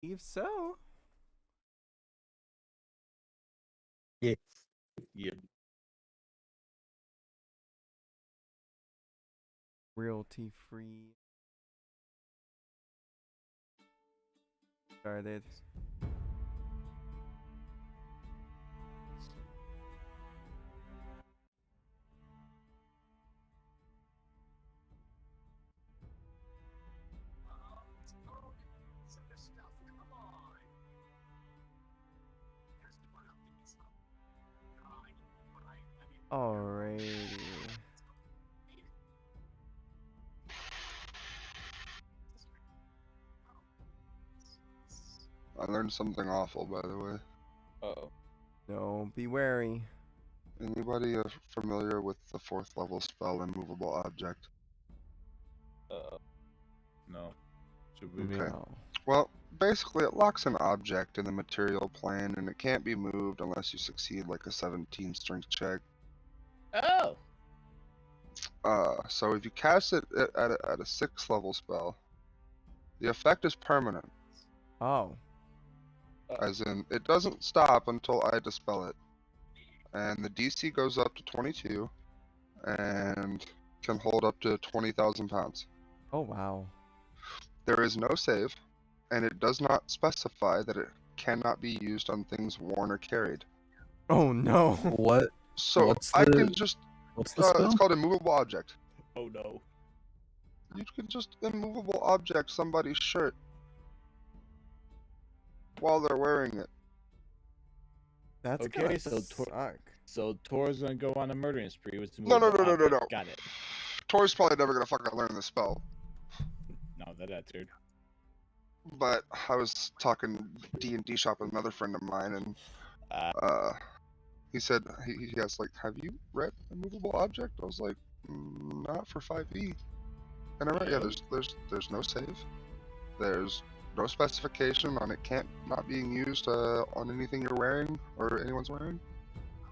believe so. Yes. Yep. Royalty free. Started. Alrighty. I learned something awful, by the way. Uh-oh. No, be wary. Anybody familiar with the 4th level spell, Immovable Object? No. Should we be? Okay. No. Well, basically it locks an object in the material plane, and it can't be moved unless you succeed like a 17 strength check. Oh! So if you cast it at a 6th level spell, the effect is permanent. Oh. As in, it doesn't stop until I dispel it. And the DC goes up to 22, and can hold up to 20,000 pounds. Oh wow. There is no save, and it does not specify that it cannot be used on things worn or carried. Oh no. What? So What's I the- can just, What's the spell? it's called Immovable Object. Oh no. You can just immovable object somebody's shirt while they're wearing it. That's Okay, gonna so suck. So Tor's gonna go on a murdering spree with some. No. Got it. Tori's probably never gonna fucking learn the spell. No, that dude. But I was talking D&D shop with another friend of mine, and he said he has like, have you read Immovable Object? I was like, not for 5e. And I read, yeah, there's no save. There's no specification on it can't not being used on anything you're wearing or anyone's wearing.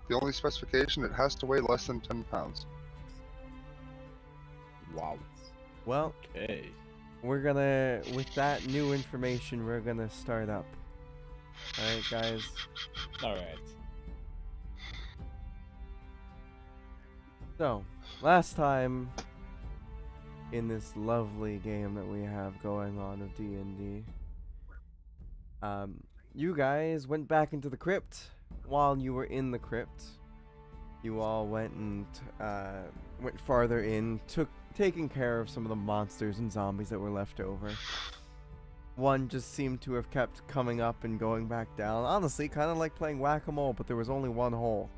The only specification, it has to weigh less than 10 pounds. Wow. Well, Okay. we're gonna, with that new information, we're gonna start up. Alright, guys. All right. So, last time in this lovely game that we have going on of D&D, you guys went back into the crypt. While you were in the crypt, you all went and went farther in, taking care of some of the monsters and zombies that were left over. One just seemed to have kept coming up and going back down. Honestly, kind of like playing whack-a-mole, but there was only one hole.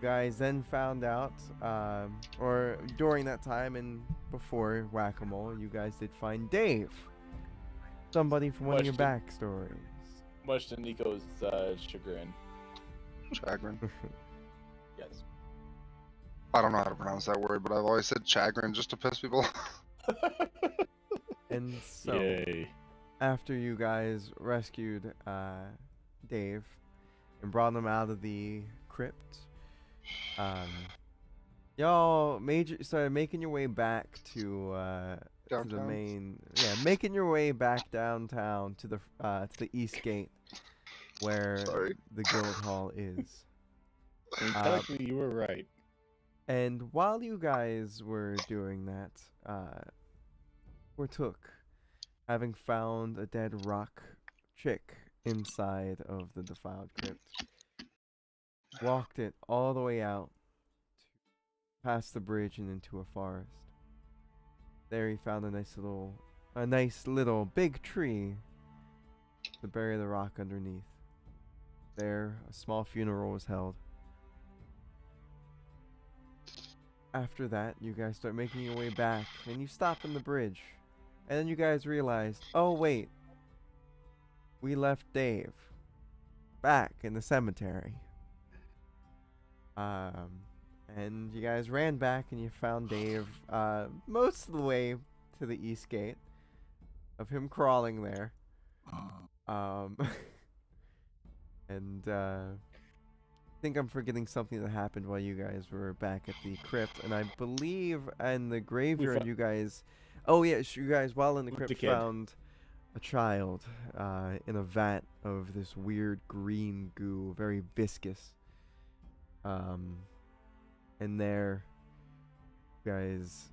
Guys then found out, or during that time and before whack-a-mole, you guys did find Dave. Somebody from one of your backstories. Much to Nico's chagrin. Chagrin. Yes. I don't know how to pronounce that word, but I've always said chagrin just to piss people off. And so, Yay. after you guys rescued Dave and brought him out of the crypt, y'all started making your way back to the Downtown. main, making your way back downtown to the east gate, where Sorry. the guild hall is. And technically, you were right. And while you guys were doing that, Cortook, having found a dead rock chick inside of the defiled crypt, walked it all the way out past the bridge and into a forest. There he found a nice little big tree to bury the rock underneath. There, a small funeral was held. After that, you guys start making your way back, and you stop on the bridge. And then you guys realized, oh wait, we left Dave back in the cemetery. And you guys ran back and you found Dave most of the way to the east gate, of him crawling there. And think I'm forgetting something that happened while you guys were back at the crypt, and I believe in the graveyard you guys. Oh yes, you guys while in the With crypt the kid. found a child in a vat of this weird green goo, very viscous. And there, you guys,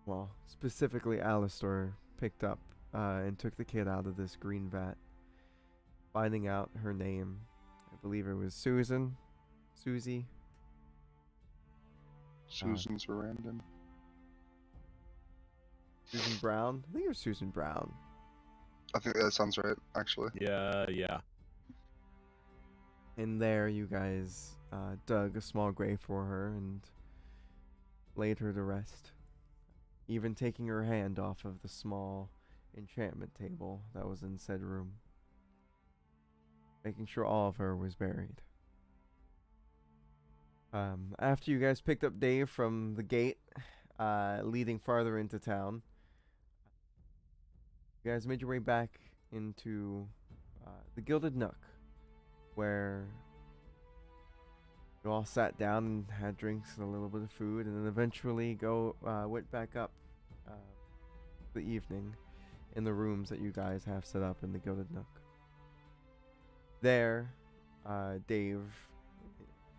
well, specifically Alistair picked up and took the kid out of this green vat, finding out her name. I believe it was Susie. Susan Sarandon. Susan Brown? I think it was Susan Brown. I think that sounds right, actually. Yeah. And there you guys dug a small grave for her and laid her to rest, even taking her hand off of the small enchantment table that was in said room, making sure all of her was buried. After you guys picked up Dave from the gate leading farther into town, you guys made your way back into the Gilded Nook, where you all sat down and had drinks and a little bit of food, and then eventually went back up the evening in the rooms that you guys have set up in the Gilded Nook. There, Dave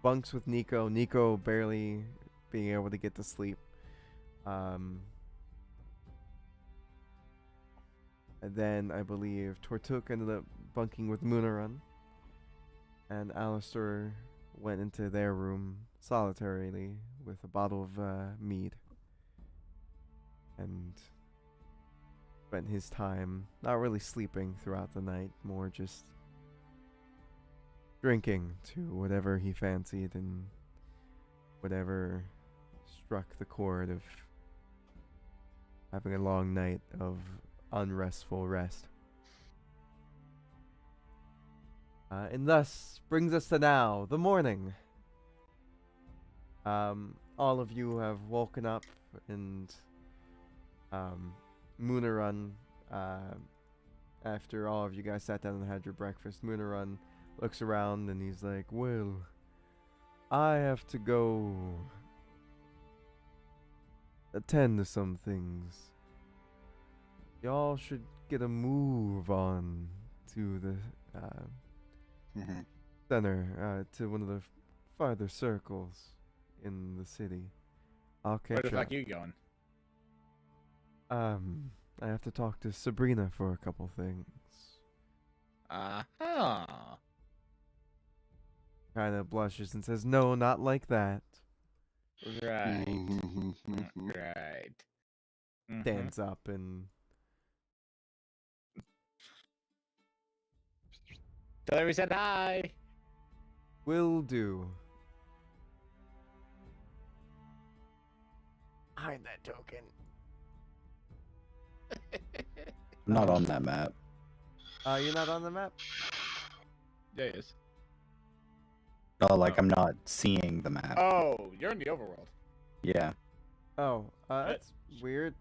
bunks with Nico. Nico barely being able to get to sleep. And then I believe Tortuk ended up bunking with Munarun. And Alistair went into their room solitarily with a bottle of mead. And spent his time not really sleeping throughout the night, more just drinking to whatever he fancied and whatever struck the chord of having a long night of unrestful rest. And thus brings us to now, the morning. All of you have woken up, and Munarun, after all of you guys sat down and had your breakfast, Munarun looks around and he's like, well, I have to go attend to some things. Y'all should get a move on to the center, to one of the farther circles in the city. I'll catch Where the up. fuck you going? I have to talk to Sabrina for a couple things. Kind of blushes and says, no, not like that. Right. Right. Stands up and Tell her we said hi. will do. Hide that token. I'm not on that map. You're not on the map? Yeah, he is. Oh, like I'm not seeing the map. Oh, you're in the overworld. Yeah. Oh, that's weird.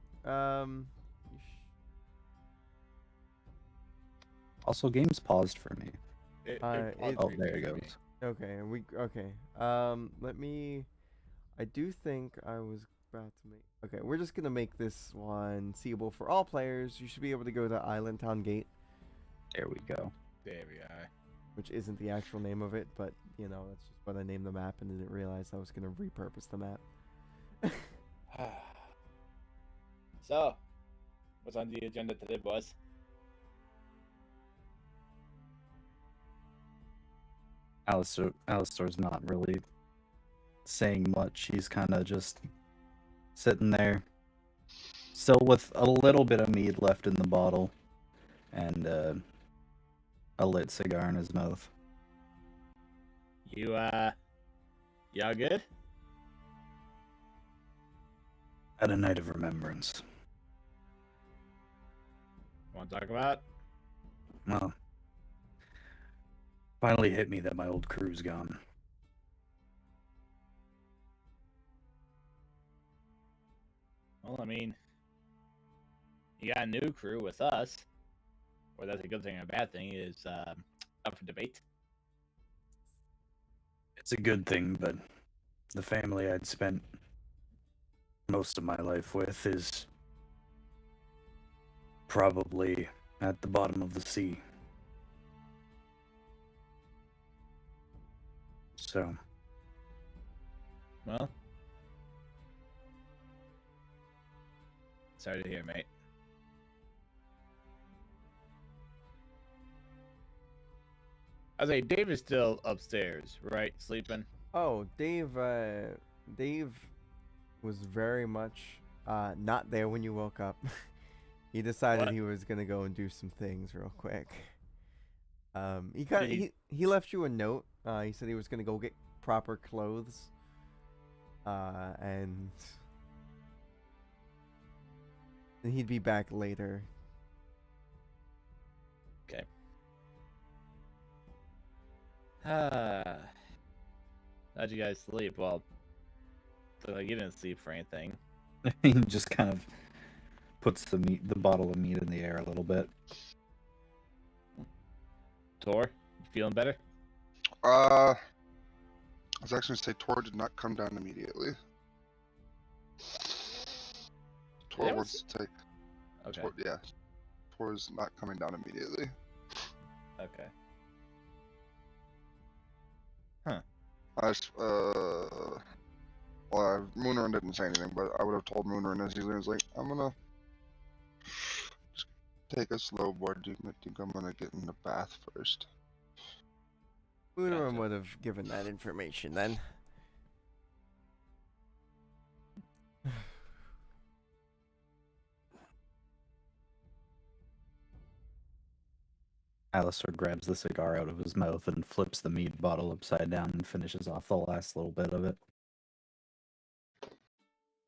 Also, game's paused for me. Paused Oh, briefly there it for me. goes. Okay. Let me. I do think I was about to make. Okay, we're just gonna make this one seeable for all players. You should be able to go to Island Town Gate, There we go. There we are. which isn't the actual name of it, but you know that's just what I named the map, and didn't realize I was gonna repurpose the map. So, what's on the agenda today, boys? Alistair's not really saying much. He's kind of just sitting there, still with a little bit of mead left in the bottle, and a lit cigar in his mouth. Y'all good? At a night of remembrance. Want to talk about? Well, finally hit me that my old crew's gone. Well, I mean, you got a new crew with us. Whether that's a good thing or a bad thing is up for debate. It's a good thing, but the family I'd spent most of my life with is probably at the bottom of the sea. So, Well, sorry to hear, mate. I was like, Dave is still upstairs, right? Sleeping? Oh, Dave was very much not there when you woke up. He decided What? he was gonna go and do some things real quick. Did he- He left you a note. He said he was gonna go get proper clothes. And he'd be back later. Okay. How'd you guys sleep? Well, so like you didn't sleep for anything. he just kind of puts the bottle of meat in the air a little bit. Tor, you feeling better? I was actually gonna say Tor did not come down immediately. Tor Yeah, wants to take. Okay. Tor's not coming down immediately. Okay. I just, Moonrun didn't say anything, but I would have told Moonrun as he was like, I'm gonna just take a slow boy, dude. I think I'm gonna get in the bath first. Moonerum Gotcha. would have given that information then. Alistair grabs the cigar out of his mouth and flips the mead bottle upside down and finishes off the last little bit of it.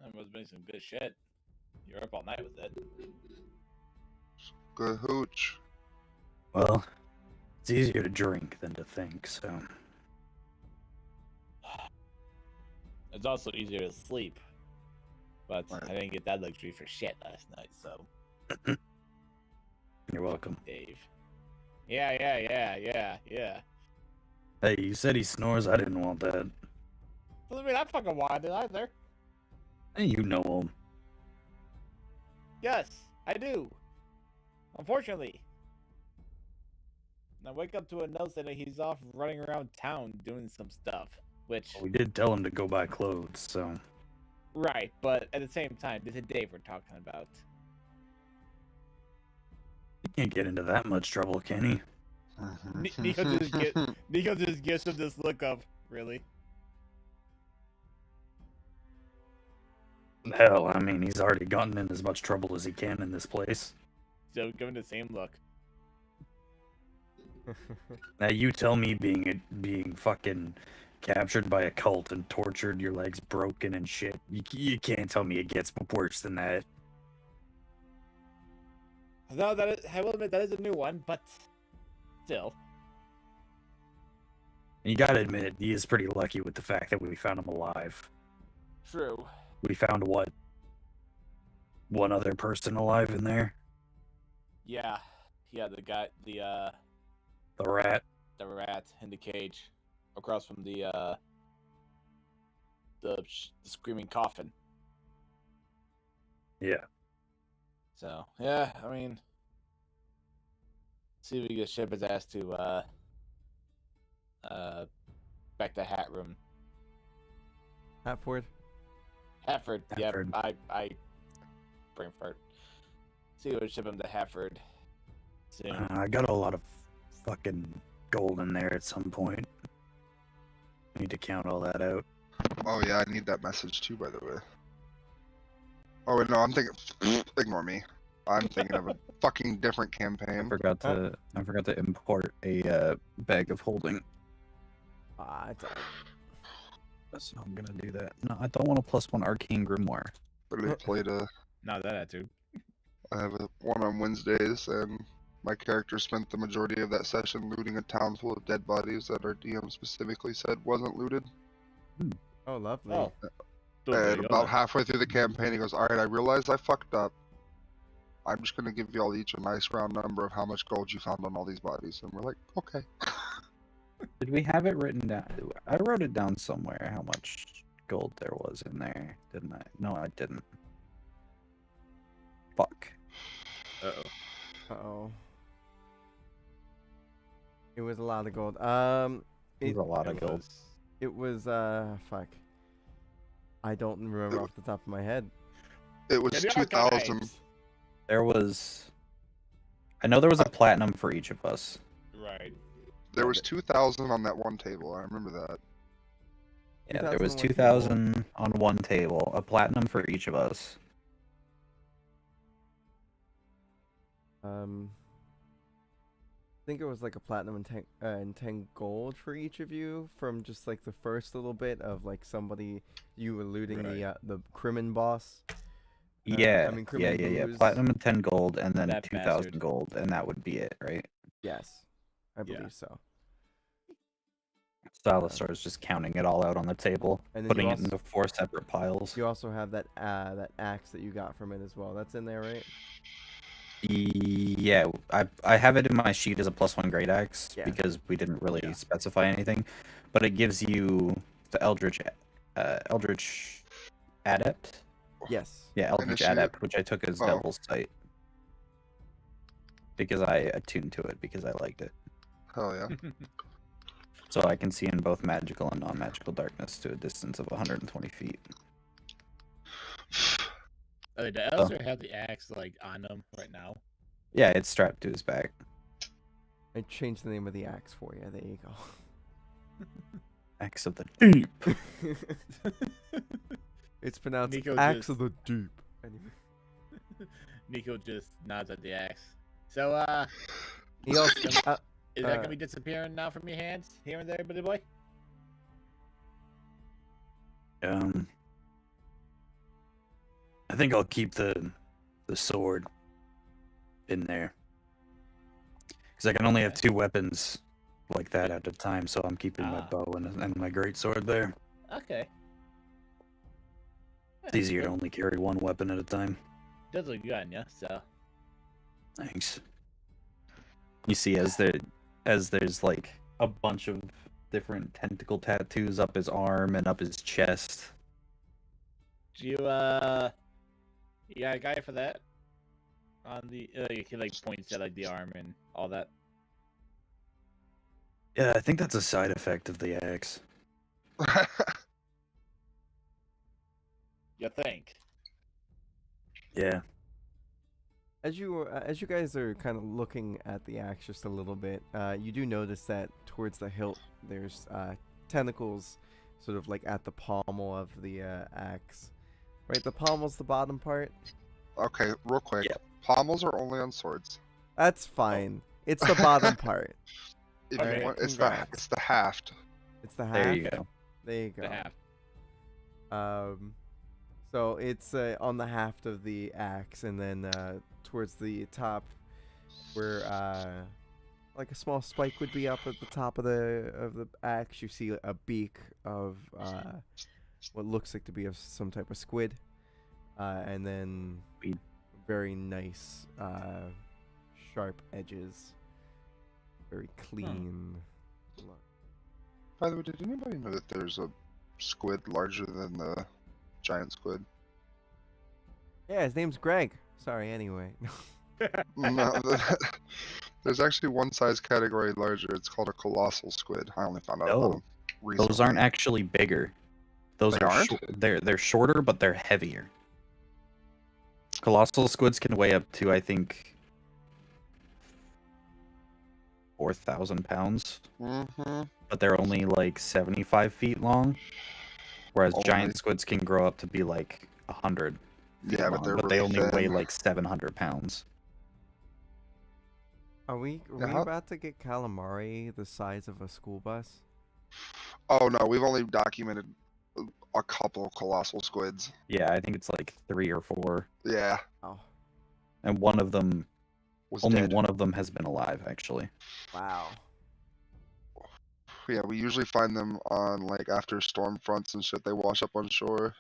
That must have been some good shit. You're up all night with it. Good hooch. Well, it's easier to drink than to think, so. It's also easier to sleep. But Right. I didn't get that luxury for shit last night, so You're welcome. Dave. Yeah. Hey, you said he snores. I didn't want that. Doesn't mean I fucking wanted it either. Hey, you know him. Yes, I do. Unfortunately. And I wake up to a note saying that he's off running around town doing some stuff. Which, We did tell him to go buy clothes, so. right, but at the same time, this is Dave we're talking about. He can't get into that much trouble, can he? Nico just gives him this look of, really? Hell, I mean, he's already gotten in as much trouble as he can in this place. So give him the same look. Now you tell me being fucking captured by a cult and tortured, your legs broken and shit. You can't tell me it gets worse than that. No, I will admit that is a new one, but still. You gotta admit, he is pretty lucky with the fact that we found him alive. True. We found what? One other person alive in there? Yeah, the guy, the The rat? rat in the cage, across from the screaming coffin. Yeah. So yeah, I mean, see if we can ship his ass to back to Hat Room. Hatford. Hatford. Hatford. Yep. I brain fart. See if we can ship him to Hatford soon. I got a lot of fucking gold in there at some point. Need to count all that out. Oh yeah, I need that message too, by the way. Oh wait, no, I'm thinking. Ignore me. I'm thinking of a fucking different I campaign. forgot to import a bag of holding. It's alright. So I'm gonna do that. No, I don't want a +1 arcane grimoire. Literally played a. Not that attitude. I have a one on Wednesdays, and my character spent the majority of that session looting a town full of dead bodies that our DM specifically said wasn't looted. Oh, lovely. Oh. There And you go about then. halfway through the campaign, he goes, "Alright, I realize I fucked up. I'm just gonna give you all each a nice round number of how much gold you found on all these bodies." And we're like, "Okay." Did we have it written down? I wrote it down somewhere how much gold there was in there, didn't I? No, I didn't. Fuck. Uh-oh. Uh-oh. It was a lot of gold. It was a lot of gold. It was fuck. I don't remember off the top of my head. It was Maybe 2,000. archives. There was. I know there was a platinum for each of us. Right. There was 2,000 on that one table. I remember that. Yeah, there was 2,000 2,000 on one table, a platinum for each of us. I think it was like a platinum and 10 gold for each of you from just like the first little bit of like somebody you eluding the Crimin boss. Yeah, I mean, yeah. Crimin Booze. Platinum and 10 gold, and then That 2,000 bastard. gold, and that would be it, right? Yes, I Yeah. believe so. Salastar's just counting it all out on the table, And then putting you it into 4 separate piles. You also have that that axe that you got from it as well. That's in there, right? Yeah, I have it in my sheet as a +1 great axe Yeah. because we didn't really Yeah. specify anything, but it gives you the Eldritch Adept. Yes. Yeah, Eldritch Initiate. Adept, which I took as Oh. Devil's Sight because I attuned to it because I liked it, Hell yeah. so I can see in both magical and non-magical darkness to a distance of 120 feet. Does Elzer have the axe like on him right now? Yeah, it's strapped to his back. I changed the name of the axe for you. There you go. Axe of the Deep. It's pronounced Nico Axe just- of the Deep. Anyway. Nico just nods at the axe. So, He also, is that gonna be disappearing now from your hands here and there, buddy boy? I think I'll keep the sword in there because I can only have 2 weapons like that at a time, so I'm keeping my Ah. bow and my great sword there. Okay. It's easier to only carry 1 weapon at a time. Does look good on ya, so. Thanks. You see, as there's like a bunch of different tentacle tattoos up his arm and up his chest. Do you you got a guy for that? On the he like points at like the arm and all that. Yeah, I think that's a side effect of the axe. You think? Yeah. as you guys are kind of looking at the axe just a little bit, you do notice that towards the hilt there's tentacles, sort of like at the pommel of the axe. Right, the pommel's the bottom part. Okay, real quick. Yep. Pommels are only on swords. That's fine. It's the bottom part. If Okay, you want, congrats. it's the haft. It's the haft. There you go. There you go. The half. So it's on the haft of the axe, and then towards the top, where like a small spike would be up at the top of the axe, you see a beak of what looks like to be of some type of squid, and then Squid. very nice sharp edges, very clean. look. By the way, did anybody know that there's a squid larger than the giant squid? Yeah, his name's Greg. Sorry, anyway. No, there's actually one size category larger. It's called a colossal squid. I only found out about Oh, them recently. Those aren't actually bigger. Those They are aren't? they're shorter, but they're heavier. Colossal squids can weigh up to, I think, 4,000 pounds, Mm-hmm. but they're only like 75 feet long. Whereas Only. giant squids can grow up to be like 100. feet Yeah, long, but they're they really only weigh thin. like 700 pounds. Are we Yeah, how- about to get calamari the size of a school bus? Oh no, we've only documented a couple of colossal squids. Yeah, I think it's like 3 or 4, Yeah, Oh, and one of them, was only dead. one of them has been alive actually. wow. Yeah, we usually find them on like after storm fronts and shit. They wash up on shore.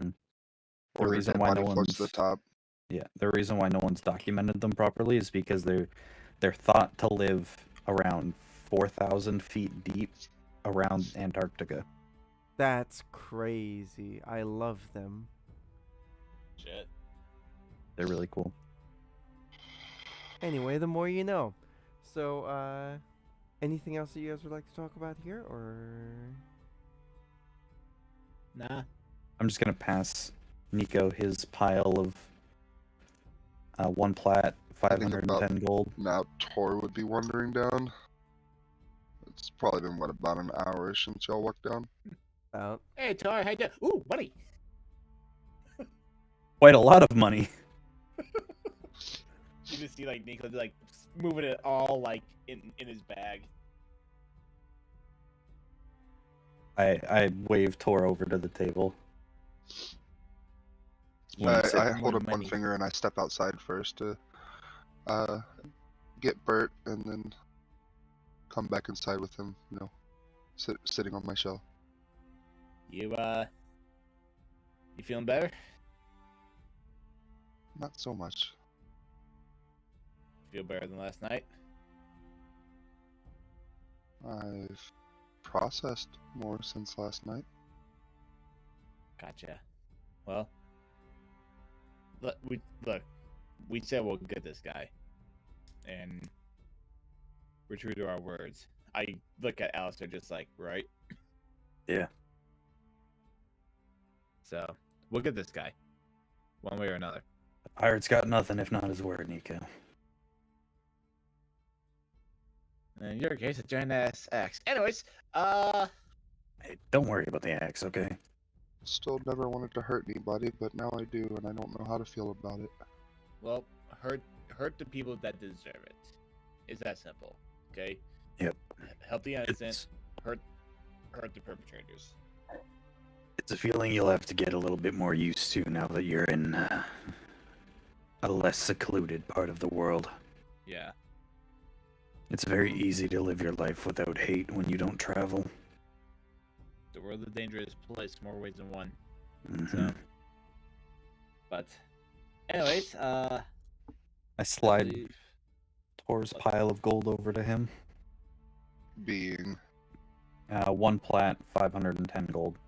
Mhm. Or their reason dead why body no floats to the one's- top. Yeah, the reason why no one's documented them properly is because they're thought to live around 4,000 feet deep around Antarctica. That's crazy. I love them. Shit. They're really cool. Anyway, the more you know. So, anything else that you guys would like to talk about here, or? Nah. I'm just gonna pass Nico his pile of 1 plat, I think 510 gold. Now Tor would be wandering down. It's probably been, what, about an hour since y'all walked down? Out. Hey, Tar, how you doing? Ooh, money. Quite a lot of money. You just see like Nico like moving it all like in his bag. I wave Tor over to the table. When you sit- I hold up one money. finger and I step outside first to get Bert and then come back inside with him, you know, sitting on my shell. You feeling better? Not so much. Feel better than last night? I've processed more since last night. Gotcha. Well, look, we said we'll get this guy, and we're true to our words. I look at Alistair just like, right? Yeah. So we'll get this guy, one way or another. The pirate's got nothing if not his word, Nico. In your case, a giant ass axe. Anyways, Hey, don't worry about the axe, okay? Still never wanted to hurt anybody, but now I do, and I don't know how to feel about it. well, hurt the people that deserve it. It's that simple, okay? Yep. Help the innocent, It's, hurt the perpetrators. it's a feeling you'll have to get a little bit more used to now that you're in a less secluded part of the world. Yeah. It's very easy to live your life without hate when you don't travel. The world's a dangerous place, more ways than one. Mhm. But, anyways, I I slide believe- Tor's pile of gold over to him. Being 1 plat, 510 gold.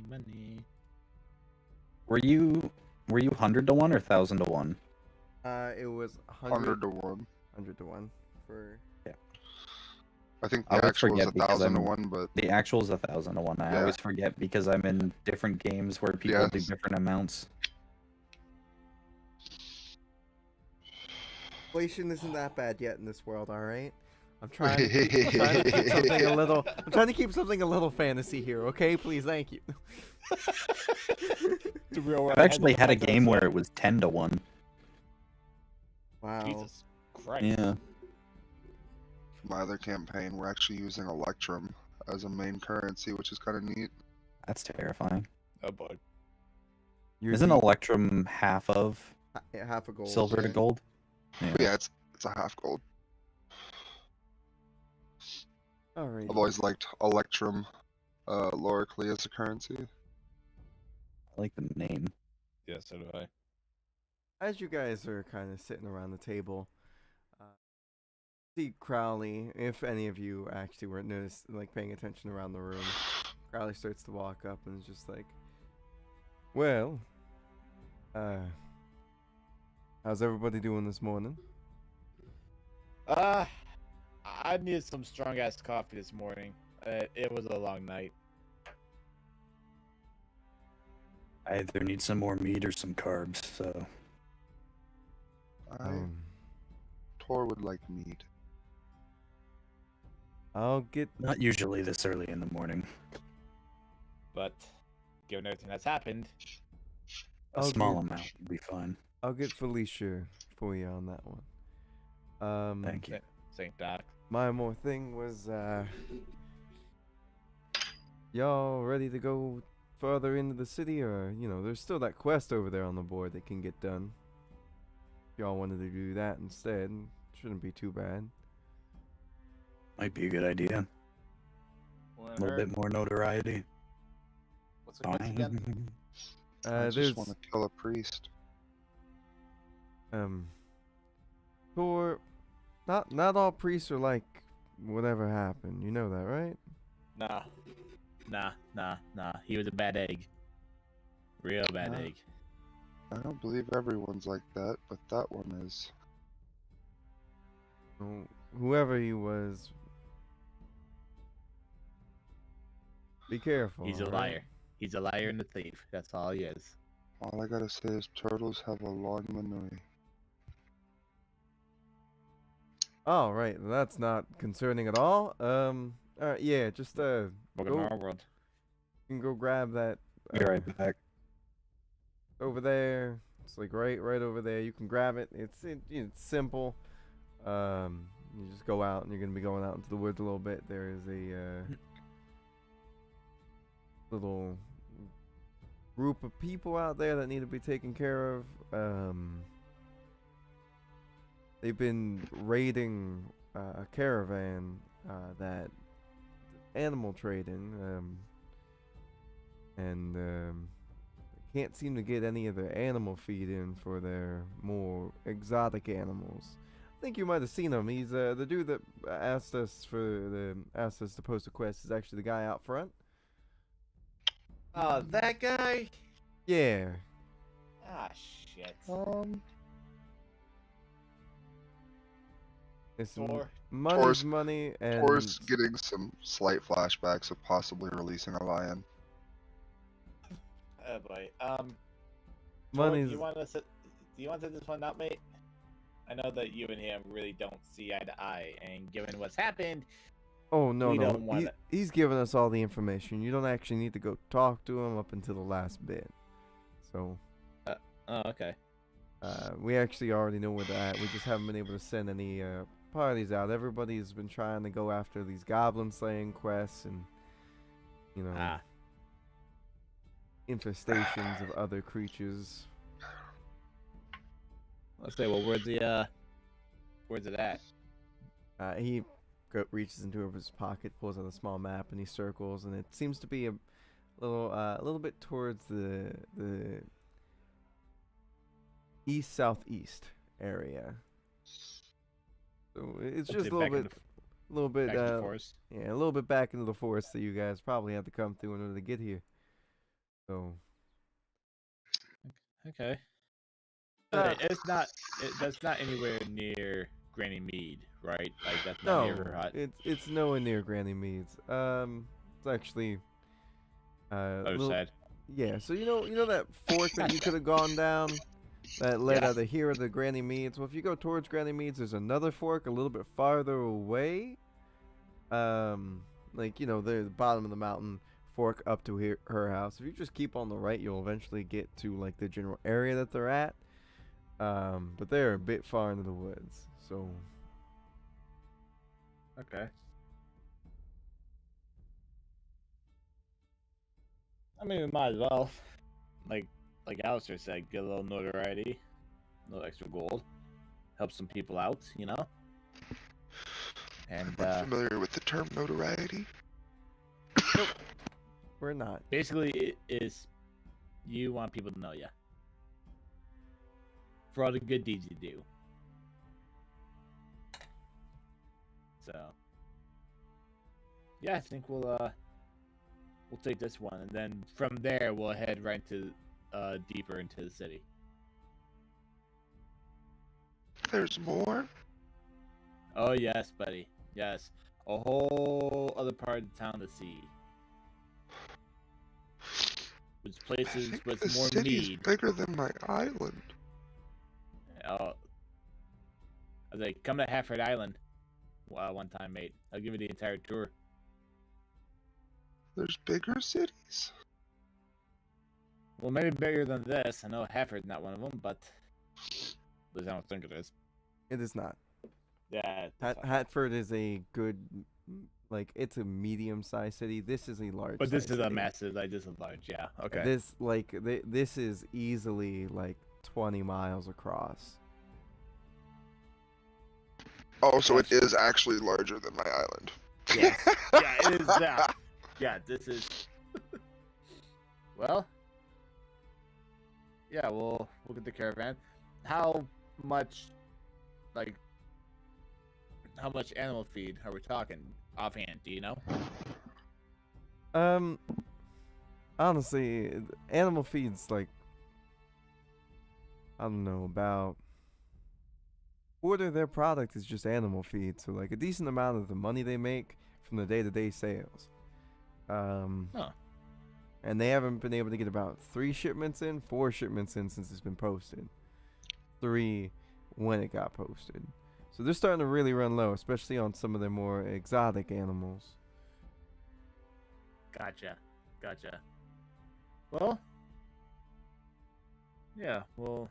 money. Were you 100 to 1 or 1,000 to 1? It was 100 to 1. 100 to 1 for. I think I the always actual is forget because 1,000 to I'm- 1, but The actual is 1,000 to 1. I Yeah. always forget because I'm in different games where people do Yes. different amounts. Inflation isn't that bad yet in this world, all right? I'm trying to keep something a little. I'm trying to keep something a little fantasy here, okay? Please, thank you. The real world I've actually had a has game where that. it was 10 to 1. Wow. Jesus Christ. Yeah. my other campaign, we're actually using Electrum as a main currency, which is kind of neat. That's terrifying. Oh boy. You're Isn't deep- Electrum half of half a gold? silver to yeah. gold? But yeah, it's a half gold. Alright. I've always liked Electrum lorically as a currency. I like the name. Yeah, so do I. As you guys are kind of sitting around the table, see Crowley, if any of you actually were like paying attention around the room, Crowley starts to walk up and is just like, well, how's everybody doing this morning? I needed some strong ass coffee this morning. It was a long night. I either need some more meat or some carbs, so Tor would like meat. I'll get not usually this early in the morning. But given everything that's happened, A I'll small get- amount would be fine. I'll get Felicia for you on that one. Thank you. St. Doc. My more thing was, y'all ready to go further into the city, or there's still that quest over there on the board that can get done. If y'all wanted to do that instead, shouldn't be too bad. Might be a good idea. A little bit more notoriety. What's the question again? I There's just want to kill a priest. Tor, not all priests are like whatever happened. You know that, right? Nah. He was a bad egg. Real bad egg. I don't believe everyone's like that, but that one is. Well, whoever he was, be careful. He's a all right? liar. He's a liar and a thief. That's all he is. All I gotta say is turtles have a long manui. Oh, right. That's not concerning at all. All right. Yeah. Just Welcome to Go- our world. you can go grab that. Be right back. Over there. It's like right over there. You can grab it. It's simple. You just go out, and you're gonna be going out into the woods a little bit. There is a little group of people out there that need to be taken care of. They've been raiding a caravan that animal trading, and they can't seem to get any of their animal feed in for their more exotic animals. I think you might have seen him. He's the dude that asked us to post a quest. Is actually the guy out front. Oh, that guy? Yeah. Ah, shit. It's Tor. money's Tor's- money, and Tor's getting some slight flashbacks of possibly releasing a lion. Oh boy. money's. Do you want to set this one out, mate? I know that you and him really don't see eye to eye, and given what's happened, Oh no, we no. don't wanna- He's giving us all the information. You don't actually need to go talk to him up until the last bit. So, oh, okay. we actually already know where they're at. We just haven't been able to send any parties out. Everybody's been trying to go after these goblin slaying quests and, you know, infestations of other creatures. Let's say, well, where's it at? He reaches into his pocket, pulls out a small map, and he circles, and it seems to be a little bit towards the east southeast area. So it's Is just it a little back in bit, back in the forest? yeah, a little bit back into the forest that you guys probably had to come through in order to get here. So Okay. That's not anywhere near Granny Mead, right? Like that's not no, near her hut. it's nowhere near Granny Mead's. It's actually Oh, little- sad. yeah. So you know that fork that you could have gone down that led Yeah. either here or to Granny Mead's. Well, if you go towards Granny Mead's, there's another fork a little bit farther away. Like the bottom of the mountain fork up to her house. If you just keep on the right, you'll eventually get to like the general area that they're at. But they're a bit far into the woods, so Okay. I mean, we might as well, like Alistair said, get a little notoriety, a little extra gold, help some people out, you know. And I'm familiar with the term notoriety. we're not. basically, it is you want people to know you for all the good deeds you do. So, yeah, I think we'll take this one, and then from there we'll head right to deeper into the city. There's more? Oh yes, buddy. Yes, a whole other part of town to see. Which I places think with the more city's mead. bigger than my island. I was like, come to Halford Island. One time, mate. I'll give you the entire tour. There's bigger cities? Well, maybe bigger than this. I know Halford's not one of them, but at least I don't think it is. It is not. Yeah. that's fine. Hatford is a good, like, it's a medium-sized city. This is a large. But this is a city. massive, like this is large. Yeah. Okay. This is easily like 20 miles across. Oh, so it is actually larger than my island. Yeah. Yeah, it is that. Yeah, this is. Well. Yeah, we'll get the caravan. How much, like, how much animal feed are we talking offhand? Do you know? Honestly, animal feed's like, I don't know, about quarter of their product is just animal feed, so like a decent amount of the money they make from the day-to-day sales. Huh. And they haven't been able to get about 4 shipments in since it's been posted. 3 when it got posted. So they're starting to really run low, especially on some of their more exotic animals. Gotcha. Well, yeah, we'll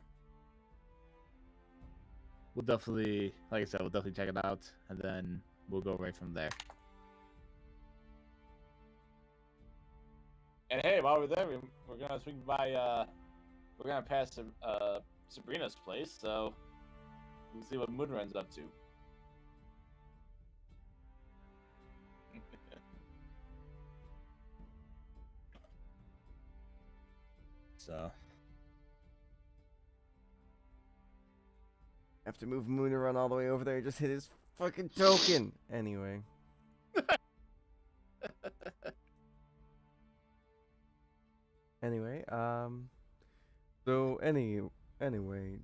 definitely, like I said, we'll definitely check it out, and then we'll go right from there. And hey, while we're there, we're gonna swing by. We're gonna pass Sabrina's place, so we'll see what Moonrun's up to. So. Have to move Moon to run all the way over there. Just hit his fucking token. Anyway. Anyway, so anyway,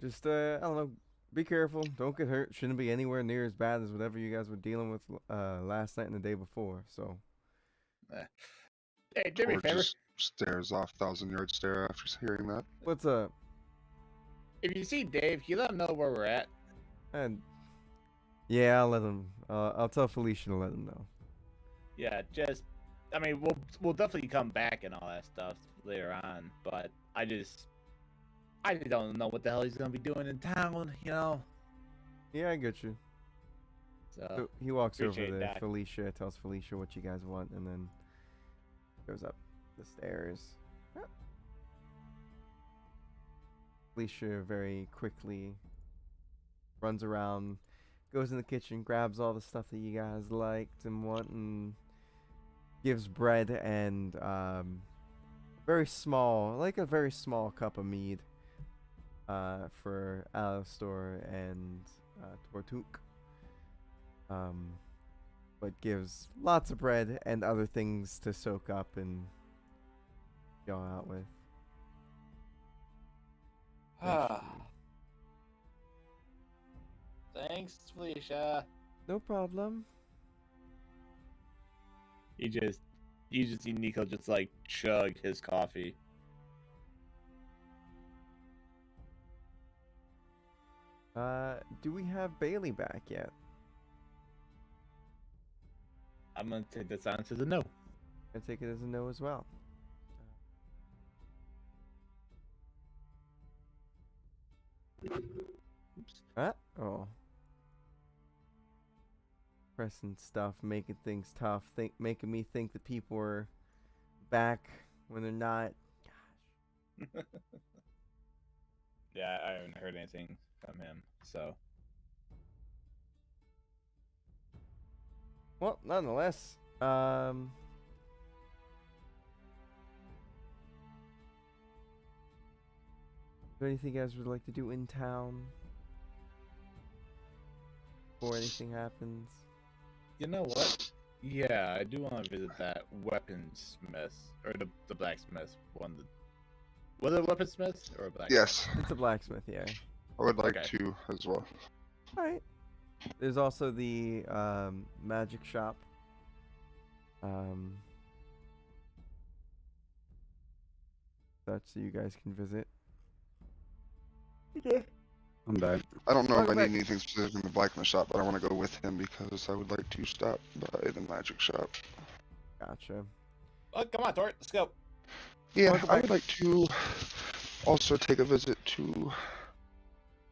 just I don't know, be careful, don't get hurt. Shouldn't be anywhere near as bad as whatever you guys were dealing with last night and the day before. So. Hey, do me a Or favor. just stares off 1,000-yard stare after hearing that. What's up? If you see Dave, can you let him know where we're at? And yeah, I'll let him. I'll tell Felicia to let him know. Yeah, I mean, we'll definitely come back and all that stuff later on, but I just don't know what the hell he's gonna be doing in town, you know. Yeah, I get you. So he walks over appreciate to that. Felicia, tells Felicia what you guys want, and then goes up the stairs. Felicia very quickly runs around, goes in the kitchen, grabs all the stuff that you guys liked and want, and gives bread and a very small cup of mead for Alistor and Tortuk. But gives lots of bread and other things to soak up and go out with. Thanks, Felicia. No problem. You just see Nico just like chug his coffee. Do we have Bailey back yet? I'm gonna take this answer as a no. I take it as a no as well. Oops. Oh. Pressing stuff, making things tough, making me think that people are back when they're not. Gosh. Yeah, I haven't heard anything from him, so. Well, nonetheless, is there anything you guys would like to do in town before anything happens? You know what? Yeah, I do want to visit that weaponsmith, or the blacksmith one. Was it a weaponsmith or a blacksmith? Yes, It's a blacksmith, yeah. I would like Okay. to as well. Alright. There's also the magic shop. Such so you guys can visit. I'm back. I don't know if I Welcome need back. anything specific in the blacksmith shop, but I want to go with him because I would like to stop by the magic shop. Gotcha. Oh, come on, Tort, let's go. Yeah, Welcome I back. would like to also take a visit to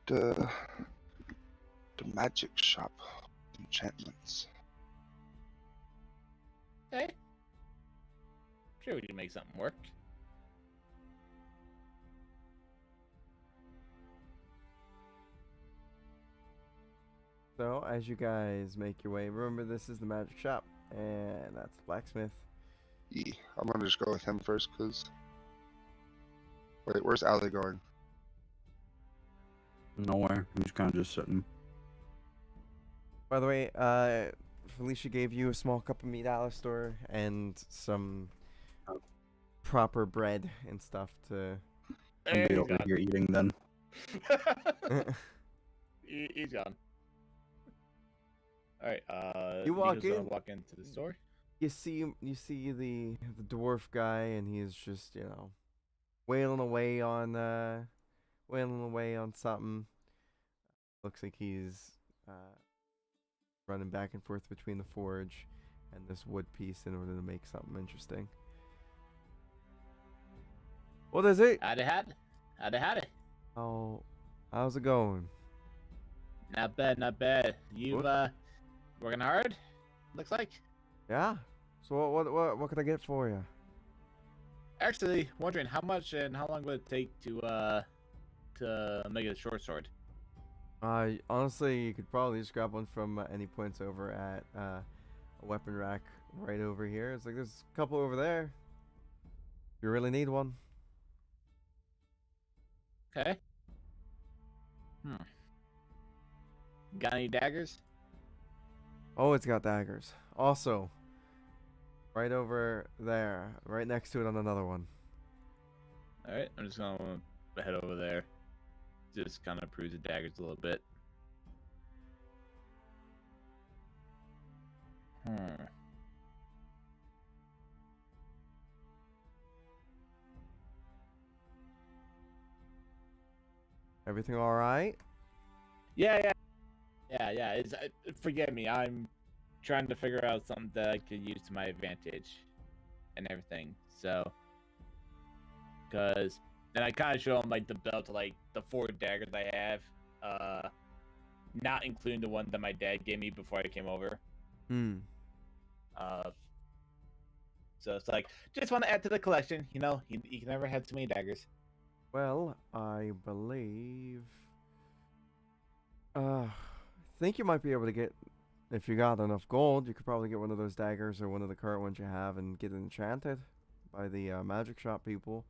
the magic shop. Enchantments. Hey. Sure, we can make something work. So, as you guys make your way, remember this is the magic shop, and that's the blacksmith. Yeah, I'm gonna just go with him first, cause. Wait, where's Allie going? Nowhere. I'm just kind of just sitting. By the way, Felicia gave you a small cup of meat, Alistair, and some Oh. proper bread and stuff to. I'll There be you over go. here eating then. He's gone. All right. You walk Nico's gonna in. walk into the store. You see the dwarf guy, and he's just wailing away on something. Looks like he's running back and forth between the forge and this wood piece in order to make something interesting. What is it? Howdy. Oh, how's it going? Not bad. You working hard? Looks like. Yeah. So what can I get for you? Actually, wondering how much and how long would it take to make a short sword? Honestly, you could probably just grab one from any points over at a weapon rack right over here. It's like there's a couple over there. If you really need one. Okay. Got any daggers? Oh, it's got daggers. Also, right over there, right next to it on another one. All right, I'm just gonna head over there. Just kind of peruse the daggers a little bit. Everything all right? Yeah. It's forgive me. I'm trying to figure out something that I could use to my advantage, and everything. So, and I kind of show him like the belt, like the 4 daggers I have, not including the one that my dad gave me before I came over. So it's like just want to add to the collection. You can never have too many daggers. Well, I believe. I think you might be able to get, if you got enough gold, you could probably get one of those daggers or one of the current ones you have and get it enchanted by the magic shop people.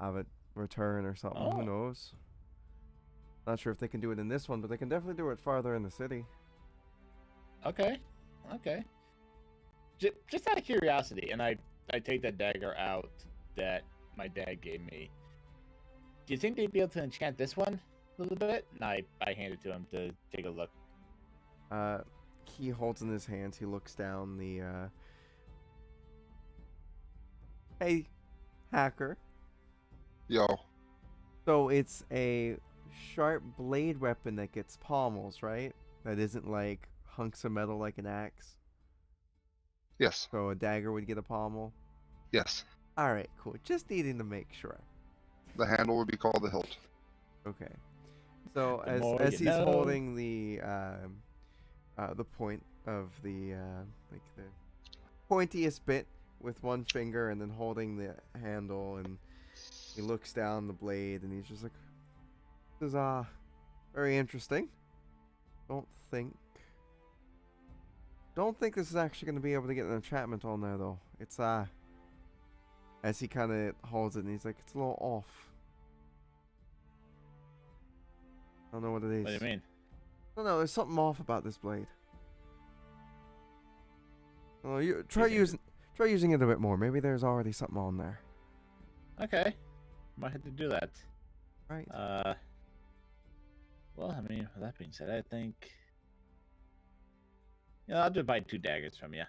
Have it return or something. Oh. Who knows? Not sure if they can do it in this one, but they can definitely do it farther in the city. Okay. Just out of curiosity, and I take that dagger out that my dad gave me. Do you think they'd be able to enchant this one a little bit? And I hand it to him to take a look. He holds in his hands. He looks down the. Hey, hacker. Yo. So it's a sharp blade weapon that gets pommels, right? That isn't like hunks of metal like an axe. Yes. So a dagger would get a pommel. Yes. All right, cool. Just needing to make sure. The handle would be called the hilt. Okay. So The more as you he's know. holding the point of the like the pointiest bit with one finger and then holding the handle, and he looks down the blade and he's just like, "This is very interesting. Don't think this is actually going to be able to get an enchantment on there though. It's as he kind of holds it and he's like, it's a little off. I don't know what it is. What do you mean? I don't know. There's something off about this blade. Oh, you try using it a bit more. Maybe there's already something on there. Okay, might have to do that. Right. Well, I mean, with that being said, I think. I'll just buy 2 daggers from you.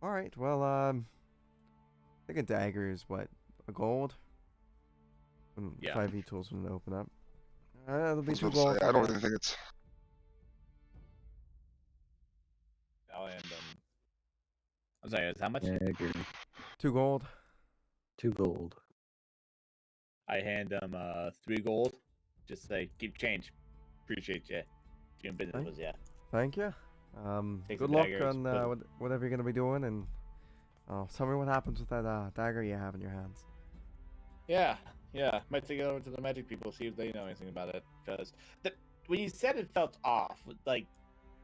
All right. Well, I think a dagger is what, a gold. Yeah. 5e tools wouldn't open up. That'll be I was 2 about to gold. say, I don't even think it's. I'll hand them. I'm sorry, is how much? Dagger. 2 gold. 2 gold. I hand them 3 gold. Just say, keep change. Appreciate you doing business Right. with ya. Thank you. Take Good the luck daggers, on but- whatever you're gonna be doing, and tell me what happens with that dagger you have in your hands. Yeah. Might take it over to the magic people, see if they know anything about it. Because when you said it felt off, like,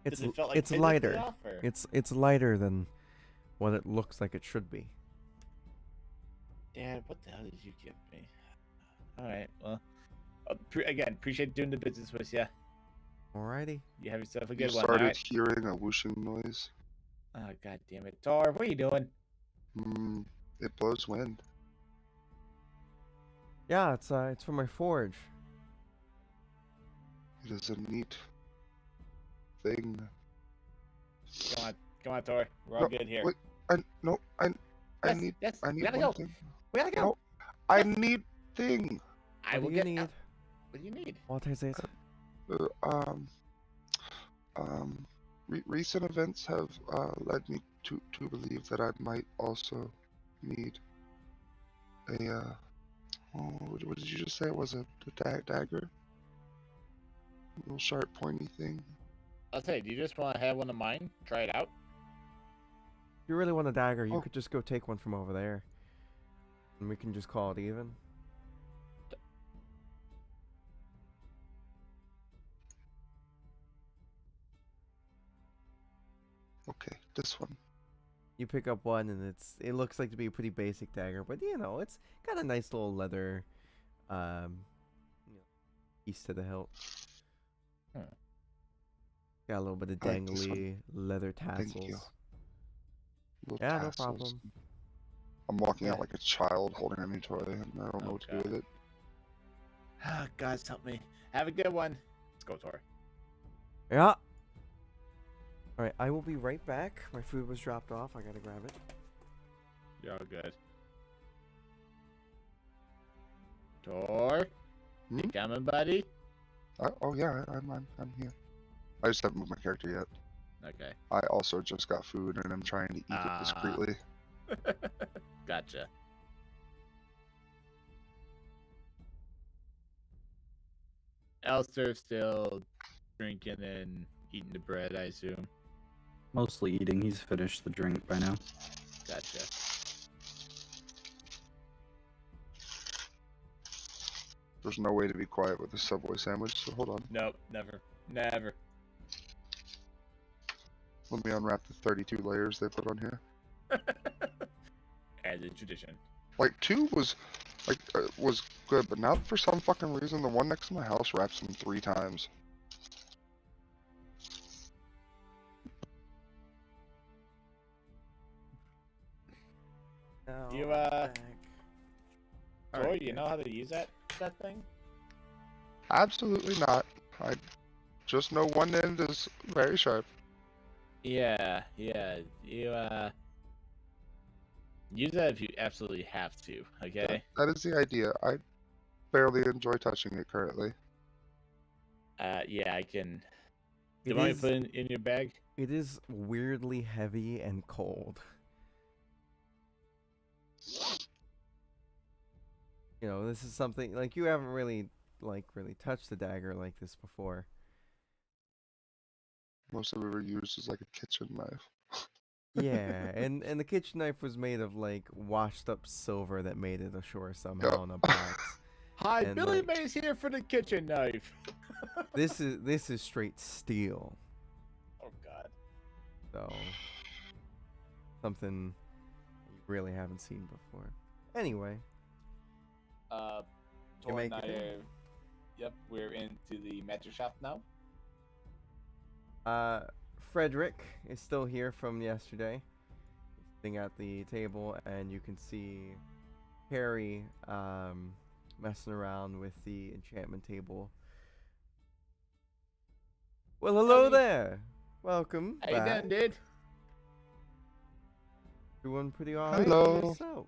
It's did it felt like it's physically lighter. off, or? It's lighter than what it looks like it should be. Dad, what the hell did you give me? All right, well, again, appreciate doing the business with you. Alrighty. You have yourself a You good one. started Alright? hearing a whooshing noise. Oh, god damn it. Tor, what are you doing? It blows wind. Yeah, it's for my forge. It is a neat thing. Come on, Tor. We're all No, good here. wait, I need We one gotta go. thing. We gotta go. No, I need thing. I What will do you get. need? What do you need? What is it? Recent events have led me to believe that I might also need a what did you just say? It was a dagger? A little sharp, pointy thing. I'll say, do you just want to have one of mine? Try it out? If you really want a dagger, you Oh. could just go take one from over there. And we can just call it even. Okay, this one. You pick up one and it looks like to be a pretty basic dagger, but you know, it's got a nice little leather you know, piece to the hilt. Hmm. Got a little bit of I like this one. dangly leather tassels. Thank you. Little Yeah, no tassels. problem. I'm walking out Yeah. like a child holding a new toy, and I don't know Oh, what to do with God. it. Ah, God, help me. Have a good one. Let's go, Tor. Yeah. Alright, I will be right back. My food was dropped off. I gotta grab it. You're all good. Tor? You Hmm? coming, buddy? Oh yeah, I'm here. I just haven't moved my character yet. Okay. I also just got food, and I'm trying to eat it Ah. discreetly. Gotcha. Elster still drinking and eating the bread, I assume. Mostly eating. He's finished the drink by now. Gotcha. There's no way to be quiet with a Subway sandwich, so hold on. Nope, never. Never. Let me unwrap the 32 layers they put on here. As a tradition. Like, 2 was was good, but now for some fucking reason, the one next to my house wraps them 3 times. Now Do you, I'm back. Tor, Alright, you know how to use that thing? Absolutely not. I just know one end is very sharp. Yeah. You, use that if you absolutely have to, okay? That is the idea. I barely enjoy touching it currently. Yeah, I can. Do It you want me is- to put it in your bag? It is weirdly heavy and cold. You know, this is something like you haven't really touched the dagger like this before. Most I've ever used is like a kitchen knife. Yeah, and the kitchen knife was made of like washed up silver that made it ashore somehow in a box. Hi, And, Billy like- Mays here for the kitchen knife. This is straight steel. Oh God. So something you really haven't seen before. Anyway, Tor make and I it in? are. Yep, we're into the magic shop now. Frederick is still here from yesterday. He's sitting at the table, and you can see Harry messing around with the enchantment table. Well, hello Howdy. there. Welcome How you back. doing, dude? Doing pretty alright Hello. yourself.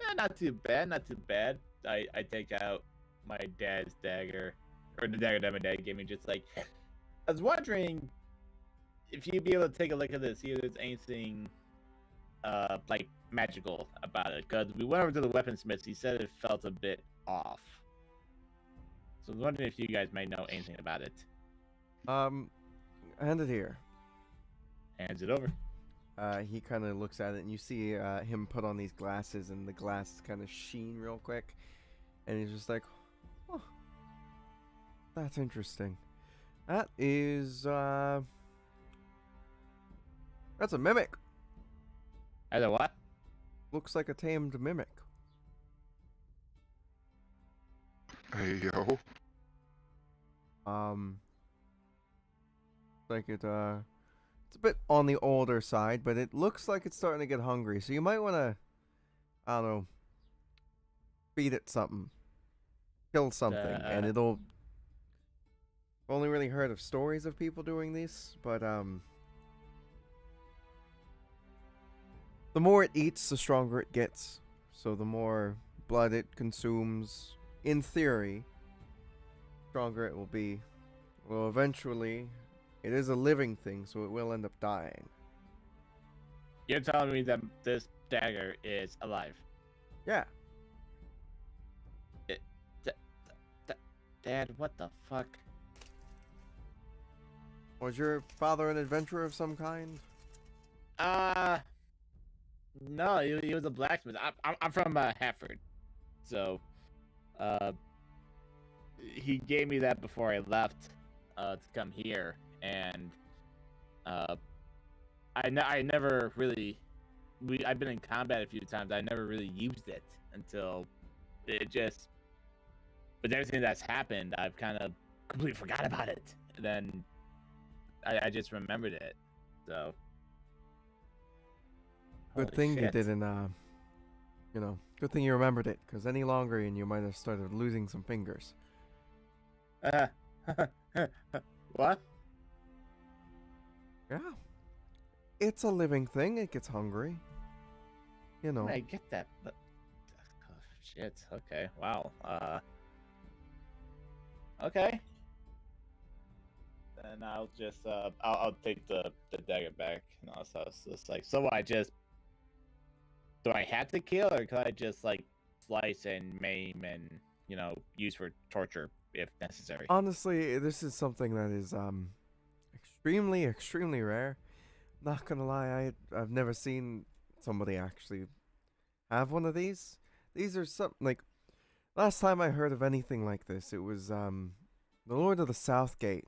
Yeah, not too bad, not too bad. I take out my dad's dagger, or the dagger that my dad gave me. Just like, I was wondering if you'd be able to take a look at this, see if there's anything, like magical about it. Because we went over to the weaponsmith, he said it felt a bit off. So I was wondering if you guys might know anything about it. Hand it here. Hands it over. He kind of looks at it, and you see him put on these glasses, and the glasses kind of sheen real quick, and he's just like, "Oh, that's interesting. That is that's a mimic. As a what? Looks like a tamed mimic." Hey yo. Like it's a bit on the older side, but it looks like it's starting to get hungry. So you might want to, I don't know, feed it something, kill something, and it'll. I've only really heard of stories of people doing this, but the more it eats, the stronger it gets. So the more blood it consumes, in theory, stronger it will be. Well, eventually, it is a living thing, so it will end up dying. You're telling me that this dagger is alive? Yeah. Dad, what the fuck? Was your father an adventurer of some kind? No, he was a blacksmith. I'm from Hafford, so he gave me that before I left to come here, and I never really I've been in combat a few times. I never really used it until it just. But everything that's happened, I've kind of completely forgot about it. And then I just remembered it. So. Good thing you didn't, good thing you remembered it, because any longer and you might have started losing some fingers. What? Yeah. It's a living thing. It gets hungry. You know. I get that, but... Oh, shit. Okay. Wow. Okay. Then I'll just, I'll take the dagger back. And also, it's just like, so I just... Do I have to kill, or could I just, like, slice and maim and, use for torture if necessary? Honestly, this is something that is, extremely, extremely rare. Not gonna lie, I've never seen somebody actually have one of these. These are like, last time I heard of anything like this, it was, the Lord of the Southgate.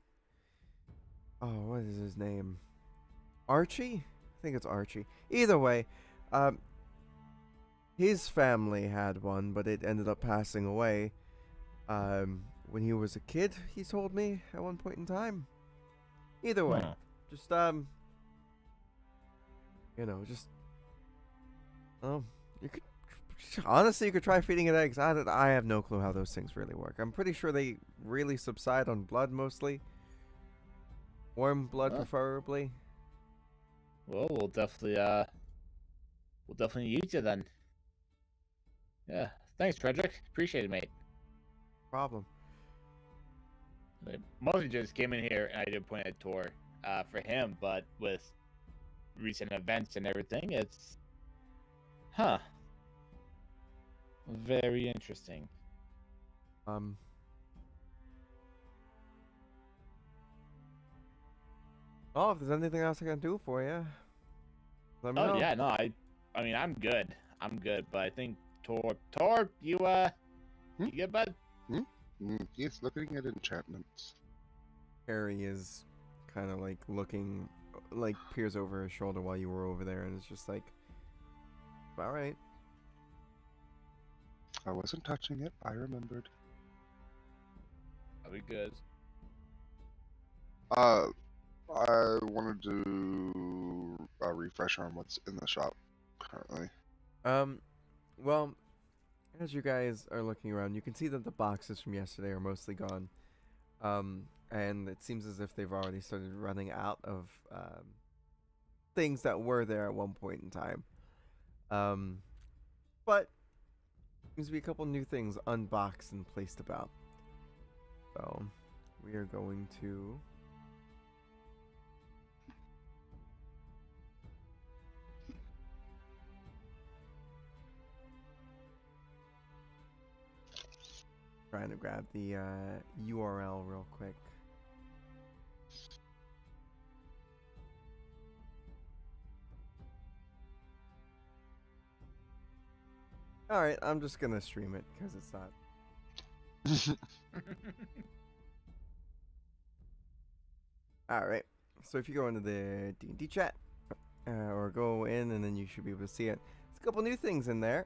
Oh, what is his name? Archie? I think it's Archie. Either way, his family had one, but it ended up passing away when he was a kid, he told me at one point in time. Either way, just you could honestly you could try feeding it eggs. I have no clue how those things really work. I'm pretty sure they really subside on blood mostly. Warm blood preferably. Well, we'll definitely use it then. Yeah, thanks, Frederick. Appreciate it, mate. Problem. I mostly just came in here and I did point a tour for him, but with recent events and everything, it's very interesting. Oh, if there's anything else I can do for you, let me know. Yeah, no, I mean, I'm good, but I think Tor, you good, bud? He's looking at enchantments. Harry is kind of like looking, like peers over his shoulder while you were over there, and it's just like, all right. I wasn't touching it. I remembered. Are we good? I wanted to do a refresher on what's in the shop currently. Well, as you guys are looking around, you can see that the boxes from yesterday are mostly gone. And it seems as if they've already started running out of things that were there at one point in time. But seems to be a couple new things unboxed and placed about. So we are going to trying to grab the URL real quick. Alright, I'm just gonna stream it because it's not. Alright, so if you go into the D&D chat, or go in and then you should be able to see it. There's a couple new things in there.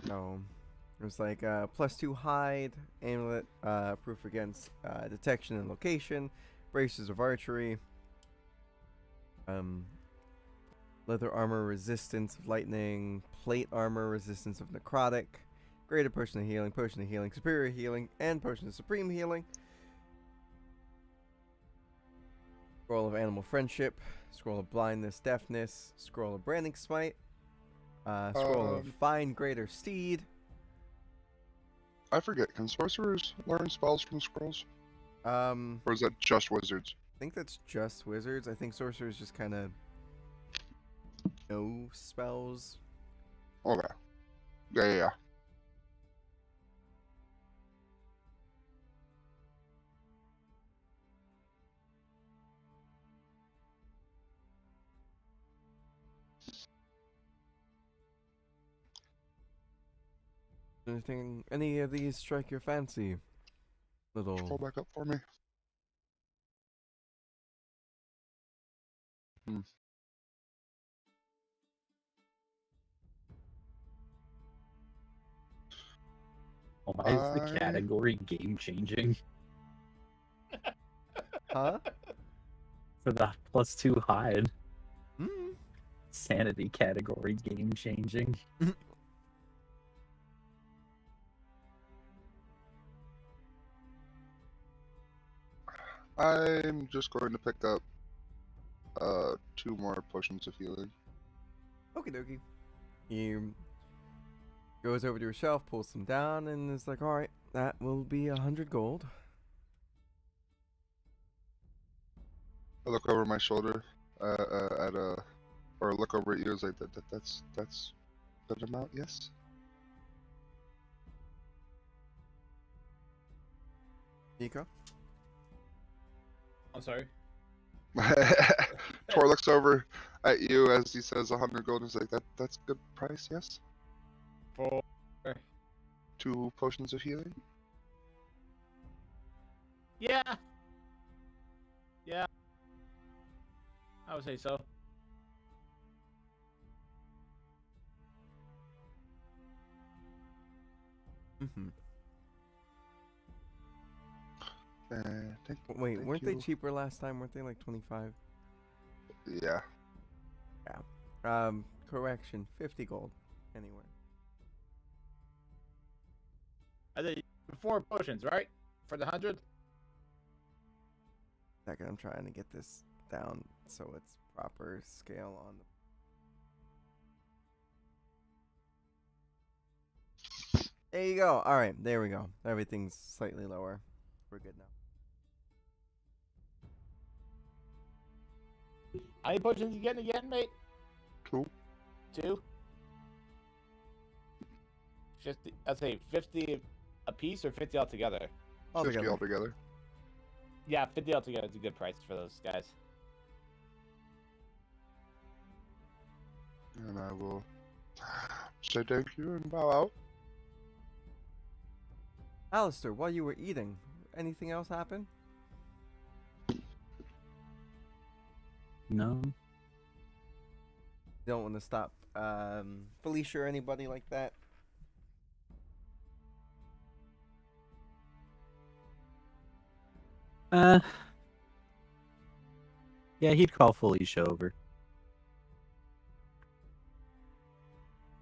So, There's like +2 hide, amulet, proof against detection and location, braces of archery, leather armor resistance of lightning, plate armor resistance of necrotic, greater potion of healing, superior healing, and potion of supreme healing. Scroll of animal friendship, scroll of blindness, deafness, scroll of branding smite, scroll of fine greater steed. I forget. Can sorcerers learn spells from scrolls, Or is that just wizards? I think that's just wizards. I think sorcerers just kind of know spells. Okay. Yeah. Any of these strike your fancy? Scroll Little. back up for me. Why is the category game changing? Huh? For the +2 hide. Mm. Sanity category game changing. I'm just going to pick up 2 more potions of healing. Okie dokie. He goes over to your shelf, pulls them down, and is like, "All right, that will be 100 gold." I look over my shoulder or look over at you. It's like that's good amount. Yes. Nico. I'm sorry. Tor looks over at you as he says 100 gold. He's like, that's good price. Yes. For 2 potions of healing. yeah, I would say so. Mm-hmm. Thank Weren't they you. cheaper last time? Weren't they like 25? Yeah. Correction, 50 gold. Anywhere. I think 4 potions, right? For the 100. Second, I'm trying to get this down so it's proper scale on the. There you go. All right, there we go. Everything's slightly lower. We're good now. How many potions you getting again, mate? 2. 2. 50. I'd say 50 a piece or 50 altogether. 50 altogether. Yeah, 50 altogether is a good price for those guys. And I will say thank you and bow out. Alistair, while you were eating, anything else happen? No. You don't want to stop Felicia or anybody like that? Yeah, he'd call Felicia over.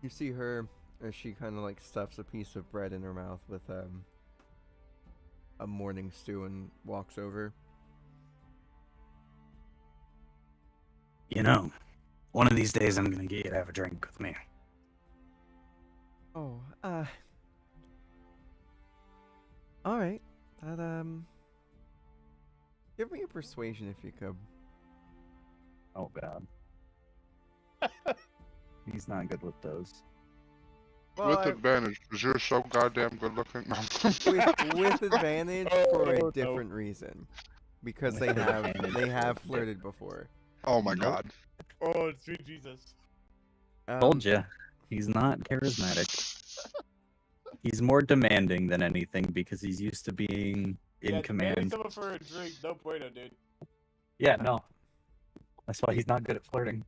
You see her as she kind of like stuffs a piece of bread in her mouth with a morning stew and walks over. You know, one of these days I'm gonna get you to have a drink with me. Oh, all right. That give me a persuasion if you could. Oh god. He's not good with those. Well, With advantage, because you're so goddamn good looking. No. with advantage for Oh, a different reason, because they have flirted before. Oh my Nope. god. Oh, sweet Jesus. Told ya. He's not charismatic. He's more demanding than anything because he's used to being in command. Someone for a drink, no bueno, dude. Yeah, no. That's why he's not good at flirting.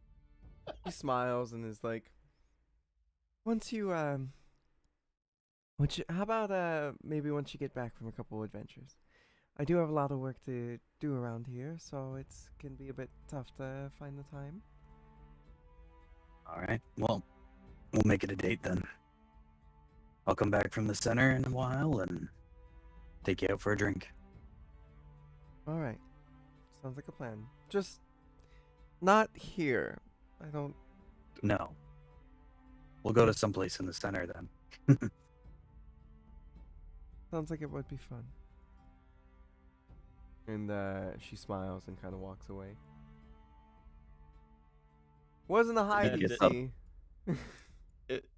He smiles and is like, once you How about maybe once you get back from a couple adventures? I do have a lot of work to do around here, so it's can be a bit tough to find the time. All right. Well, we'll make it a date then. I'll come back from the center in a while and take you out for a drink. All right, sounds like a plan. Just not here. I don't. No. We'll go to someplace in the center then. Sounds like it would be fun. And she smiles and kind of walks away. Wasn't a hide and gets up. see.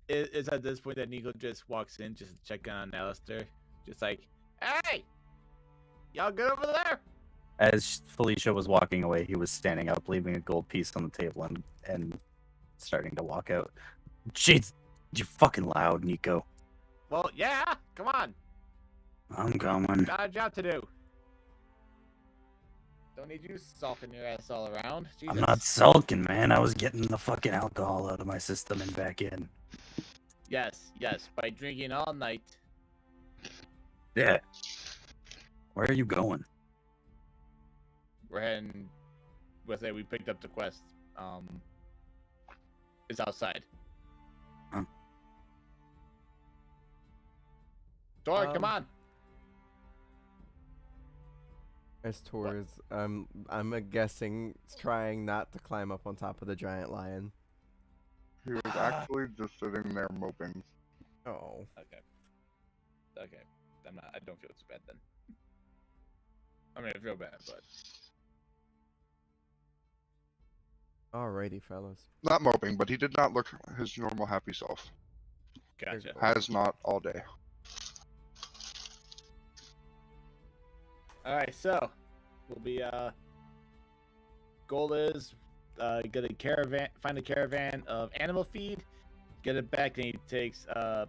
It's at this point that Nico just walks in just to check on Alistair. Just like, hey! Y'all good over there? As Felicia was walking away, he was standing up, leaving a gold piece on the table and starting to walk out. Jeez, you're fucking loud, Nico. Well, yeah, come on. I'm coming. Got a job to do. Don't need you sulking your ass all around. Jesus. I'm not sulking, man. I was getting the fucking alcohol out of my system and back in. Yes, by drinking all night. Yeah. Where are you going? We're heading with it. We picked up the quest. It's outside. Huh. Tor, come on. As Tor is, I'm guessing, trying not to climb up on top of the giant lion. He was actually just sitting there moping. Oh. Okay. I don't feel too bad then. I mean, I feel bad, but Alrighty, fellas. Not moping, but he did not look his normal happy self. gotcha. Has not all day. All right, so we'll be goal is get a caravan, find a caravan of animal feed, get it back, and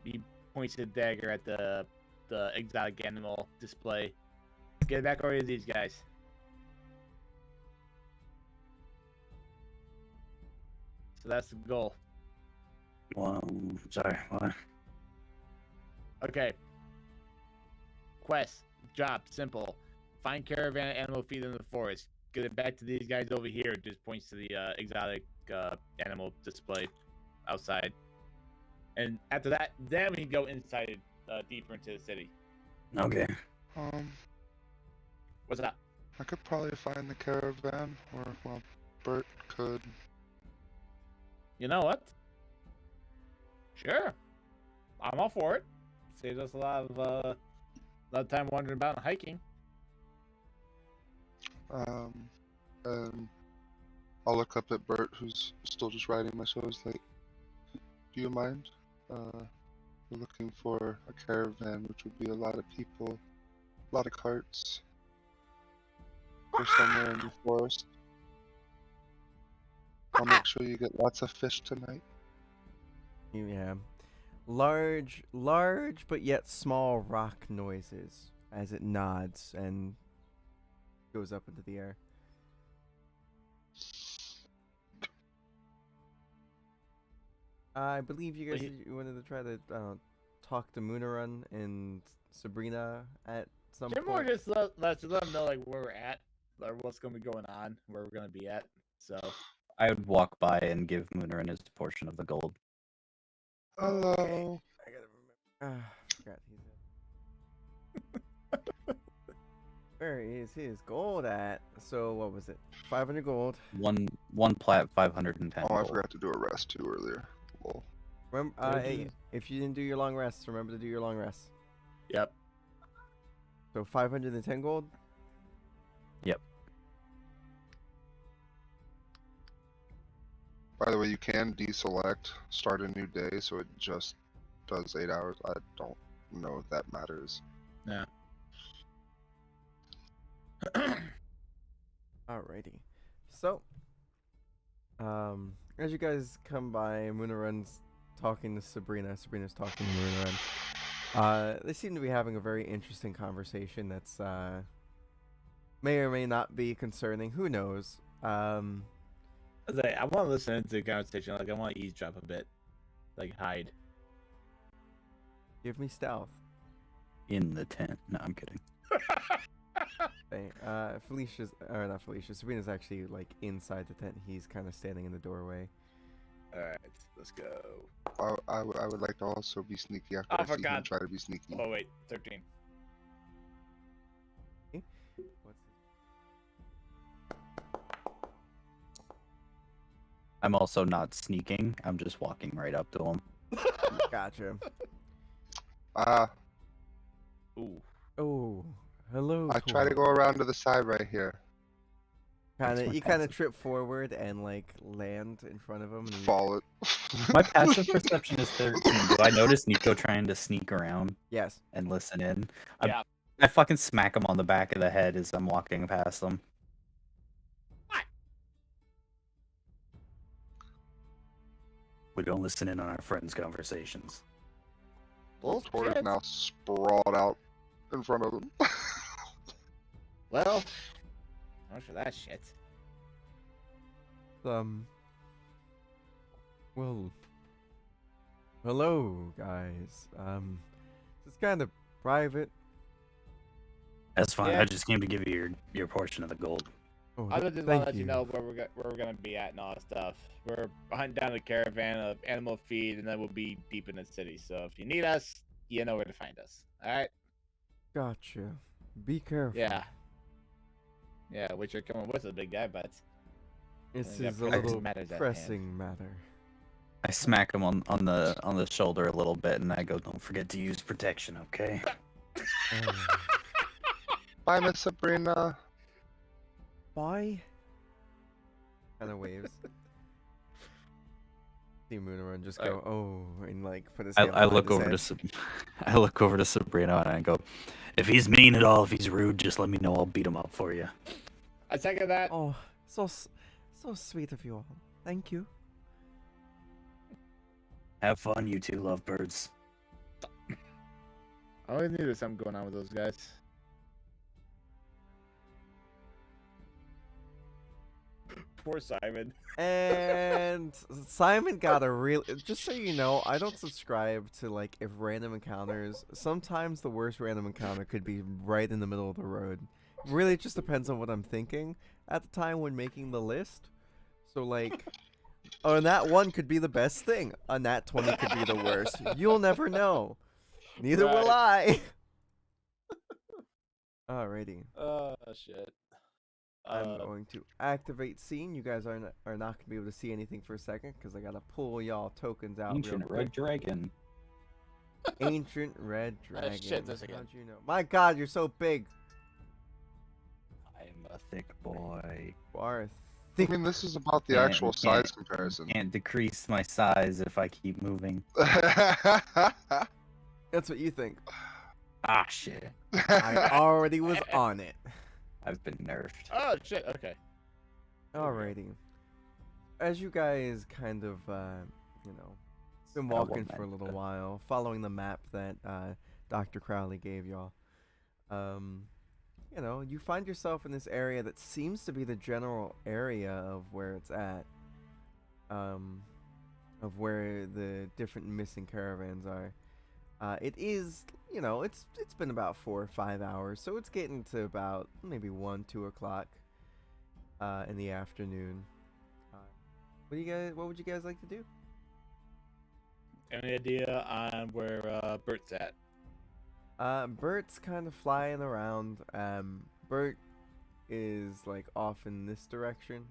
he points his dagger at the exotic animal display. Get it back over to these guys. So that's the goal. Well, sorry, what? Okay. Quest, job, simple. Find caravan animal feed in the forest. Get it back to these guys over here. Just points to the exotic animal display outside. And after that, then we can go inside, deeper into the city. Okay. What's up? I could probably find the caravan, or well, Bert could. You know what? Sure. I'm all for it. Saves us a lot of time wandering about and hiking. I'll look up at Bert, who's still just riding my shows. Like, do you mind? We're looking for a caravan, which would be a lot of people, a lot of carts. We're somewhere in the forest. I'll make sure you get lots of fish tonight. Yeah. Large, but yet small rock noises as it nods and goes up into the air. I believe you guys you wanted to try to talk to Moonarun and Sabrina at some Jim point. more just let them know like where we're at, or what's gonna be going on, where we're gonna be at. So I would walk by and give Mooner his portion of the gold. Hello. I gotta remember. Forgot he's in. Where is his gold at? So what was it? 500 gold. One plat, 510 Oh, I gold. forgot to do a rest too earlier. Lol. Remember, hey, if you didn't do your long rest, remember to do your long rest. yep. So 510 gold. Yep. By the way, you can deselect, start a new day, so it just does 8 hours. I don't know if that matters. Yeah. Alrighty. So, as you guys come by, Moonarun's talking to Sabrina. Sabrina's talking to Moonarun. They seem to be having a very interesting conversation that's may or may not be concerning. Who knows? I want to listen to the conversation. Like I want to eavesdrop a bit, like hide. Give me stealth. In the tent. No, I'm kidding. Okay, not Felicia. Sabrina's actually like inside the tent. He's kind of standing in the doorway. All right, let's go. I would like to also be sneaky after Oh, I see him forgot. try to be sneaky. Oh wait, 13. What's I'm also not sneaking. I'm just walking right up to him. Gotcha. Ooh. Oh, hello. I try to go around to the side right here. Kinda, What's you my kind of passive? trip forward and like land in front of him. And Fall it. My passive perception is 13. Do I notice Nico trying to sneak around Yes. and listen in? Yeah. I fucking smack him on the back of the head as I'm walking past him. What? We don't listen in on our friends' conversations. Tor is now sprawled out in front of him. Well, much for that shit. Well, hello, guys. It's kind of private. That's fine. Yeah. I just came to give you your portion of the gold. Oh, I just want thank to let you know where we're gonna be at and all that stuff. We're hunting down a caravan of animal feed, and then we'll be deep in the city. So if you need us, you know where to find us. All right? Gotcha. Be careful. Yeah. Yeah, which you're coming with a big guy, but This we got is a pressing little matters at hand. pressing matter. I smack him on the shoulder a little bit, and I go, "Don't forget to use protection, okay?" Oh, Bye, Miss Sabrina. bye. Kind of waves. See Moonerun just go, oh, and like put his hand I behind look his over head. to I look over to Sabrina and I go, "If he's mean at all, if he's rude, just let me know. I'll beat him up for you." I second that. Oh, so sweet of you all. Thank you. Have fun, you two lovebirds. I always knew there was something going on with those guys. Poor Simon. And Simon got a real. Just so you know, I don't subscribe to like if random encounters. Sometimes the worst random encounter could be right in the middle of the road. Really, it just depends on what I'm thinking at the time when making the list. So like, oh, and that one could be the best thing. A nat 20 could be the worst. You'll never know. Neither will I. Alrighty. Oh shit. I'm going to activate scene. You guys are not going to be able to see anything for a second because I got to pull y'all tokens out real Ancient quick. red dragon. Ancient red dragon. shit this again. How'd you know? My God, you're so big. I'm a thick boy. You are I thick. mean, this is about the Can't- actual can't- size comparison. Can't decrease my size if I keep moving. That's what you think. Ah, shit. I already was on it. I've been nerfed. Oh shit. Okay. Alrighty. As you guys kind of, you know, been Not walking one for a minute, little but- while, following the map that Dr. Crowley gave y'all, you know, you find yourself in this area that seems to be the general area of where it's at, of where the different missing caravans are. It is, you know, it's been about 4 or 5 hours, so it's getting to about maybe 1, 2 o'clock in the afternoon. What would you guys like to do? Any idea on where Bert's at? Bert's kind of flying around. Bert is like off in this direction.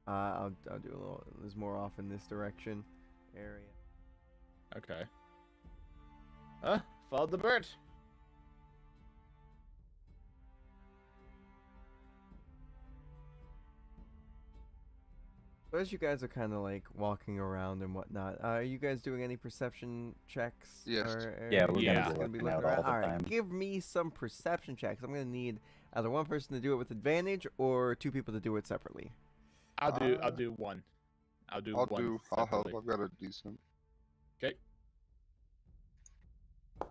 I'll do a little. There's more off in this direction area. Okay. Follow the Bert. So as you guys are kind of like walking around and whatnot, are you guys doing any perception checks? Yes. Yeah, we're gonna be looking out all the All right, time. give me some perception checks. I'm gonna need either one person to do it with advantage or 2 people to do it separately. I'll do one. I'll one. I'll help. separately. I've got a decent. Okay. Oh,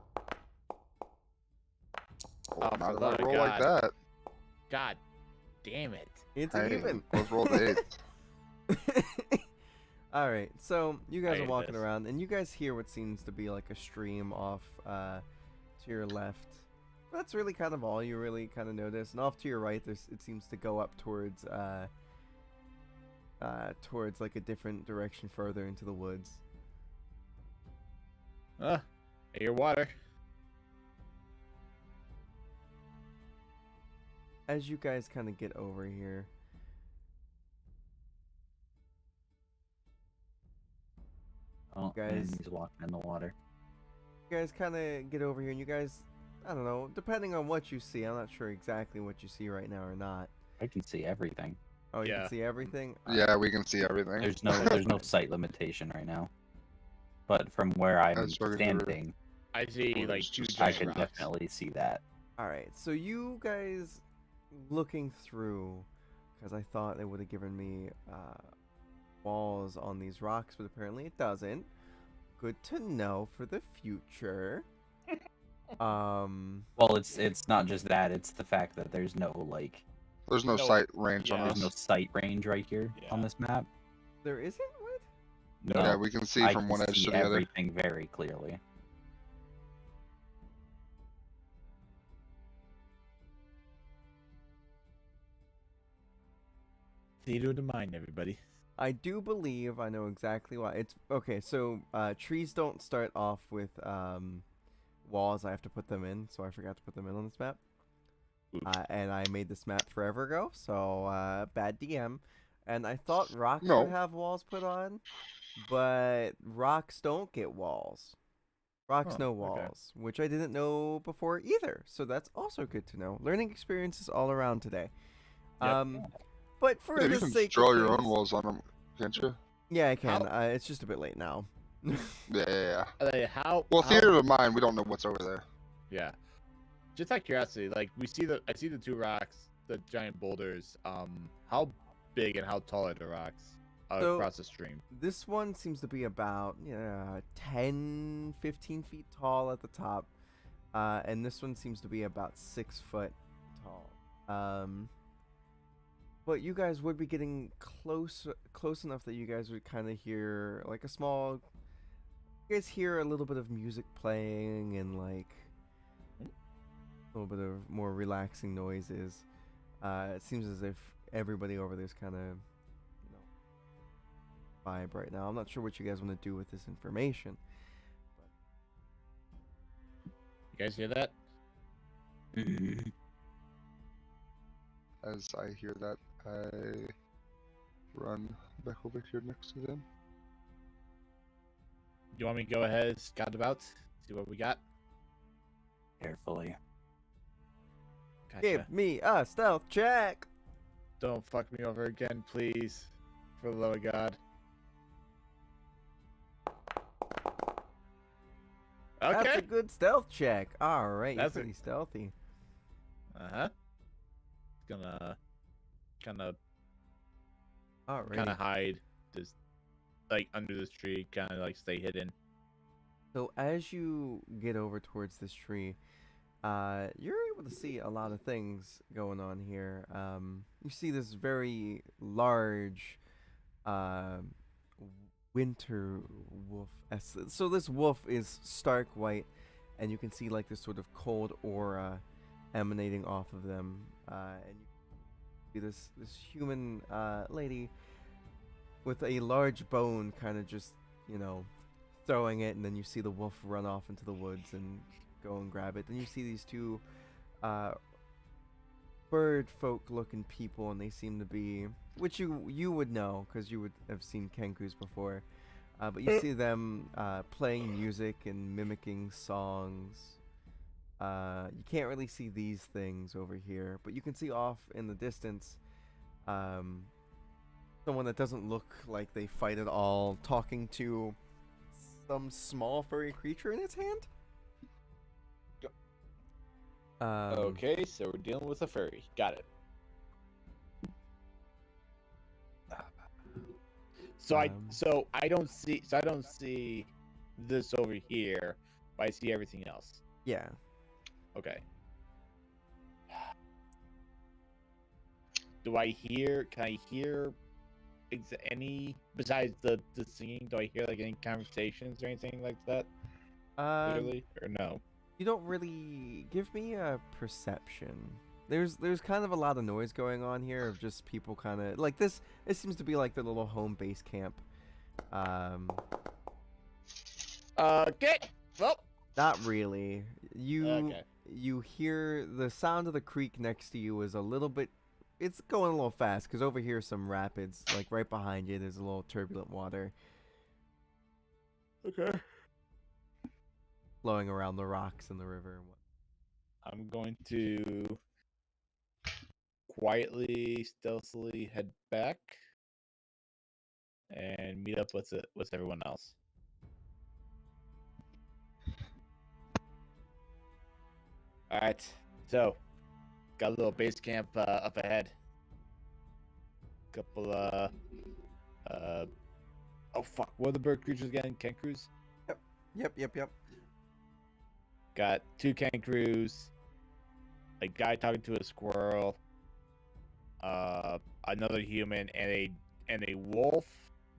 Oh, not for if the I love roll of like God. that. God damn it. It's Hey, even. let's roll the 8. All right, so you guys I are hate walking this. around, and you guys hear what seems to be like a stream off to your left. That's really kind of all you really kind of notice. And off to your right, it seems to go up towards towards like a different direction further into the woods. I hear water. As you guys kind of get over here, Oh, Guys. and he's walking in the water. you guys kind of get over here, and you guys, I don't know, depending on what you see, I'm not sure exactly what you see right now or not. I can see everything. Oh, you Yeah. can see everything? Yeah, we can see everything. There's no sight limitation right now. But from where I'm That's what we were- standing, I see Well, like there's two just I giant can rocks. definitely see that. Alright, so you guys looking through, because I thought it would have given me walls on these rocks, but apparently it doesn't. Good to know for the future. Well, it's not just that; it's the fact that there's no There's no No, sight range on yeah. there's no us. sight range right here on Yeah. this map. there isn't? What? No, Yeah, we can see I from can one edge see to the other. everything very clearly. Theater of the mind, everybody. I do believe I know exactly why. It's okay. So trees don't start off with walls. I have to put them in, so I forgot to put them in on this map. Oops. And I made this map forever ago, so bad DM. And I thought rocks No. would have walls put on, but rocks don't get walls. Rocks Oh, no okay. walls, which I didn't know before either. So that's also good to know. Learning experiences all around today. Yep. But for Yeah, the you can sake draw of your own things- walls on them, can't you? Yeah, I can. How- It's just a bit late now. Yeah. How? Well, how- theater of the mind, we don't know what's over there. Yeah. Just out of curiosity, like I see the two rocks, the giant boulders. How big and how tall are the rocks So- across the stream? This one seems to be about 10, 15 feet tall at the top. And this one seems to be about 6 foot tall. But you guys would be getting close enough that you guys would kind of hear like a small. You guys hear a little bit of music playing and like a little bit of more relaxing noises. It seems as if everybody over there's kind of vibe right now. I'm not sure what you guys want to do with this information. You guys hear that? As I hear that, I run back over here next to them. Do you want me to go ahead, scout about, see what we got? Carefully. Gotcha. Give me a stealth check. Don't fuck me over again, please. For the love of God. That's Okay. a good stealth check. All right, you're That's a- pretty stealthy. Uh-huh. Gonna kind of All right. hide this, like under this tree, kind of like stay hidden. So as you get over towards this tree, you're able to see a lot of things going on here. You see this very large winter wolf. So this wolf is stark white, and you can see like this sort of cold aura emanating off of them. And you see this human lady with a large bone, kind of just throwing it, and then you see the wolf run off into the woods and go and grab it. Then you see these two bird folk looking people, and they seem to be, which you would know because you would have seen kenkus before, but you see them playing music and mimicking songs. You can't really see these things over here, but you can see off in the distance someone that doesn't look like they fight at all, talking to some small furry creature in its hand. Okay, so we're dealing with a furry. Got it. So I don't see this over here, but I see everything else. Yeah. Okay. Can I hear any besides the singing? Do I hear like any conversations or anything like that? Um, Clearly, or no? you don't really give me a perception. There's kind of a lot of noise going on here of just people kind of like this. It seems to be like the little home base camp. Um, Okay. Well. not really. Okay. You hear the sound of the creek next to you is a little bit. It's going a little fast because over here some rapids. Like right behind you, there's a little turbulent water Okay. flowing around the rocks in the river. I'm going to quietly, stealthily head back and meet up with everyone else. All right, so got a little base camp up ahead. Couple oh fuck, what are the bird creatures again? Kangaroos. Yep. Got 2 kangaroos, a guy talking to a squirrel, another human, and a wolf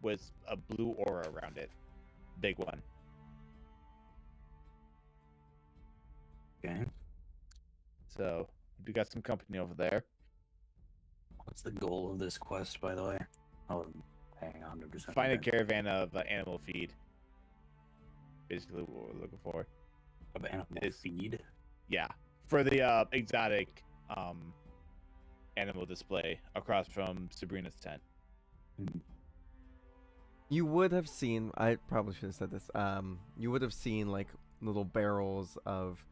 with a blue aura around it. Big one. Okay. So we got some company over there. What's the goal of this quest, by the way? Oh, hang on, 100%. Find a caravan of animal feed. Basically, what we're looking for. Of animal Is- feed. Yeah, for the exotic animal display across from Sabrina's tent. You would have seen. I probably should have said this. You would have seen like little barrels of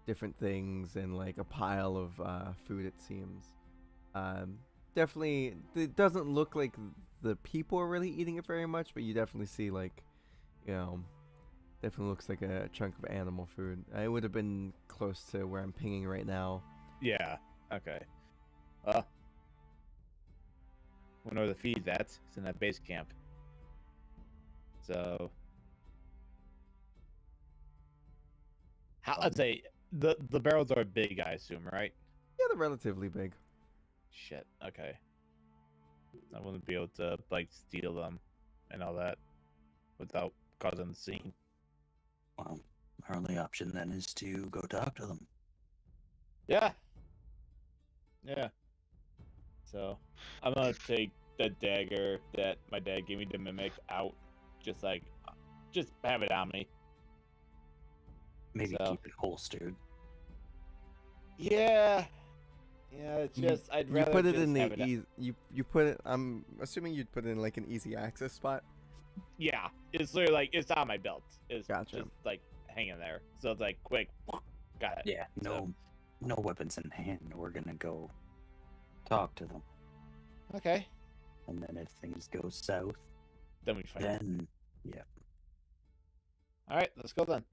different things and like a pile of food. It seems. Definitely, it doesn't look like the people are really eating it very much, but you definitely see like, definitely looks like a chunk of animal food. It would have been close to where I'm pinging right now. Yeah. Okay. We know where the feed's at. It's in that base camp. So, I'd say the barrels are big, I assume, right? Yeah, they're relatively big. Shit. Okay. I wouldn't be able to like steal them and all that without causing the scene. Well, our only option then is to go talk to them. Yeah. Yeah. So I'm gonna take the dagger that my dad gave me to mimic out. Just have it on me. Maybe So- keep it holstered. Yeah. Yeah, it's You- just I'd You rather put it just in have the you put it. I'm assuming you'd put it in like an easy access spot. Yeah, it's literally like it's on my belt. It's Gotcha. just like hanging there. So it's like quick, got it. Yeah, no weapons in hand. We're gonna go talk to them. Okay. And then if things go south, Then we fight. then yeah. All right, let's go then.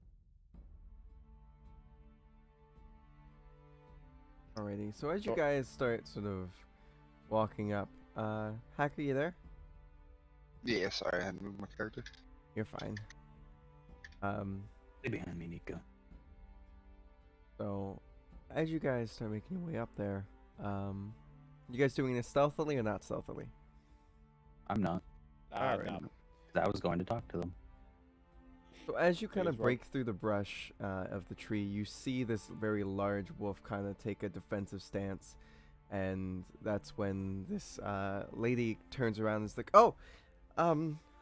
Alrighty. So as you Sure. guys start sort of walking up, Hacker, you there? Yeah, sorry, I hadn't moved my character. You're fine. Stay behind me, Nico. So as you guys start making your way up there, you guys doing this stealthily or not stealthily? I'm not. Alright. No. 'Cause I was going to talk to them. So as you kind of Here's what- break through the brush of the tree, you see this very large wolf kind of take a defensive stance, and that's when this lady turns around and is like, "Oh,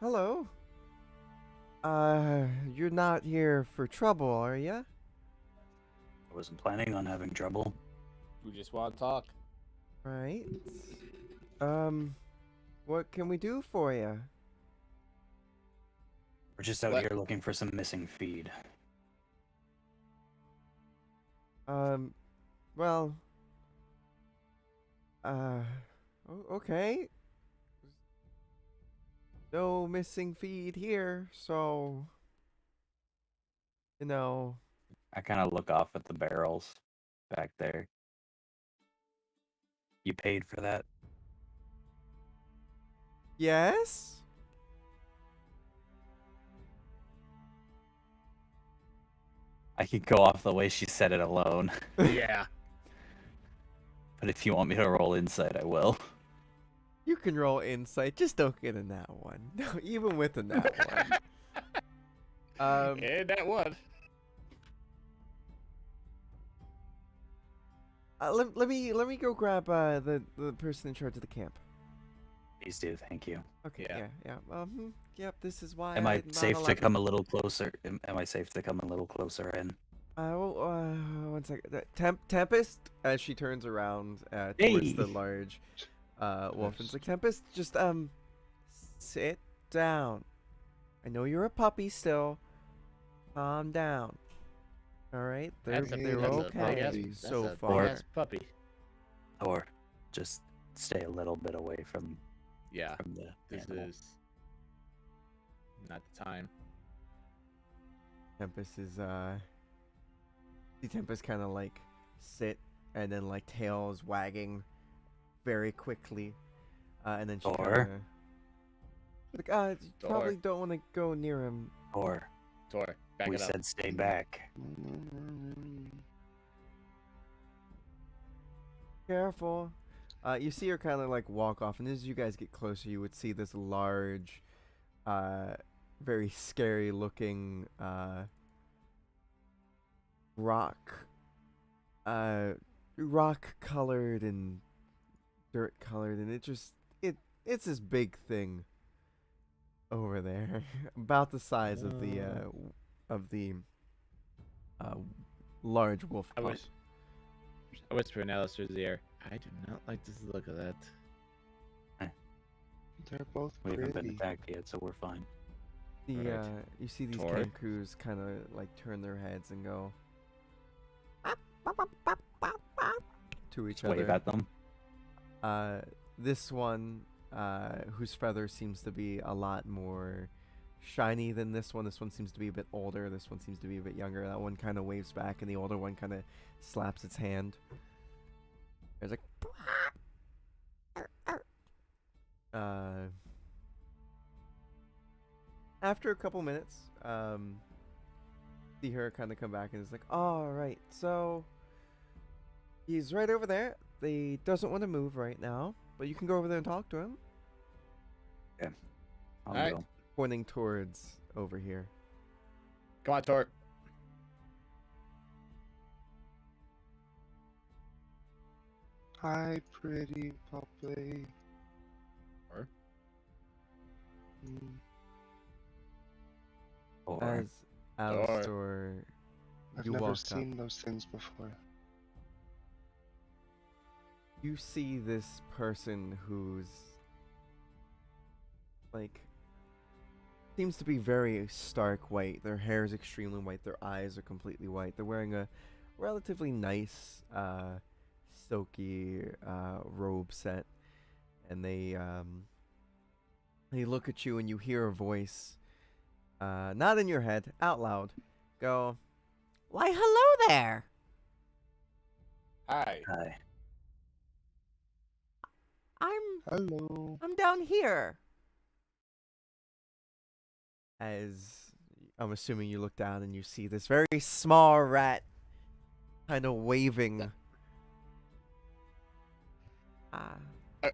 hello. You're not here for trouble, are ya?" I wasn't planning on having trouble. We just want to talk. Right. What can we do for you? We're just out What? here looking for some missing feed. Well, okay. No missing feed here, so, I kind of look off at the barrels back there. You paid for that? yes? I could go off the way she said it alone. Yeah. But if you want me to roll insight, I will. You can roll insight. Just don't get a nat one. No, even with a nat one. Yeah, that one. Let me go grab the person in charge of the camp. Please do, thank you. Okay. Yeah. Yeah. Yep. This is why Am I I'm not safe allowed to come a little closer? Am I safe to come a little closer in? One second. Tempest, as she turns around towards Hey! the large wolf, and it's like, Tempest, just sit down. I know you're a puppy still. Calm down. All right, they're That's a okay big ass, so that's a far. big ass puppy. Or just stay a little bit away from Yeah, the this animal. is not the time. Tempest is see Tempest kind of like sit and then like tails wagging very quickly, and then she Or- kinda, like you probably don't want to go near him. Or Tor, back we it up. said stay back. Careful. You see her kind of like walk off, and as you guys get closer, you would see this large, very scary looking rock, rock colored and dirt colored, and it's this big thing over there, about the size of the large wolf I pup. whisper in Alistair's ear. I do not like the look of that. They're both We haven't been pretty. attacked yet, so we're fine. The Right. you see these Tor? camp crews kind of like turn their heads and go to each Just wave other. at them. This one, whose feather seems to be a lot more shiny than this one. This one seems to be a bit older. This one seems to be a bit younger. That one kind of waves back, and the older one kind of slaps its hand. There's like, after a couple minutes, see her kind of come back and is like, all right, so he's right over there. He doesn't want to move right now, but you can go over there and talk to him. I'll Alright. go. Pointing towards over here. Come on, Tor. Hi, pretty puppy. Or? Mm. Or As Alistor, I've you never walk up, seen those things before. you see this person who's like seems to be very stark white. Their hair is extremely white. Their eyes are completely white. They're wearing a relatively nice, silky robe set, and they look at you, and you hear a voice, not in your head, out loud, go, "Why, hello there. Hi. hi. Hello. I'm down here." As I'm assuming you look down and you see this very small rat kind of waving. Okay,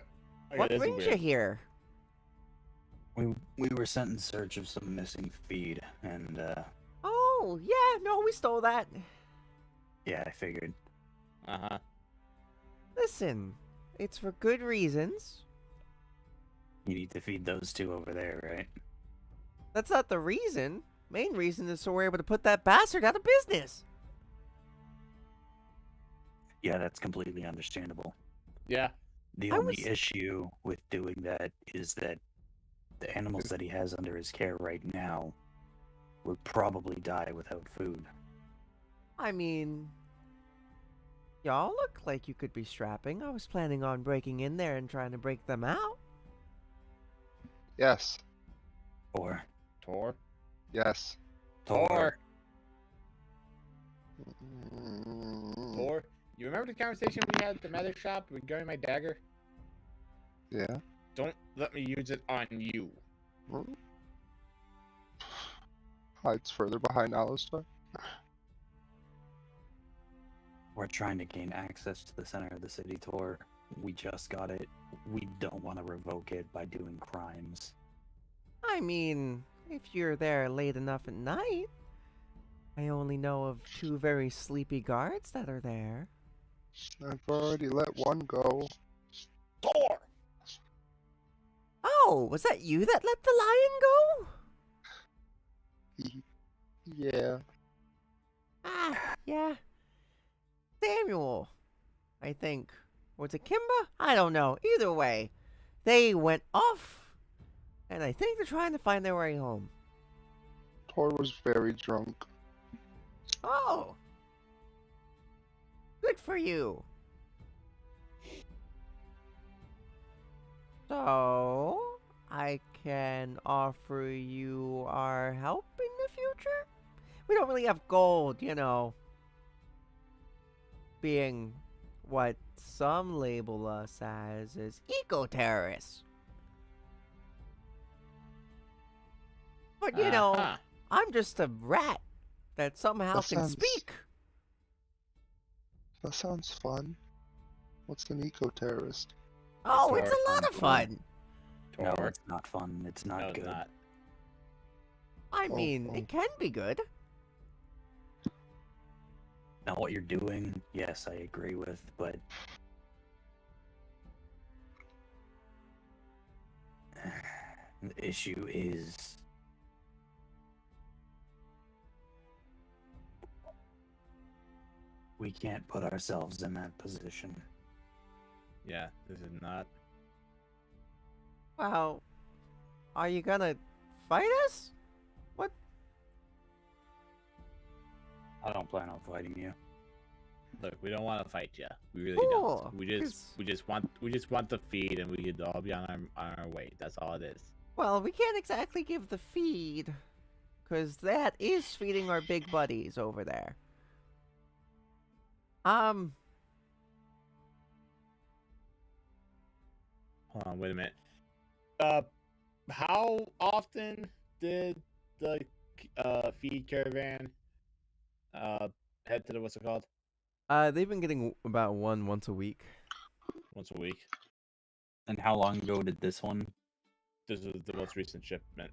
What this is brings you weird. here? We were sent in search of some missing feed, and Oh, yeah, no, we stole that. yeah, I figured. Uh-huh. Listen, it's for good reasons. You need to feed those two over there, right? That's not the reason. Main reason is so we're able to put that bastard out of business. Yeah, that's completely understandable. Yeah. The I only was- issue with doing that is that the animals that he has under his care right now would probably die without food. I mean, y'all look like you could be strapping. I was planning on breaking in there and trying to break them out. Yes. Or Tor. Yes. Tor. Mm, Tor. You remember the conversation we had at the medic shop regarding my dagger? Yeah. Don't let me use it on you. Mm. Hides further behind Alistar. we're trying to gain access to the center of the city tour. We just got it. We don't want to revoke it by doing crimes. I mean, if you're there late enough at night. I only know of 2 very sleepy guards that are there. I've already let one go. Thor! Oh, was that you that let the lion go? Yeah. Ah, yeah. Samuel, I think. Was it Kimba? I don't know. Either way, they went off, and I think they're trying to find their way home. Tor was very drunk. Oh. Good for you. So, I can offer you our help in the future? We don't really have gold, you know. Being what some label us as eco-terrorists. But, you know, Uh-huh. I'm just a rat that somehow That can sounds- speak. That sounds fun. What's an eco-terrorist? Oh, It's it's a lot of fun. No, Tor. it's not fun. It's not No, good. it's not. I Oh, mean, oh. it can be good. Now, what you're doing, yes, I agree with, but the issue is we can't put ourselves in that position. Yeah, this is not. Well, are you gonna fight us? What? I don't plan on fighting you. Look, we don't want to fight you. We really Cool, don't. We 'cause- just want the feed, and we could all be on our way. That's all it is. Well, we can't exactly give the feed, 'cause that is feeding our big buddies over there. Hold on, wait a minute. How often did the feed caravan head to the what's it called? They've been getting about one once a week. Once a week. And how long ago did this one? This is the most recent shipment.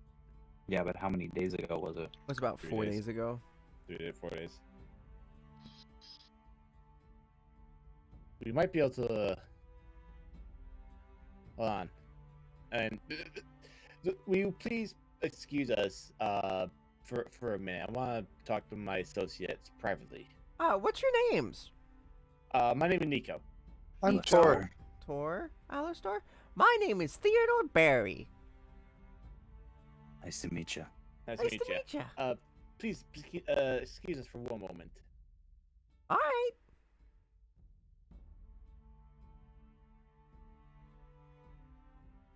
Yeah, but how many days ago was it? It was about 3 4 days. days ago. 3 to 4 days. We might be able to. Hold on. And will you please excuse us for a minute? I want to talk to my associates privately. What's your names? My name is Nico. I'm Nico. Tor. Tor? Alistar? My name is Theodore Barry. Nice to meet you. Nice Nice to to meet you. meet ya. Please excuse us for one moment. All right.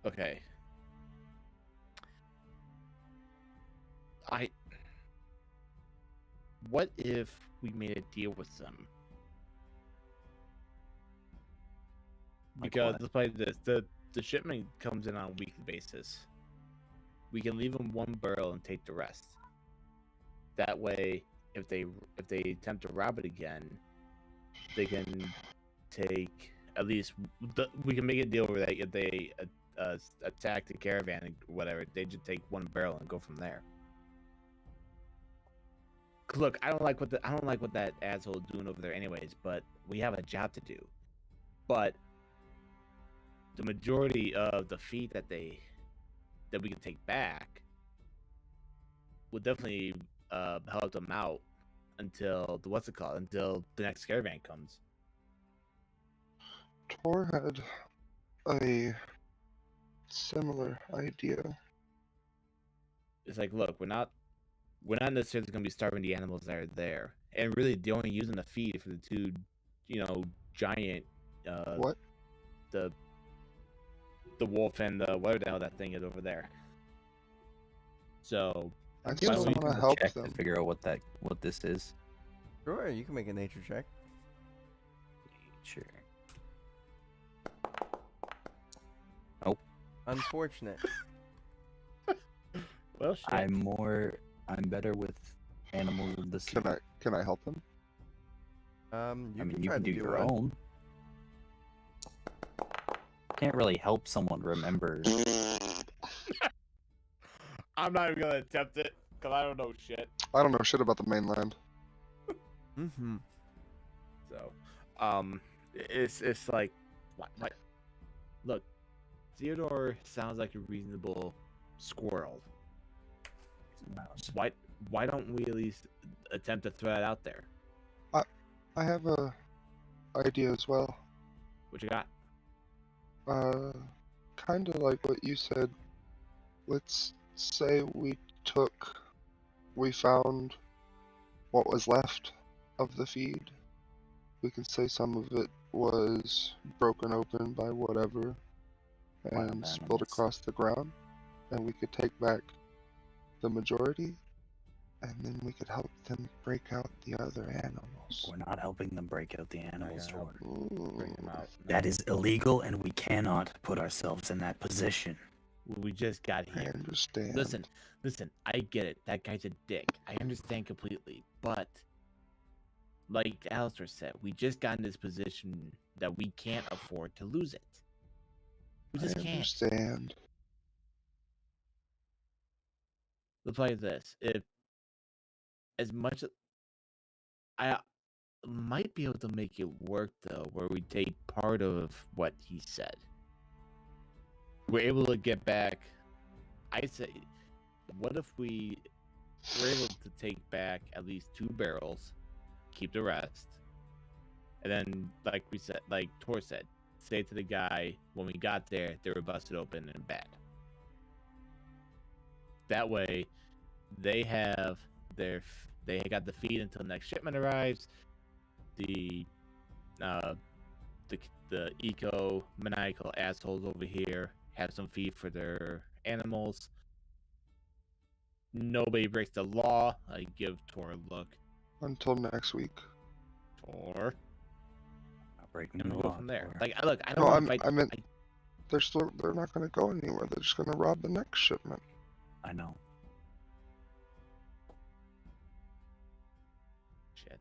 Okay. What if we made a deal with them? Like Because what? let's play this. The shipment comes in on a weekly basis. We can leave them one barrel and take the rest. That way, if they attempt to rob it again, they can take at least. We can make a deal where if they attack the caravan or whatever, they just take one barrel and go from there. Look, I don't like what that asshole doing over there, anyways. But we have a job to do. But the majority of the feed that we can take back will definitely help them out until until the next caravan comes. Tor had a similar idea. It's like, look, we're not necessarily going to be starving the animals that are there, and really, they're only using the feed for the two, giant. What? The wolf and whatever the hell that thing is over there. So I Why still don't we want to Gonna help check them. to figure out what this is. Sure, you can make a nature check. Sure. Unfortunate. well, shit. I'm better with animals of the sea. Can I help them? You I mean, can you try can to do your it. own. can't really help someone remember. I'm not even gonna attempt it because I don't know shit. I don't know shit about the mainland. Mm-hmm. So, it's like, what? Look, Theodore sounds like a reasonable squirrel. Mouse. Why don't we at least attempt to throw it out there? I have a idea as well. What you got? Kind of like what you said. Let's say we found what was left of the feed. We can say some of it was broken open by whatever Wild and spilled animals. across the ground, and we could take back the majority, and then we could help them break out the other animals. We're not helping them break out the animals, gonna help. Tor. Bring him out. That is illegal, and we cannot put ourselves in that position. We just got I here. understand. Listen, I get it. That guy's a dick. I understand completely. But, like Alistair said, we just got in this position that we can't afford to lose it. We just I can't. understand. Let's play this. If, as much as I might be able to make it work, though, where we take part of what he said. We're able to get back. I say, what if we were able to take back at least 2 barrels, keep the rest, and then, like we said, like Tor said, say to the guy when we got there, they were busted open and bad. That way, they got the feed until next shipment arrives. The eco-maniacal assholes over here have some feed for their animals. Nobody breaks the law. I give Tor a look. Until next week. Tor. Not breaking And the we'll go law, from there. Tor. Like, look, I don't No, want to fight. I meant they're not gonna go anywhere. They're just gonna rob the next shipment. I know. Shit.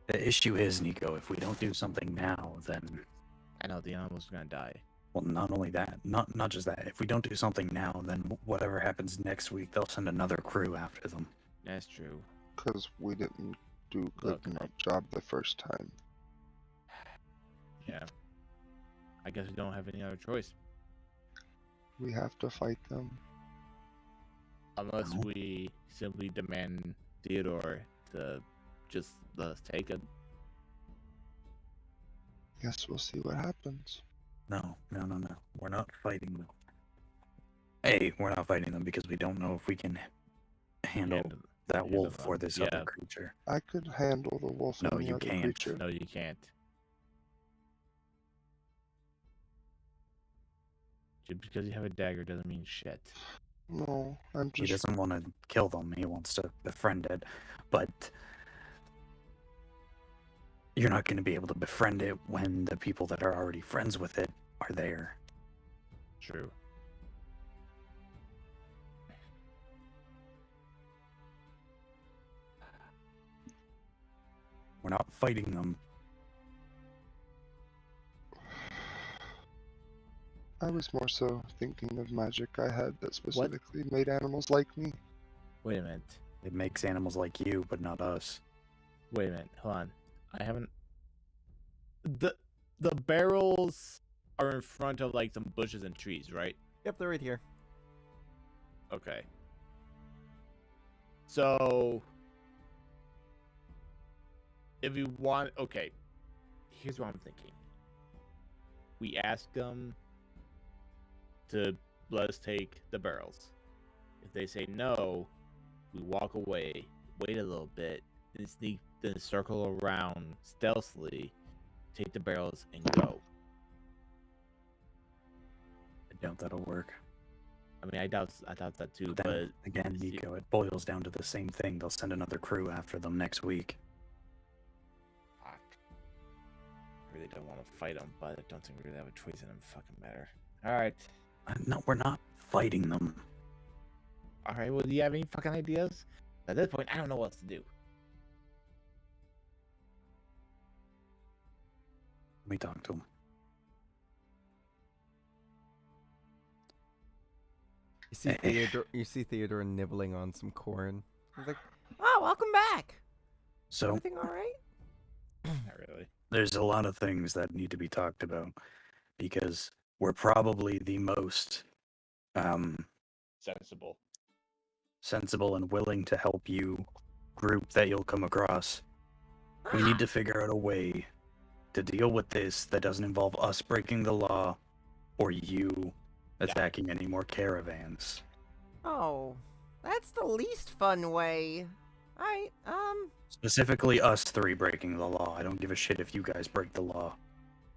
The issue is, Nico, if we don't do something now, then, I know the animal's gonna die. well, not only that, not just that. If we don't do something now, then whatever happens next week, they'll send another crew after them. That's true. Because we didn't do a good Look, enough job the first time. Yeah. I guess we don't have any other choice. We have to fight them. Unless No. we simply demand Theodore to just let us take it. Guess we'll see what happens. No. We're not fighting them. Hey, we're not fighting them because we don't know if we can handle And that handle wolf or them. this Yeah. other creature. I could handle the wolf No, and the you other can't. creature. No, you can't. Just because you have a dagger doesn't mean shit. No, I'm He just. doesn't want to kill them. He wants to befriend it. But you're not going to be able to befriend it when the people that are already friends with it are there. True. We're not fighting them. I was more so thinking of magic I had that specifically made animals like me. Wait a minute. It makes animals like you, but not us. Wait a minute. Hold on. I haven't. The barrels are in front of like some bushes and trees, right? Yep, they're right here. Okay. So if you want, okay. Here's what I'm thinking. We ask them to let us take the barrels. If they say no, we walk away, wait a little bit, then circle around stealthily, take the barrels, and go. I doubt that'll work. I mean, I doubt that too. But then, But again, Nico, it boils down to the same thing. They'll send another crew after them next week. fuck. I really don't want to fight them, but I don't think we really have a choice in them. Fucking matter. All right. No, we're not fighting them. All right. Well, do you have any fucking ideas? At this point, I don't know what else to do. Let me talk to them. You see Theodore nibbling on some corn. He's like, "Oh, welcome back. So Everything all right?" Not really. there's a lot of things that need to be talked about because we're probably the most Sensible. sensible and willing to help you group that you'll come across. We need to figure out a way to deal with this that doesn't involve us breaking the law or you attacking any more caravans. Oh, that's the least fun way. Alright, Specifically us three breaking the law. I don't give a shit if you guys break the law.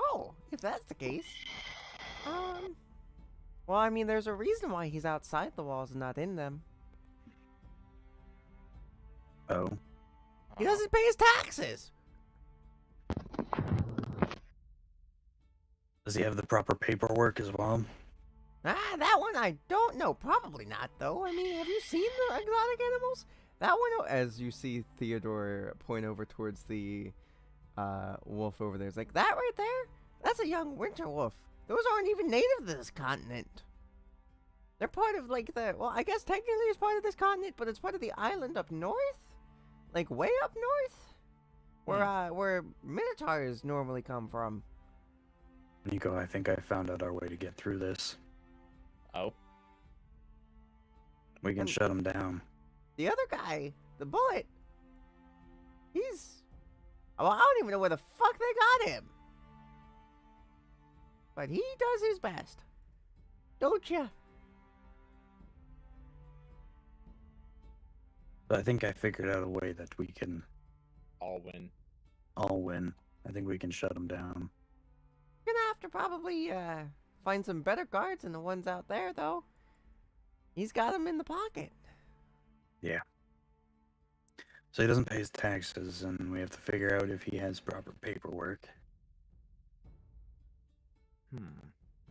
oh, if that's the case. Well, I mean, there's a reason why he's outside the walls and not in them. Oh. He doesn't pay his taxes! Does he have the proper paperwork as well? Ah, that one I don't know. Probably not, though. I mean, have you seen the exotic animals? That one, as you see Theodore point over towards the wolf over there, it's like, that right there? That's a young winter wolf. Those aren't even native to this continent. They're part of, like, well, I guess technically it's part of this continent, but it's part of the island up north? Like, way up north? Where minotaurs normally come from. Nico, I think I found out our way to get through this. Oh. We can shut him down. The other guy, the bullet, well, I don't even know where the fuck they got him. But he does his best. Don't ya? But I think I figured out a way that we can All win. all win. I think we can shut him down. You're gonna have to probably find some better guards than the ones out there, though. He's got them in the pocket. Yeah. So he doesn't pay his taxes, and we have to figure out if he has proper paperwork.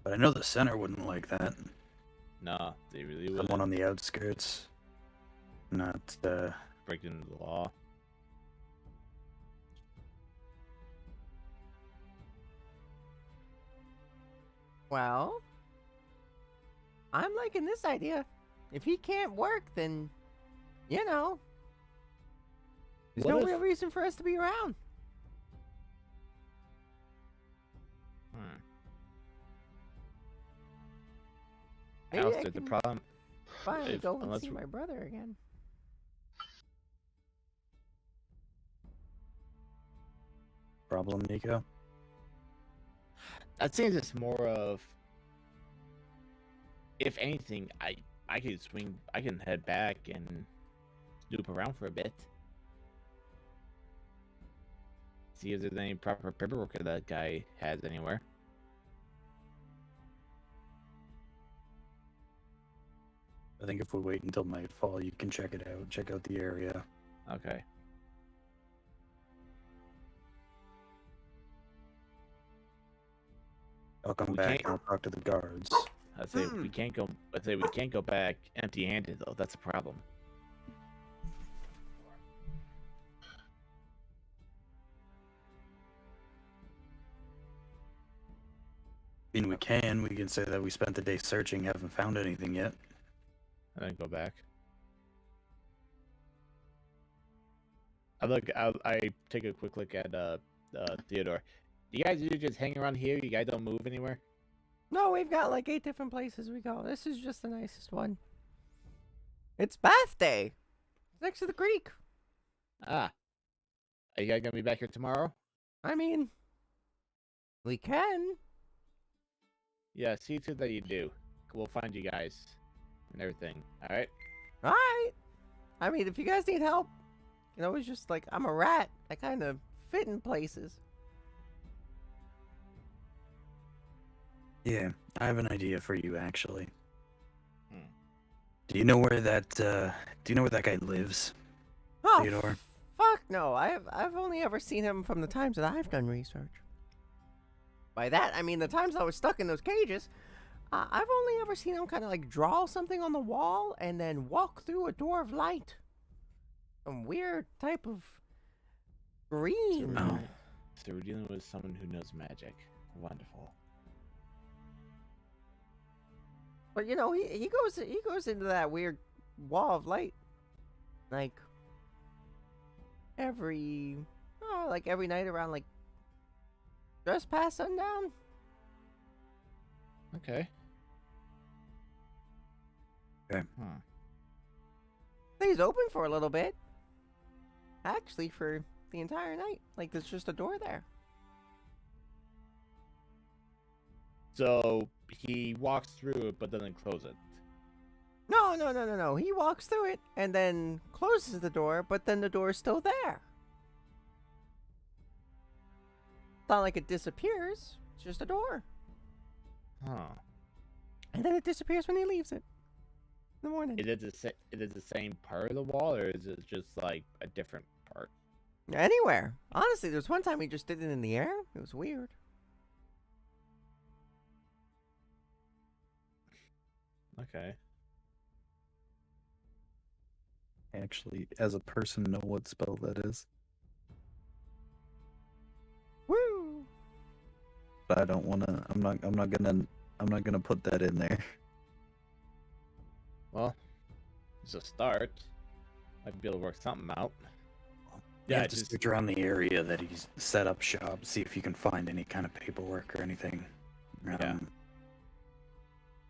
But I know the center wouldn't like that. Nah, they really Someone wouldn't. on the outskirts. Not, Break into the law. Well, I'm liking this idea. If he can't work, then, you know, there's What no if- real reason for us to be around. Maybe I Alistair, the can problem. finally if- go and unless see we- my brother again. problem, Nico? I'd say it's more of, if anything, I could swing. I can head back and loop around for a bit. See if there's any proper paperwork that guy has anywhere. I think if we wait until nightfall, you can check it out. Check out the area. Okay. I'll come We back can't- and I'll talk to the guards. I'd say we can't go. I'd say we can't go back empty-handed though. That's a problem. I mean, we can say that we spent the day searching, haven't found anything yet. And then go back. I take a quick look at Theodore. You guys usually just hang around here. You guys don't move anywhere. No, we've got like 8 different places we go. This is just the nicest one. It's Bath Day. Next to the creek. Ah. Are you guys gonna be back here tomorrow? I mean, we can. Yeah, see to that you do. We'll find you guys and everything. All right. All right. I mean, if you guys need help, you know, it's just like, I'm a rat. I kind of fit in places. Yeah, I have an idea for you, actually. Hmm. Do you know where that guy lives? Oh, Theodore? fuck no. I've only ever seen him from the times that I've done research. By that, I mean the times I was stuck in those cages. I've only ever seen him kind of like draw something on the wall and then walk through a door of light. Some weird type of green. Oh. So we're dealing with someone who knows magic. Wonderful. But you know, he goes into that weird wall of light, like every every night around like just past sundown. Okay. Okay. He's open for a little bit. Actually, for the entire night. Like there's just a door there. So he walks through it, but doesn't close it. No. He walks through it and then closes the door, but then the door is still there. It's not like it disappears. It's just a door. Huh. And then it disappears when he leaves it. In the morning. Is it the same part of the wall, or is it just like a different part? Anywhere. Honestly, there's one time he just did it in the air. It was weird. Okay. Actually, as a person, know what spell that is. Woo! But I don't want to. I'm not gonna put that in there. Well, it's a start. Might be able to work something out. You Yeah, have to just search around the area that he's set up shop, see if you can find any kind of paperwork or anything.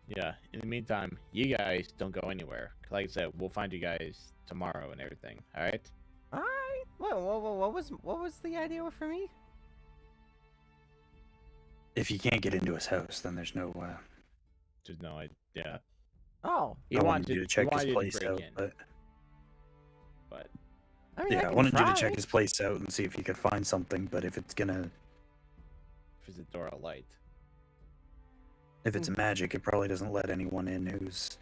yeah. In the meantime, you guys don't go anywhere. Like I said, we'll find you guys tomorrow and everything. All right. All right. What was the idea for me? If you can't get into his house, then there's no. Just no idea. Oh, He I wanted wanted you to check his he wanted place break out, in, but I mean, yeah, I can wanted you try. to check his place out and see if you could find something. But if it's if it's a door of light. if it's magic, it probably doesn't let anyone in who's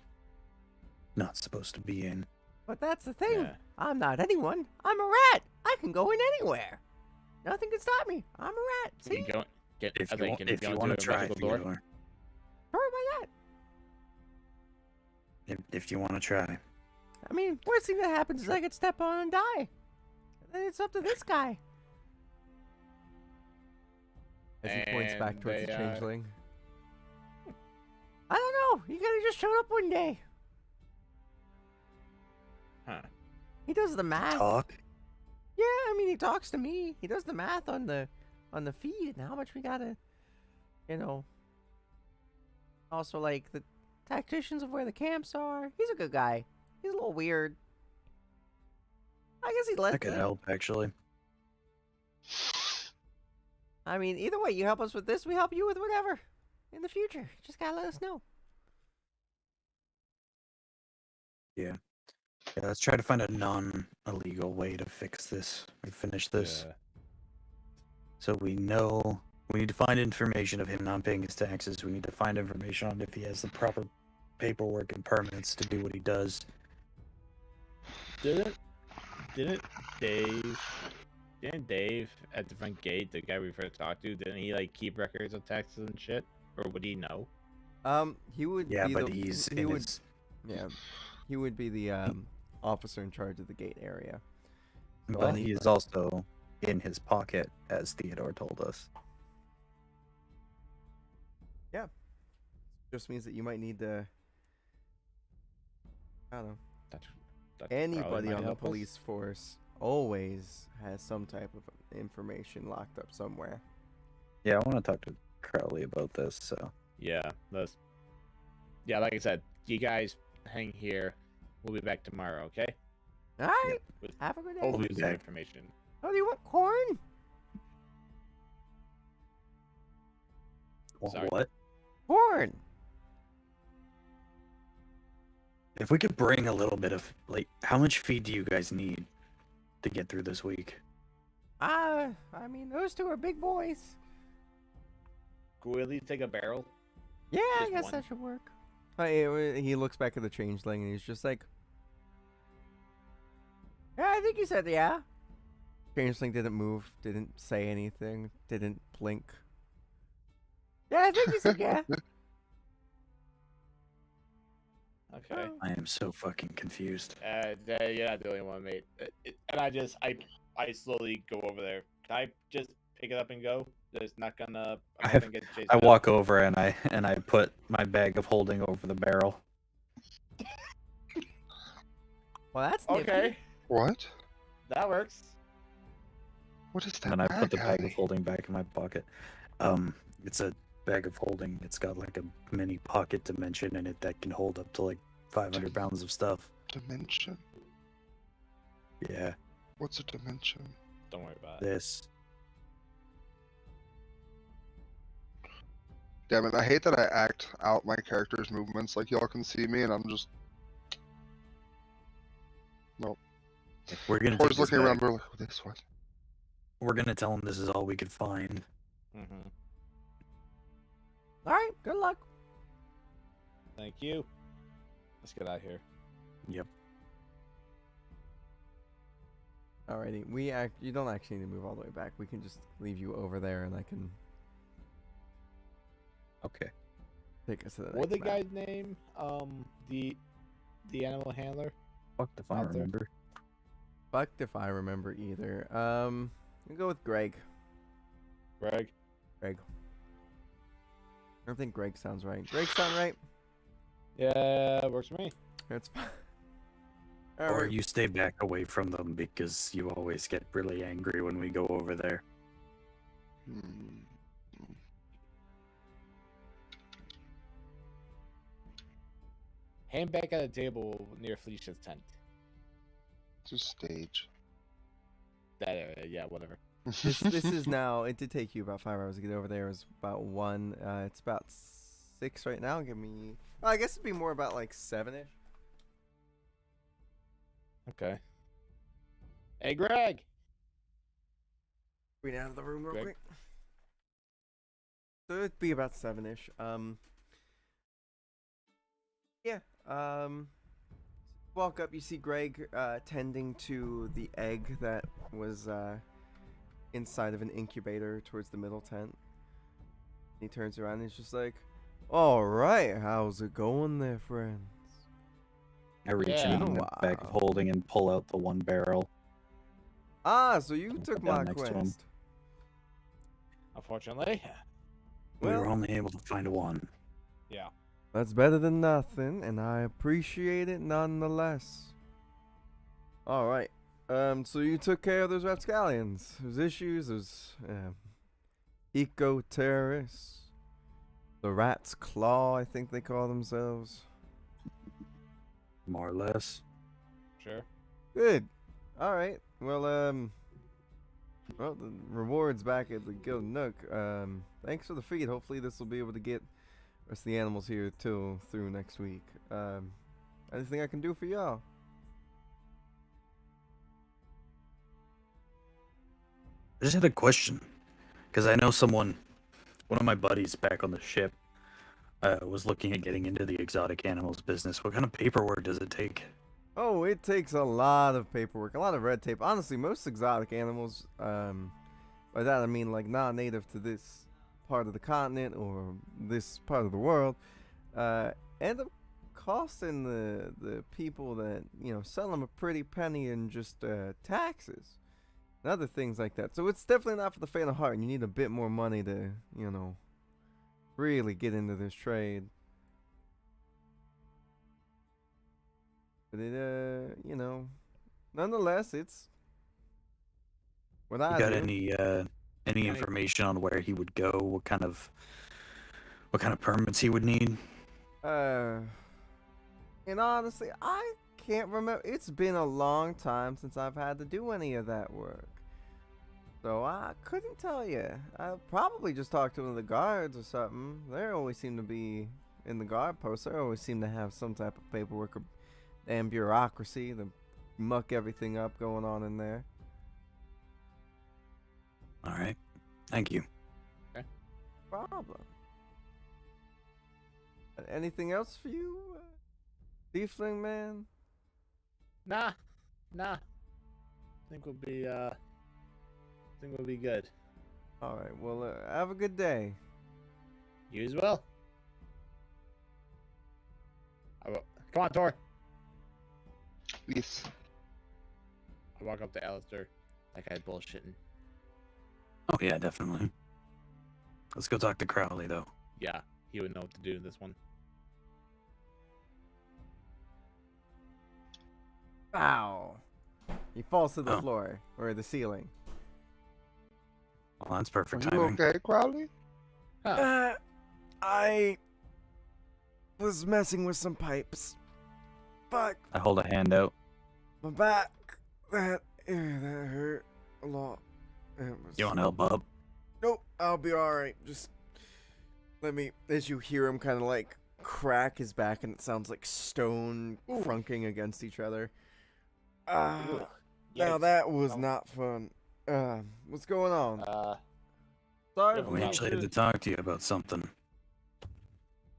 not supposed to be in. But that's the thing. Yeah. I'm not anyone. I'm a rat. I can go in anywhere. Nothing can stop me. I'm a rat. Can See? you go? Get, If I you think, want, can you if go you into want a to try, magical door? Sure, why not? If you want to try, I mean, worst thing that happens is I get stepped on and die. And then it's up to this guy. As he points back And towards the they, changeling. I don't know. He could have just showed up one day. Huh. He does the math. talk. Yeah, I mean, he talks to me. He does the math on the feed and how much we gotta, you know. Also, like the tacticians of where the camps are. He's a good guy. He's a little weird. I guess he let That could help, actually. I mean, either way, you help us with this, we help you with whatever in the future. Just gotta let us know. Yeah, let's try to find a non-illegal way to fix this or finish this. Yeah. So we know we need to find information of him not paying his taxes. We need to find information on if he has the proper paperwork and permits to do what he does. Didn't Dave at the front gate, the guy we first talked to, didn't he like keep records of taxes and shit, or would he know? He would. Yeah, be but the, he's he in would, his. Yeah, he would be the officer in charge of the gate area. But he is also in his pocket, as Theodore told us. Just means that you might need to. I don't know. That's probably Anybody might on the help us. police force always has some type of information locked up somewhere. Yeah, I want to talk to Crowley about this. So Yeah, like I said, you guys hang here. We'll be back tomorrow, okay? All right. With Have a good day. We'll be some back. information. Oh, do you want corn? Sorry. What? Corn. If we could bring a little bit of how much feed do you guys need to get through this week? I mean, those two are big boys. Could we at least take a barrel? Yeah, I Just guess one. that should work. He looks back at the changeling and he's just like, Yeah, I think you said yeah. changeling didn't move, didn't say anything, didn't blink. Yeah, I think you said yeah. Okay. I am so fucking confused. You're not the only one, mate. And I slowly go over there. Can I just pick it up and go? It's not gonna. I'm I not gonna get chased. I out? walk over and I put my bag of holding over the barrel. Well, that's nippy. Okay, What? that works. What is that And then I put the bag of Abby? holding back in my pocket. It's a bag of holding. It's got like a mini pocket dimension in it that can hold up to like 500 pounds of stuff. Dimension? Yeah, What's a dimension? Don't worry about it. this. Damn it, I hate that I act out my character's movements like y'all can see me and I'm just We're gonna take always this looking around back. like, this one. We're gonna tell him this is all we could find. Mm-hmm. All right, good luck. Thank you. Let's get out of here. Yep. Alrighty, you don't actually need to move all the way back. We can just leave you over there, and I can Okay. take us to the next What the map. guy's name? The animal handler. Fucked if I Out there. remember. Fucked if I remember either. We'll go with Greg. Greg. I don't think Greg sounds right. Greg sound right? Yeah, works for me. That's fine. Or Alright. You stay back away from them because you always get really angry when we go over there. Hmm. Hang back at a table near Felicia's tent. It's a stage. That area, yeah, whatever. This is now. It did take you about 5 hours to get over there. It was about 1. It's about 6 right now. Give me. Well, I guess it'd be more about like 7ish. Okay. Hey, Greg. Read out of the room real Greg? quick. So it'd be about 7ish. Yeah. Walk up. You see Greg tending to the egg that was inside of an incubator towards the middle tent. He turns around and he's just like, "All right, how's it going there, friends?" I reach Yeah. in the bag of holding and pull out the one barrel. Ah, so you Put took that my next to him. quest. Unfortunately. We were Well- only able to find one. Yeah. That's better than nothing, and I appreciate it nonetheless. All right. So you took care of those rapscallions. There's issues. There's eco-terrorists. The Rat's Claw, I think they call themselves. More or less. Sure. Good. All right. Well, well, the reward's back at the Guild Nook. Thanks for the feed. Hopefully, this will be able to get the rest of the animals here through next week. Anything I can do for y'all? I just had a question. Because I know one of my buddies back on the ship, was looking at getting into the exotic animals business. What kind of paperwork does it take? Oh, it takes a lot of paperwork, a lot of red tape. Honestly, most exotic animals, by that I mean like non-native to this part of the continent or this part of the world, end up costing the people that, you know, sell them a pretty penny in just taxes and other things like that. So it's definitely not for the faint of heart, and you need a bit more money to, you know, really get into this trade. But it, you know, nonetheless, it's what I You got do. any information on where he would go? What kind of permits he would need? And honestly, I can't remember. It's been a long time since I've had to do any of that work. So I couldn't tell you. I'll probably just talk to one of the guards or something. They always seem to be in the guard post. They always seem to have some type of paperwork or damn bureaucracy to muck everything up going on in there. All right. Thank you. Problem. Anything else for you, Tiefling man? Nah. Think we'll be good. All right. Well, have a good day. You as well. Come on, Tor. Yes. I walk up to Alistair. That guy's bullshitting. yeah, definitely. Let's go talk to Crowley, though. Yeah, he would know what to do in this one. Ow! He falls to the Oh. floor or the ceiling. Well, that's Are perfect you timing. okay, Crowley? I was messing with some pipes. Fuck, I hold a hand out. my back. That hurt a lot. You want to help up? Nope, I'll be alright. Just let me. As you hear him kind of like crack his back, and it sounds like stone crunking against each other. Now Yikes. that was Oh. not fun. What's going on? Yeah, Sorry. We actually had to talk to you about something.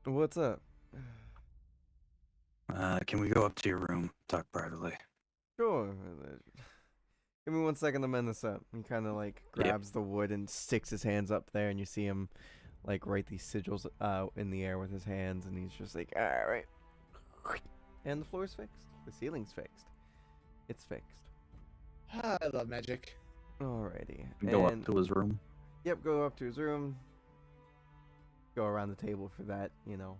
What's up? Can we go up to your room, talk privately? Sure. Give me 1 second to mend this up. He kind of like grabs the wood and sticks his hands up there, and you see him like write these sigils in the air with his hands, and he's just like, all right. And the floor's fixed. The ceiling's fixed. It's fixed. I love magic. Alrighty. Go And- up to his room. Yep, go up to his room. Go around the table for that, you know.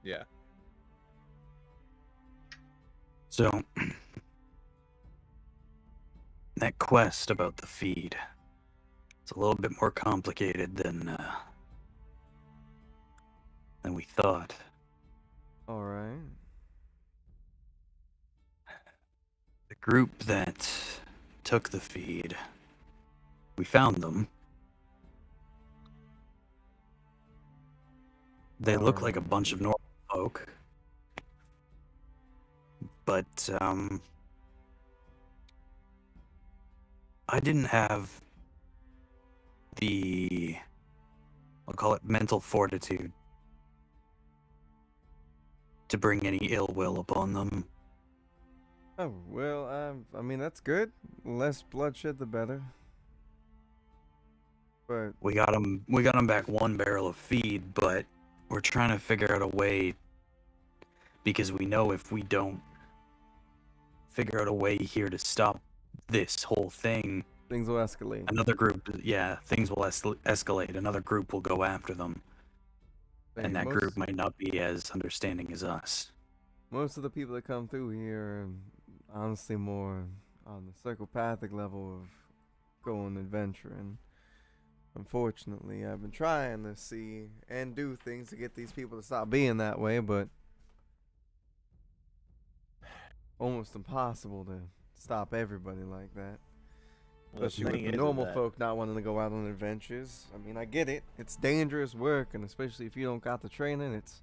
Yeah. So, that quest about the feed, it's a little bit more complicated than we thought. Alright. The group that took the feed, we found them. They look like a bunch of normal folk. But, I didn't have the, I'll call it mental fortitude, to bring any ill will upon them. Oh, well, I mean, that's good. Less bloodshed, the better. But, We got them back 1 barrel of feed, but we're trying to figure out a way, because we know if we don't figure out a way here to stop this whole thing, things will escalate. another group, things will escalate. Another group will go after them, and that group might not be as understanding as us. Most of the people that come through here are honestly more on the psychopathic level of going adventuring. Unfortunately, I've been trying to see and do things to get these people to stop being that way, but almost impossible to stop everybody like that. Especially with the normal folk not wanting to go out on adventures. I mean, I get it. It's dangerous work, and especially if you don't got the training, it's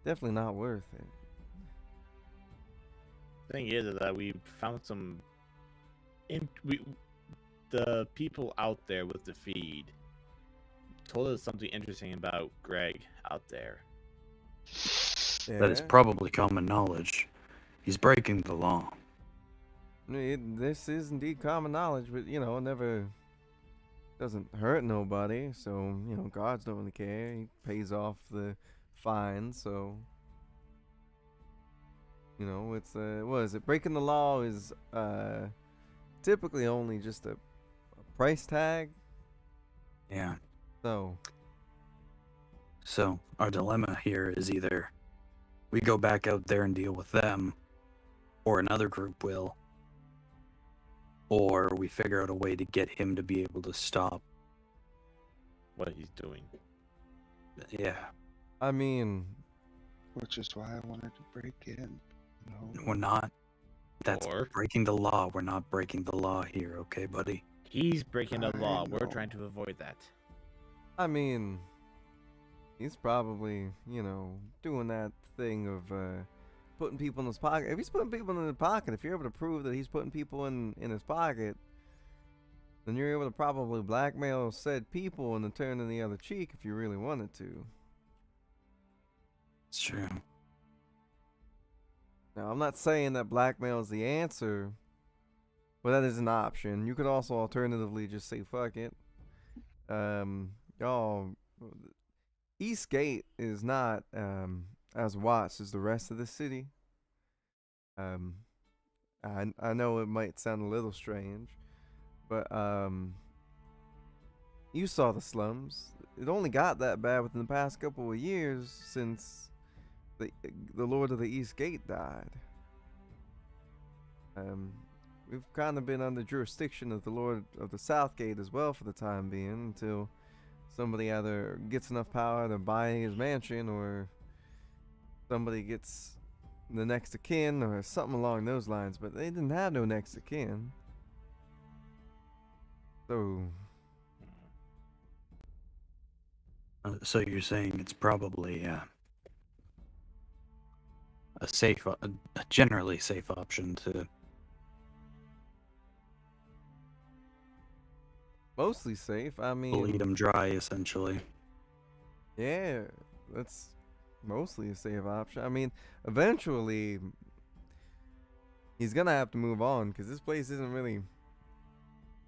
definitely not worth it. Thing is that we found some. The people out there with the feed told us something interesting about Greg out there. Yeah. That is probably common knowledge. He's breaking the law. This is indeed common knowledge, but you know, it never doesn't hurt nobody. So you know, guards don't really care. He pays off the fine, so you know, it's what is it? Breaking the law is typically only just a price tag. Yeah. So our dilemma here is either we go back out there and deal with them, or another group will, or we figure out a way to get him to be able to stop. What he's doing. Yeah. I mean, Which is why I wanted to break in. No. We're not. That's Or- breaking the law. We're not breaking the law here, okay, buddy? He's breaking the I law. We're know. trying to avoid that. I mean, he's probably, you know, doing that thing of putting people in his pocket. If he's putting people in his pocket, if you're able to prove that he's putting people in his pocket, then you're able to probably blackmail said people into turning the other cheek if you really wanted to. It's true. Now, I'm not saying that blackmail is the answer, but that is an option. You could also alternatively just say, fuck it. Y'all, East Gate is not as watched as the rest of the city. I know it might sound a little strange, but You saw the slums. It only got that bad within the past couple of years since the Lord of the East Gate died. We've kind of been under jurisdiction of the Lord of the South Gate as well for the time being until somebody either gets enough power to buy his mansion or somebody gets the next of kin or something along those lines. But they didn't have no next of kin. So So you're saying it's probably a safe, a generally safe option to. mostly safe. I Bleed mean, them dry, essentially. yeah, that's mostly a safe option. I mean, eventually he's gonna have to move on because this place isn't really.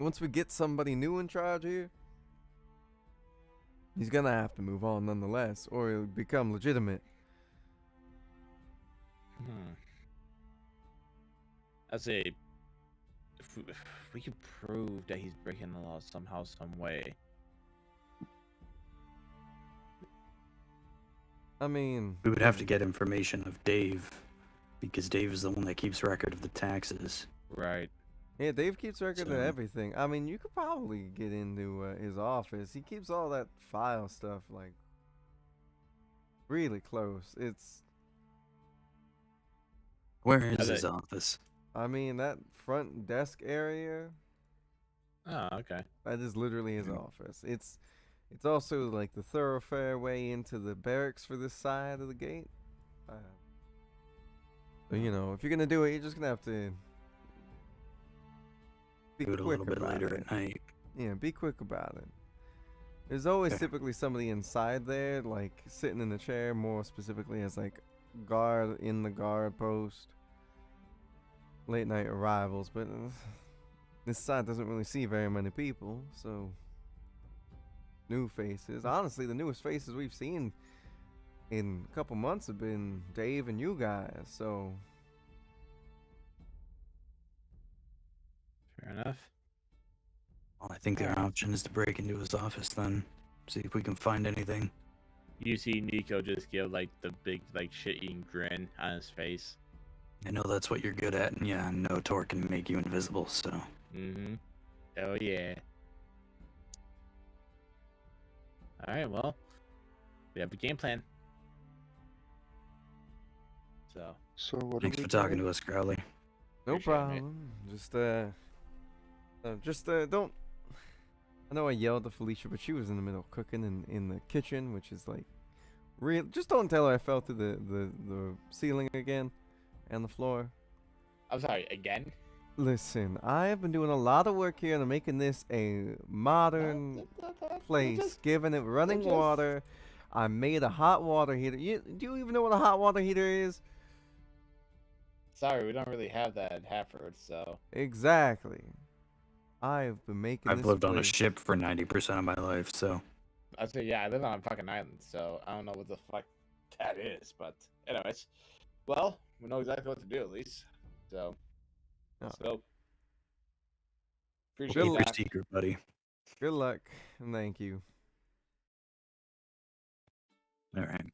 Once we get somebody new in charge here, he's gonna have to move on nonetheless, or it'll become legitimate. I say, if we could prove that he's breaking the law somehow, some way. I mean, We would have to get information of Dave, because Dave is the one that keeps record of the taxes. Right. yeah, Dave keeps record of So- everything. I mean, you could probably get into his office. He keeps all that file stuff like really close. It's, Where is Are his they- office? I mean, that front desk area. Oh, okay. That is literally his office. It's also like the thoroughfare way into the barracks for this side of the gate. So, you know, if you're gonna do it, you're just gonna have to be Do it a quick little bit about later it. at night. Yeah, be quick about it. There's always Okay. typically somebody inside there, like sitting in the chair, more specifically as like guard in the guard post. Late night arrivals, but this side doesn't really see very many people, so new faces. Honestly, the newest faces we've seen in a couple months have been Dave and you guys, so Fair enough. Well, I think our option is to break into his office then. See if we can find anything. You see Nico just give like the big like shit-eating grin on his face. I know that's what you're good at, and yeah, no Tor can make you invisible, so. Mm-hmm. Oh yeah. Alright, well. We have a game plan. So So what Thanks do for we talking do? to us, Crowley. no Appreciate it, mate. problem. Just don't. I know I yelled at Felicia, but she was in the middle of cooking in the kitchen, which is like real. Just don't tell her I fell through the ceiling again and the floor. I'm sorry, again? Listen, I have been doing a lot of work here on making this a modern place, giving it running just- water. I made a hot water heater. Do you even know what a hot water heater is? Sorry, we don't really have that in Hafford, so Exactly. I've been making I've this lived on a place. ship for 90% of my life, so. I say yeah, I live on a fucking island, so I don't know what the fuck that is, but anyways. Well, we know exactly what to do at least. So let's go. We'll Appreciate keep your that. secret, buddy. Good luck and thank you. Alright.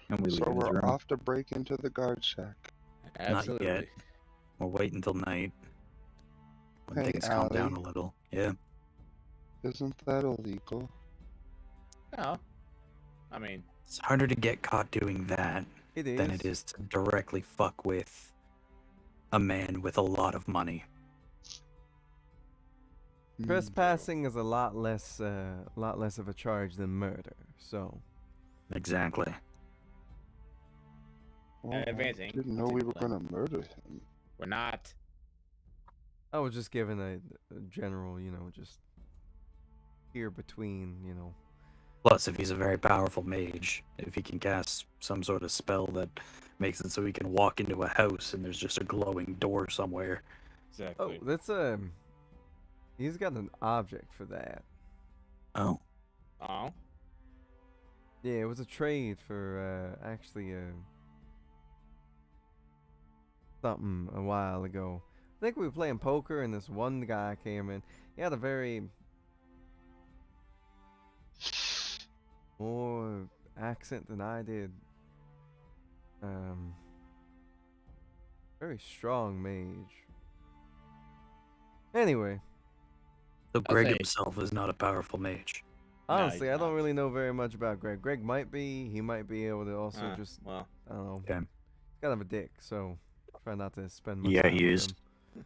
And we leave So his we're room. off to break into the guard shack. Absolutely. yet. We'll wait until night. When Hey, things calm down a Allie. little. Yeah. Isn't that illegal? No. I mean, It's harder to get caught doing that It is. than it is to directly fuck with a man with a lot of money. Hmm. Trespassing is a lot less of a charge than murder. So Exactly. Well, I advancing, didn't know let's we take were the plan. gonna murder him. we're not. I was just giving a general, just here between, Plus, if he's a very powerful mage, if he can cast some sort of spell that makes it so he can walk into a house and there's just a glowing door somewhere. Oh, Exactly. that's he's got an object for that. Oh. Oh. Yeah, it was a trade for actually something a while ago. I think we were playing poker and this one guy came in. He had a very more accent than I did. Very strong mage. Anyway, So I'll Greg say- himself is not a powerful mage. No, honestly, he's I don't not. really know very much about Greg. Greg might be. He might be able to also Ah, just, well, I don't know. Okay. He's kind of a dick, so try not to spend much Yeah, time he with is. him.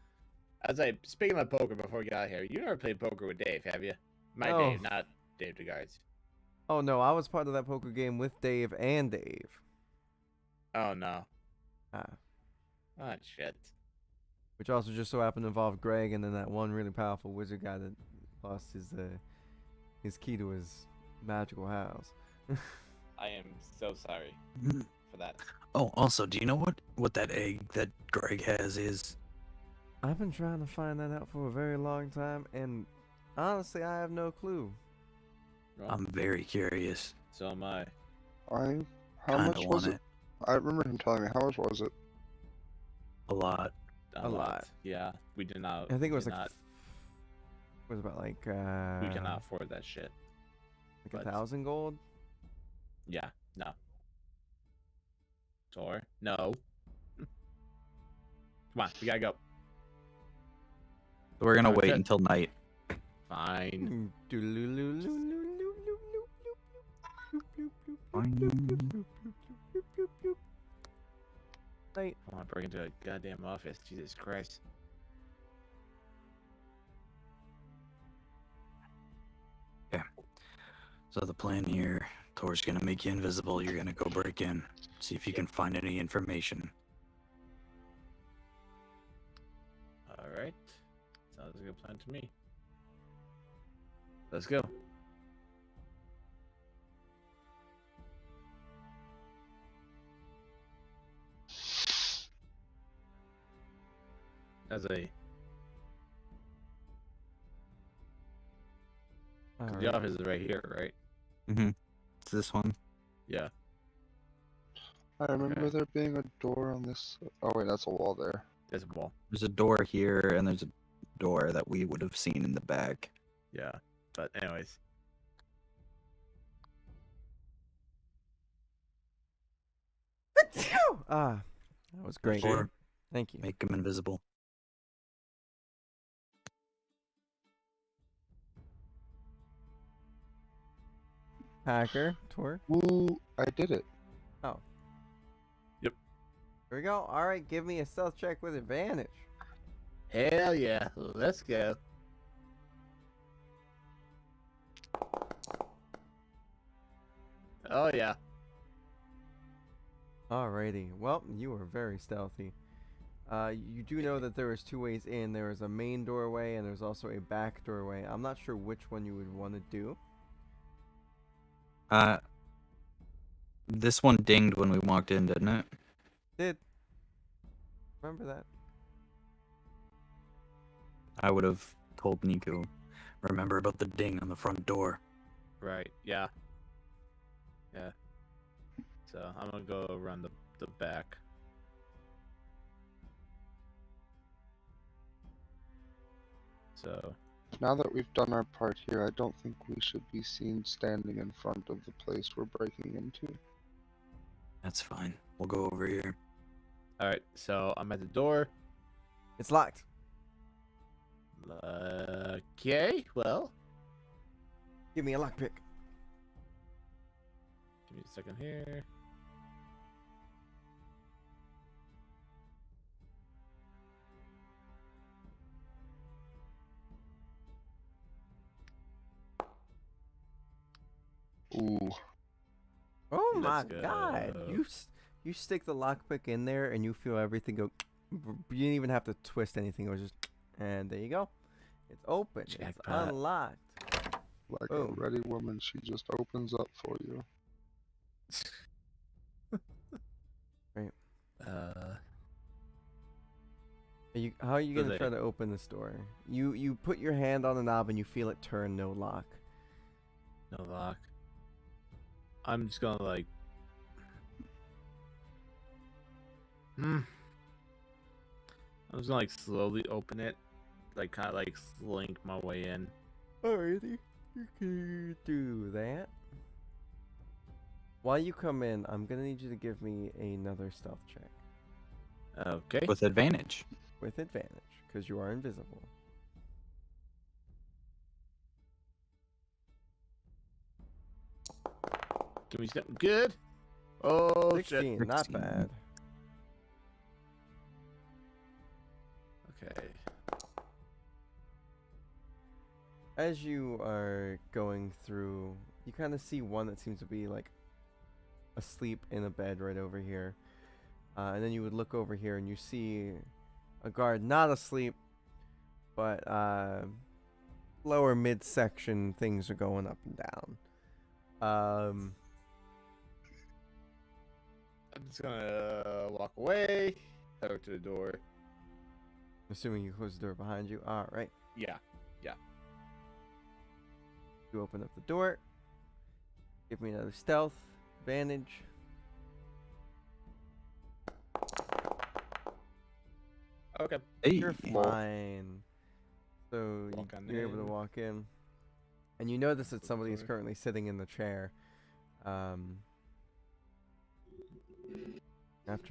as I speaking of poker before we got here, you never played poker with Dave, have you? My No. Dave, not Dave DeGards. Oh no, I was part of that poker game with Dave and Dave. Oh no. Ah, Oh shit. which also just so happened to involve Greg and then that one really powerful wizard guy that lost his key to his magical house. I am so sorry for that. Oh, also, do you know what that egg that Greg has is? I've been trying to find that out for a very long time, and honestly, I have no clue. Well, I'm very curious. so am I. How Kinda much was want it? I remember him telling me. How much was it? a lot. A lot. Yeah, we did not. I think it we was did like, not, was about like we cannot afford that shit. like but- 1,000 gold. Yeah, no. Tor, no. Come on, we gotta go. So we're gonna Oh, wait shit. until night. Fine. Night. I want to break into a goddamn office. Jesus Christ. So the plan here, Thor's gonna make you invisible. You're gonna go break in, see if you can find any information. All right. Sounds like a good plan to me. Let's go. As a the Alright. office is right here, right? Mm-hmm. It's this one. Yeah. I remember Okay. there being a door on this. Oh wait, that's a wall there. There's a wall. There's a door here, and there's a door that we would have seen in the back. Yeah. But anyways. Ah, that was great. Or Thank you. make him invisible. Hacker, Tor. Woo! I did it. Here we go. All right, give me a stealth check with advantage. Hell yeah. Let's go. Oh yeah. Alrighty. Well, you are very stealthy. You do know that there is two ways in. There is a main doorway and there's also a back doorway. I'm not sure which one you would want to do. This one dinged when we walked in, didn't it? Did remember that? I would have told Nico. Remember about the ding on the front door. Right. Yeah. Yeah. So I'm gonna go around the back. So Now that we've done our part here, I don't think we should be seen standing in front of the place we're breaking into. That's fine. We'll go over here. all right. So I'm at the door. It's locked. Okay. Well, Give me a lockpick. give me a second here. Ooh. Oh my Let's god! go. You stick the lockpick in there and you feel everything go. You didn't even have to twist anything. It was just, and there you go. It's open. It's Jackpot. unlocked. Like Boom. a ready woman, she just opens up for you. How are you So gonna they- try to open this door? You put your hand on the knob and you feel it turn. No lock. No lock. I'm just gonna like. I'm just gonna like slowly open it, like kind of like slink my way in. Alrighty, you can do that. While you come in, I'm gonna need you to give me another stealth check Okay. With advantage. with advantage, because you are invisible. Give me something good. Oh, 16, shit. not 16. bad. Okay. As you are going through, you kind of see one that seems to be like asleep in a bed right over here. And then you would look over here and you see a guard not asleep, but lower midsection things are going up and down. I'm just gonna walk away, head over to the door. Assuming you close the door behind you. All right. Yeah. You open up the door. Give me another stealth advantage. Okay. Hey. You're fine. So Walk on you're able to in. walk in, and you notice that somebody is Sorry. currently sitting in the chair. After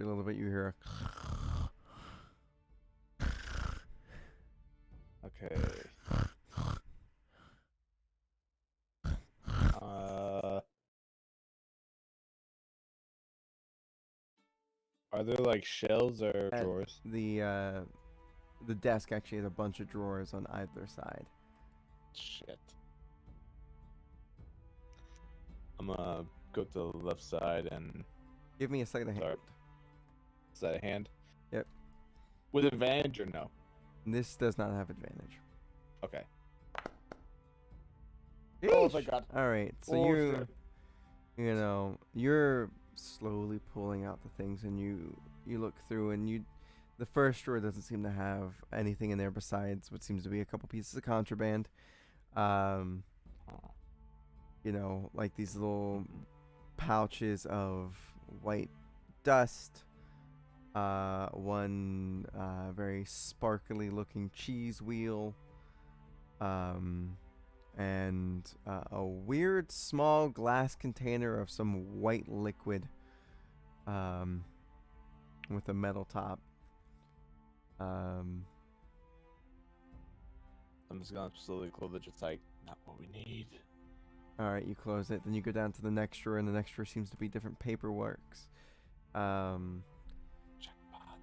a little bit, you hear Okay. Are there like shelves or At drawers? the desk actually has a bunch of drawers on either side. Shit. I'm gonna go to the left side and Give me a sleight of hand. Sorry. side of hand. Yep. With advantage or no? This does not have advantage. Okay. Oh my Yeesh. god. All right, so Oh, you shit. you're slowly pulling out the things, and you look through, and the first drawer doesn't seem to have anything in there besides what seems to be a couple pieces of contraband. Like these little pouches of white dust. One very sparkly looking cheese wheel. And a weird small glass container of some white liquid with a metal top. I'm just gonna slowly close it, just like, not what we need. Alright, you close it. Then you go down to the next drawer, and the next drawer seems to be different paperworks. Jackpot.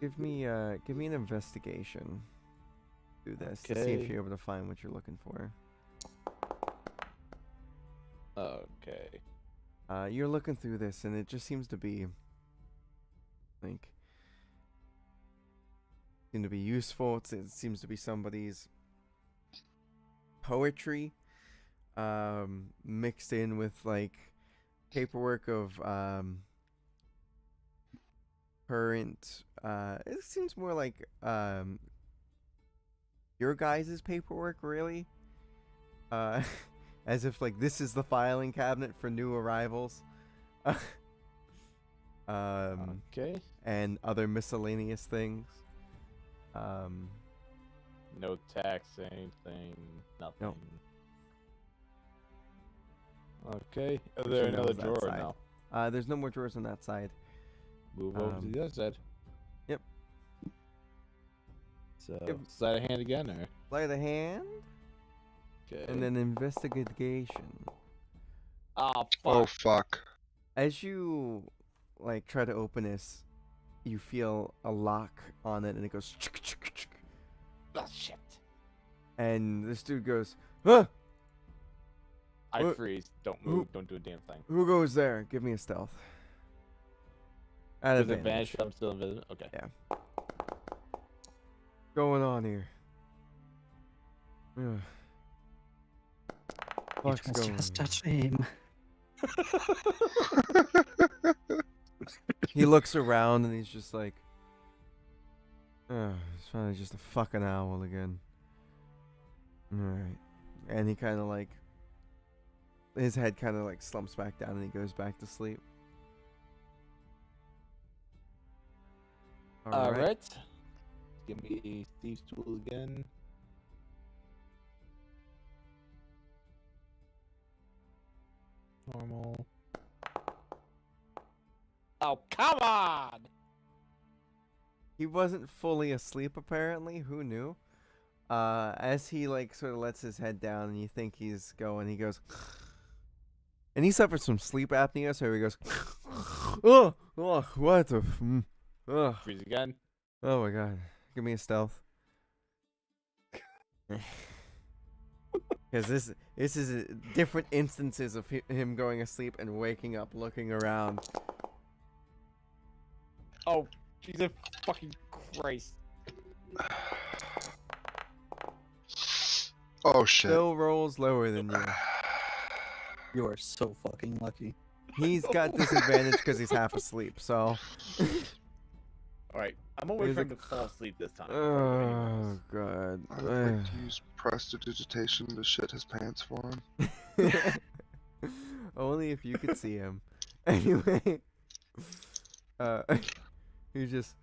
Give me an investigation. Do this to see if Okay. you're able to find what you're looking for. Okay. You're looking through this, and it just seems to be useful. It seems to be somebody's poetry, mixed in with like paperwork of current. It seems more like your guys' paperwork, really. As if like this is the filing cabinet for new arrivals. Okay. And other miscellaneous things. No tax, anything, nothing. Nope. Okay. Is Which there you know another is that drawer side. now? There's no more drawers on that side. Move over to the other side. Yep. So, Yep. sleight of hand again, or? Sleight of hand, Okay. and then investigation. Oh, fuck. Oh fuck. As you like try to open this, you feel a lock on it, and it goes. Oh, shit. And this dude goes, "Huh? I What? freeze. Don't move. Don't do a damn thing. Who goes there? Give me a stealth." At With advantage. advantage, I'm still invisible. Okay. Yeah. Going on here? Ugh. It What's was going just on? a shame. He looks around and he's just like, it's probably just a fucking owl again. Alright. And he kind of like, his head kind of like slumps back down and he goes back to sleep. Alright. Give me Thieves' Tool again. Normal. Oh, come on! He wasn't fully asleep apparently. Who knew? As he like sort of lets his head down, and you think he's going, he goes, and he suffers from sleep apnea, so he goes, oh, what the, oh, Freeze again. oh my god, give me a stealth. Because this is different instances of him going asleep and waking up, looking around. Oh, Jesus fucking Christ. Oh shit. Still rolls lower than you. You are so fucking lucky. He's got disadvantage because he's half asleep, so. Alright, I'm gonna wait He's for him like, to fall asleep this time. Oh god. I'd like to use prestidigitation to shit his pants for him. Only if you could see him. Anyway, he just,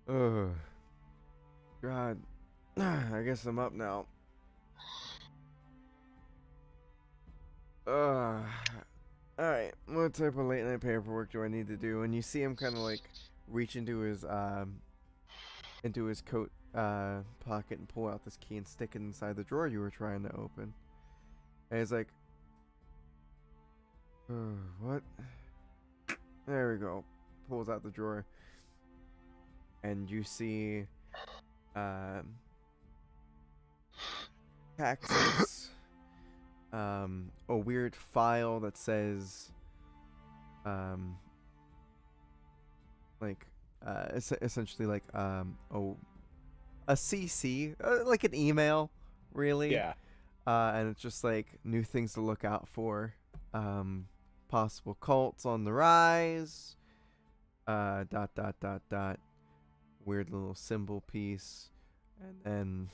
oh, God. I guess I'm up now. Alright, what type of late night paperwork do I need to do? And you see him kind of like reach into his coat pocket and pull out this key and stick it inside the drawer you were trying to open. And he's like, what? There we go. Pulls out the drawer. And you see taxes. A weird file that says essentially like a CC, like an email, really. Yeah. And it's just like new things to look out for, possible cults on the rise, ... weird little symbol piece, and then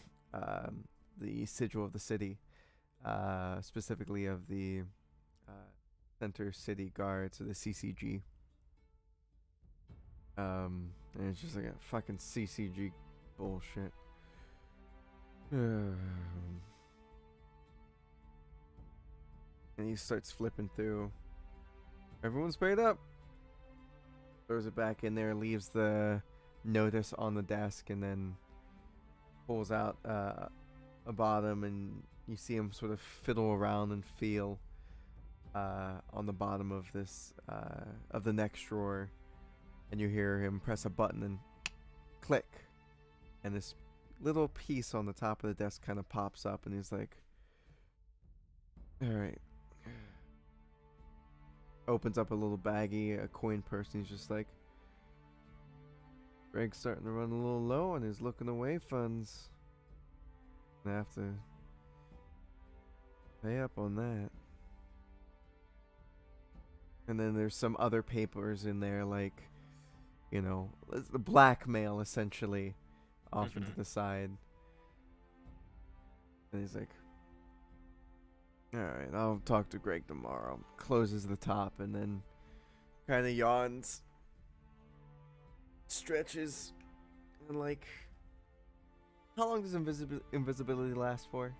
the sigil of the city, specifically of the Center City Guards, or the CCG. And it's just like a fucking CCG bullshit. And he starts flipping through. Everyone's paid up. Throws it back in there, leaves the notice on the desk, and then pulls out a bottom, and you see him sort of fiddle around and feel on the bottom of this of the next drawer, and you hear him press a button and click, and this little piece on the top of the desk kind of pops up, and he's like, all right. Opens up a little baggie, a coin purse, and he's just like, Greg's starting to run a little low on his looking away funds. I have to pay up on that. And then there's some other papers in there, like, you know, the blackmail essentially off into the side. And he's like, alright, I'll talk to Greg tomorrow. Closes the top and then kind of yawns, stretches, and like, how long does invisibility last for?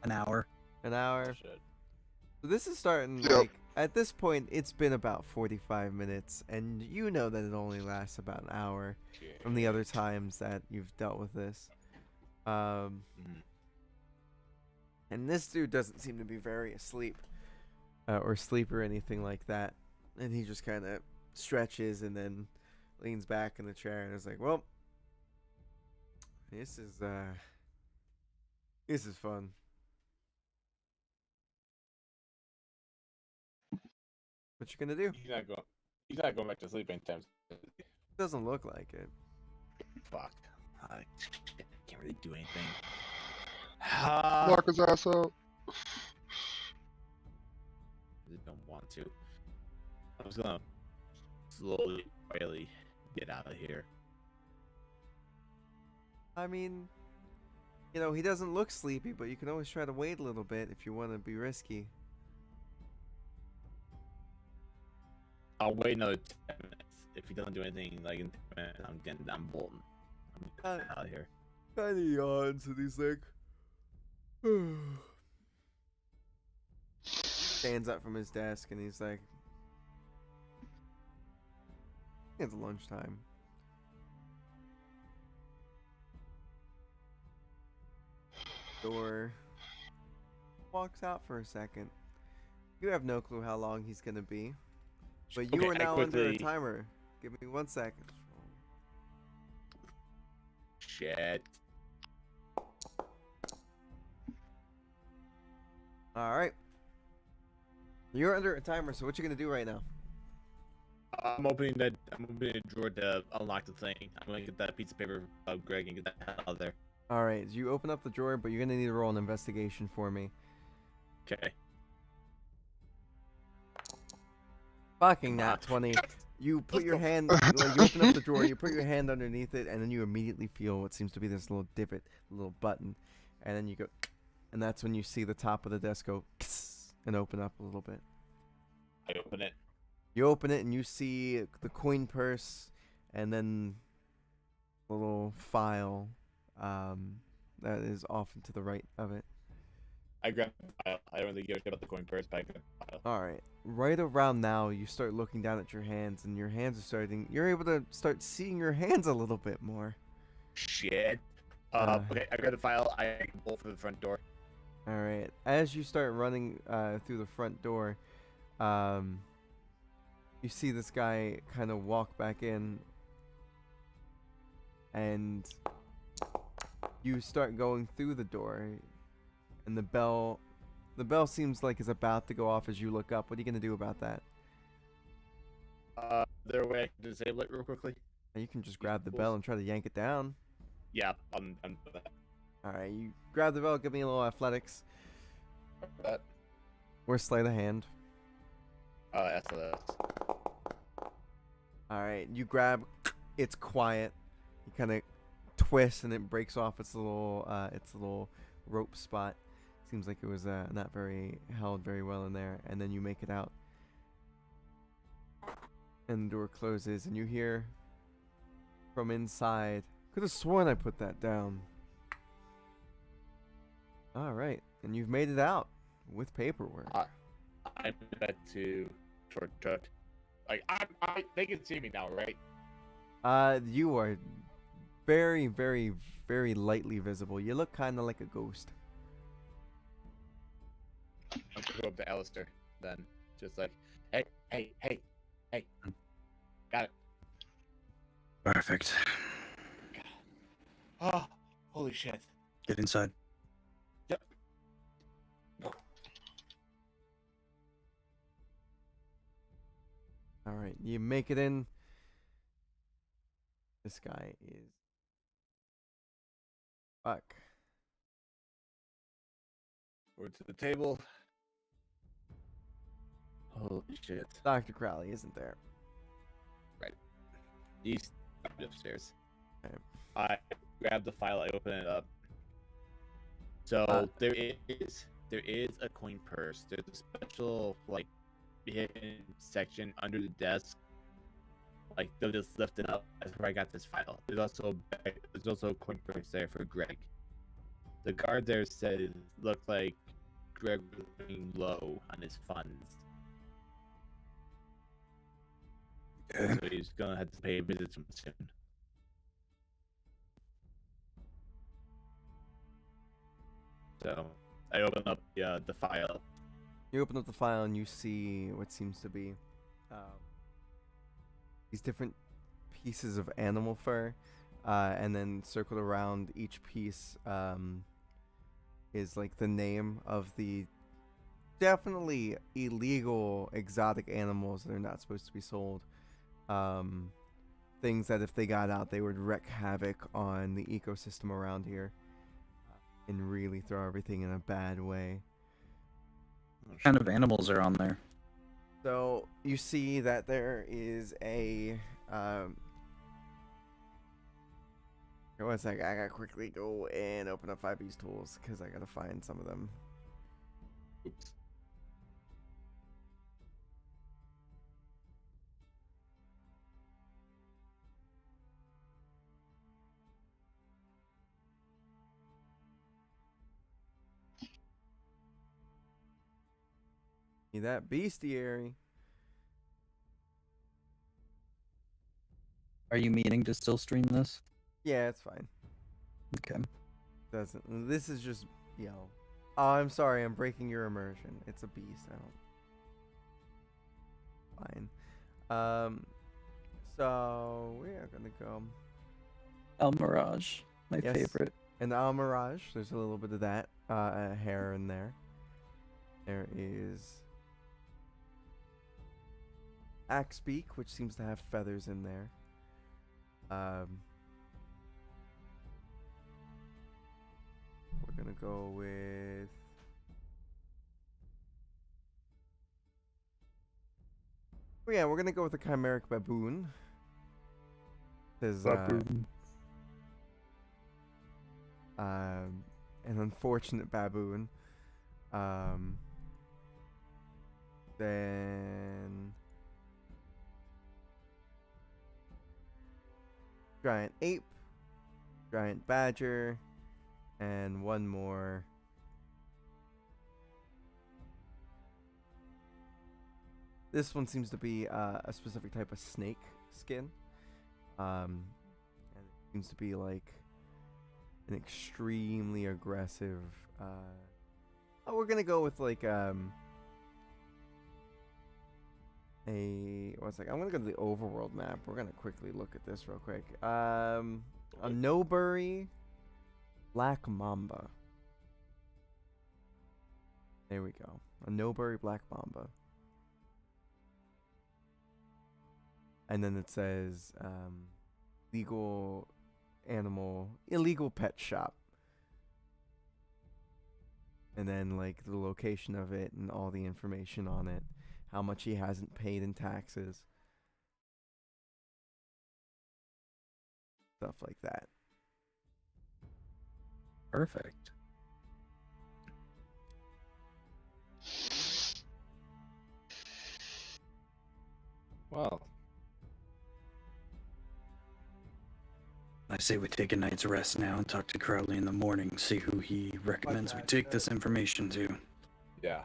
An hour. An hour? Shit. So this is starting, Yep. like, at this point, it's been about 45 minutes, and you know that it only lasts about an hour from the other times that you've dealt with this. And this dude doesn't seem to be very asleep, or sleep or anything like that. And he just kind of stretches and then leans back in the chair and is like, well, this is fun. What you gonna do? He's not going back to sleep anytime soon. Doesn't look like it. Fuck. I can't really do anything. Lock his ass out. I don't want to. I was gonna slowly, quietly get out of here. I mean, you know, he doesn't look sleepy, but you can always try to wait a little bit if you want to be risky. I'll wait another 10 minutes. If he doesn't do anything, like in 10 minutes, I'm bolting. I'm getting out of here. Kind of yawns and he's like, stands up from his desk and he's like, it's lunchtime. Door walks out for a second. You have no clue how long he's gonna be, but you Okay, are I now under a quickly- timer. Give me 1 second. Shit. All right. You're under a timer, so what you gonna do right now? I'm opening a drawer to unlock the thing. I'm gonna get that piece of paper of Greg and get that hell out of there. All right, so you open up the drawer, but you're gonna need to roll an investigation for me. Okay. Fucking Come nat on. 20. You put Let's your go. hand, like, you open up the drawer, you put your hand underneath it, and then you immediately feel what seems to be this little divot, little button, and then you go, and that's when you see the top of the desk go and open up a little bit. I open it. You open it and you see the coin purse, and then a little file that is off and to the right of it. I grab the file. I don't really give a shit about the coin purse, but I grab the file. All right. Right around now, you start looking down at your hands, and your hands are starting. You're able to start seeing your hands a little bit more. Shit. Okay, I grab the file. I bolt for the front door. All right. As you start running through the front door, you see this guy kind of walk back in, and you start going through the door, and the bell seems like it's about to go off as you look up. What are you gonna do about that? Is there a way I can disable it real quickly? You can just grab the bell and try to yank it down. Yeah, I'm doing that. All right, you grab the bell. Give me a little athletics. That. Or sleight of hand. That's the. All right, you grab. It's quiet. You kind of twist, and it breaks off its little rope spot. Seems like it was not very held very well in there. And then you make it out, and the door closes, and you hear from inside. Could have sworn I put that down. All right, and you've made it out with paperwork. I put that to short truck. Like they can see me now, right? You are very, very, very lightly visible. You look kind of like a ghost. I'm gonna go up to Alistair then, just like, hey, got it. Perfect. Oh, holy shit. Get inside. Yep. All right, you make it in. This guy is fuck. We're to the table. Holy shit. Dr. Crowley isn't there. He's upstairs. Okay. I grab the file. I open it up. So there is a coin purse. There's a special like hidden section under the desk. Like they'll just lift it up. That's where I got this file. There's also a coin purse there for Greg. The guard there said looked like Greg was running low on his funds. Okay. So he's gonna have to pay a visit to him soon. So I open up the file. You open up the file and you see what seems to be these different pieces of animal fur, and then circled around each piece is like the name of the definitely illegal exotic animals that are not supposed to be sold. Things that if they got out, they would wreak havoc on the ecosystem around here and really throw everything in a bad way. What kind of animals are on there? So you see that there is a. One sec, I gotta quickly go and open up 5B's tools because I gotta find some of them. Oops. Be that bestiary. Are you meaning to still stream this? Yeah, it's fine. Okay. Doesn't. This is just, Oh, I'm sorry. I'm breaking your immersion. It's a beast. I don't. Fine. So we are gonna go. El Mirage, my Yes. favorite. And the Almirage, there's a little bit of that hair in there. There is Axebeak, which seems to have feathers in there. We're gonna go with we're gonna go with the Chimeric Baboon. There's an unfortunate baboon. Then giant ape, giant badger, and one more. This one seems to be a specific type of snake skin. And it seems to be like an extremely aggressive. We're gonna go with like I'm gonna go to the overworld map. We're gonna quickly look at this real quick. A Nobury Black Mamba. There we go. A Nobury Black Mamba. And then it says illegal pet shop. And then like the location of it and all the information on it. How much he hasn't paid in taxes. Stuff like that. Perfect. Well, I say we take a night's rest now and talk to Crowley in the morning, see who he recommends we take this information to. yeah.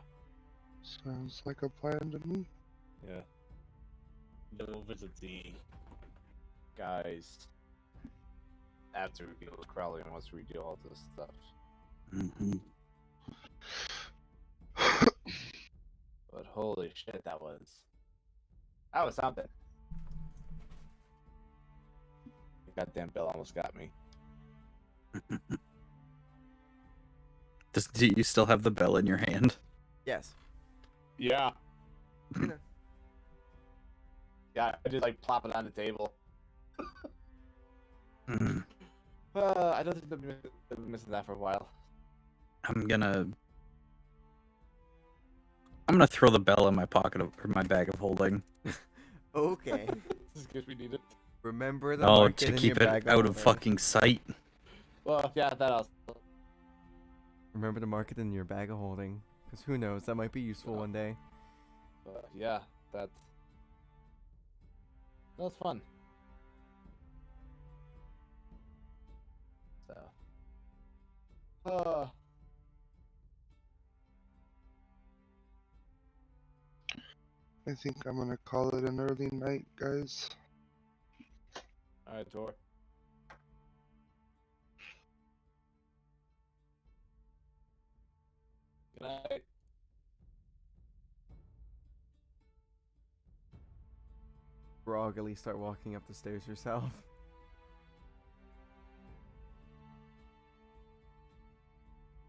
Sounds like a plan to me. Yeah. We'll visit the guys after we deal with Crowley and once we do all this stuff. Mm-hmm. But holy shit, that was something. The goddamn bell almost got me. Do you still have the bell in your hand? Yes. Yeah. Yeah, I just like plop it on the table. Mm. I don't think they'll be missing that for a while. I'm gonna throw the bell in my pocket or my bag of holding. Okay. Just in case we need it. Remember the Oh, mark to in keep your it bag out of holding. fucking sight. Well, yeah, that also. Remember to mark it in your bag of holding, because who knows, that might be useful one day. Yeah, that was fun. So. I think I'm gonna call it an early night, guys. Alright, Tor. Good night. Groggily start walking up the stairs yourself.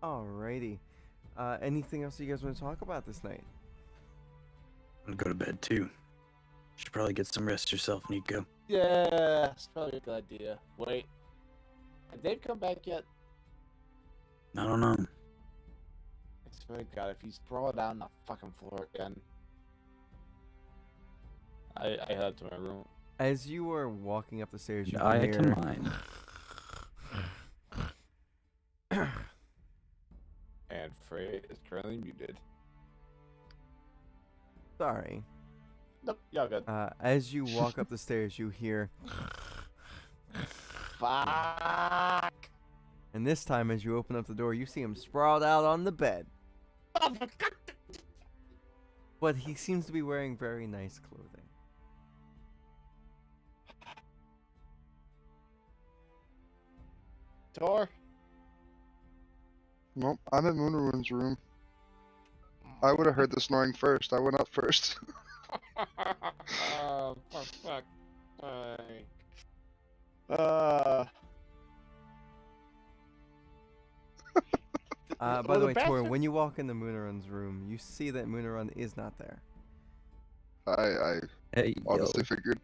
Alrighty. Anything else you guys want to talk about this night? I'm gonna go to bed too. Should probably get some rest yourself, Nico. Yeah, it's probably a good idea. Wait. Did Dave come back yet? I don't know. I swear to God, if he's sprawled out on the fucking floor again. I head to my room. As you are walking up the stairs, you I hear... can mine. And Frey is currently muted. Sorry. Nope, y'all good. As you walk up the stairs, you hear... Fuck! And this time, as you open up the door, you see him sprawled out on the bed. But he seems to be wearing very nice clothing. Tor? Nope, I'm in Moonruin's room. I would have heard the snoring first. I went up first. Oh, for fuck's sake. By Well, the the way, Tor, bastard- when you walk into Moonarun's room, you see that Moonarun is not there. I Hey, yo. honestly figured.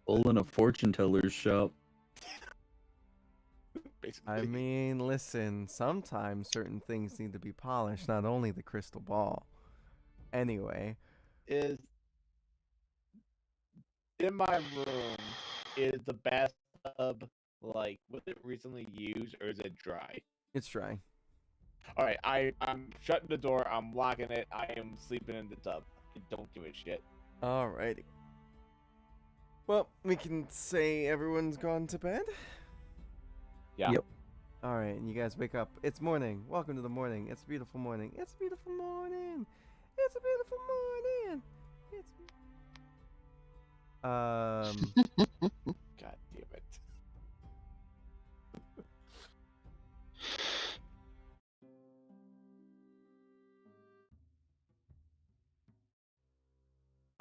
Full in a fortune teller's shop. Basically. I mean, listen, sometimes certain things need to be polished, not only the crystal ball. Anyway, Is in my room is the bathtub like was it recently used or is it dry? it's dry. Alright, I'm shutting the door, I'm locking it, I am sleeping in the tub. I don't give a shit. Alrighty. Well, we can say everyone's gone to bed? Yeah. Yep. Alright, and you guys wake up. It's morning. Welcome to the morning. It's a beautiful morning. It's a beautiful morning. It's a beautiful morning. God damn it.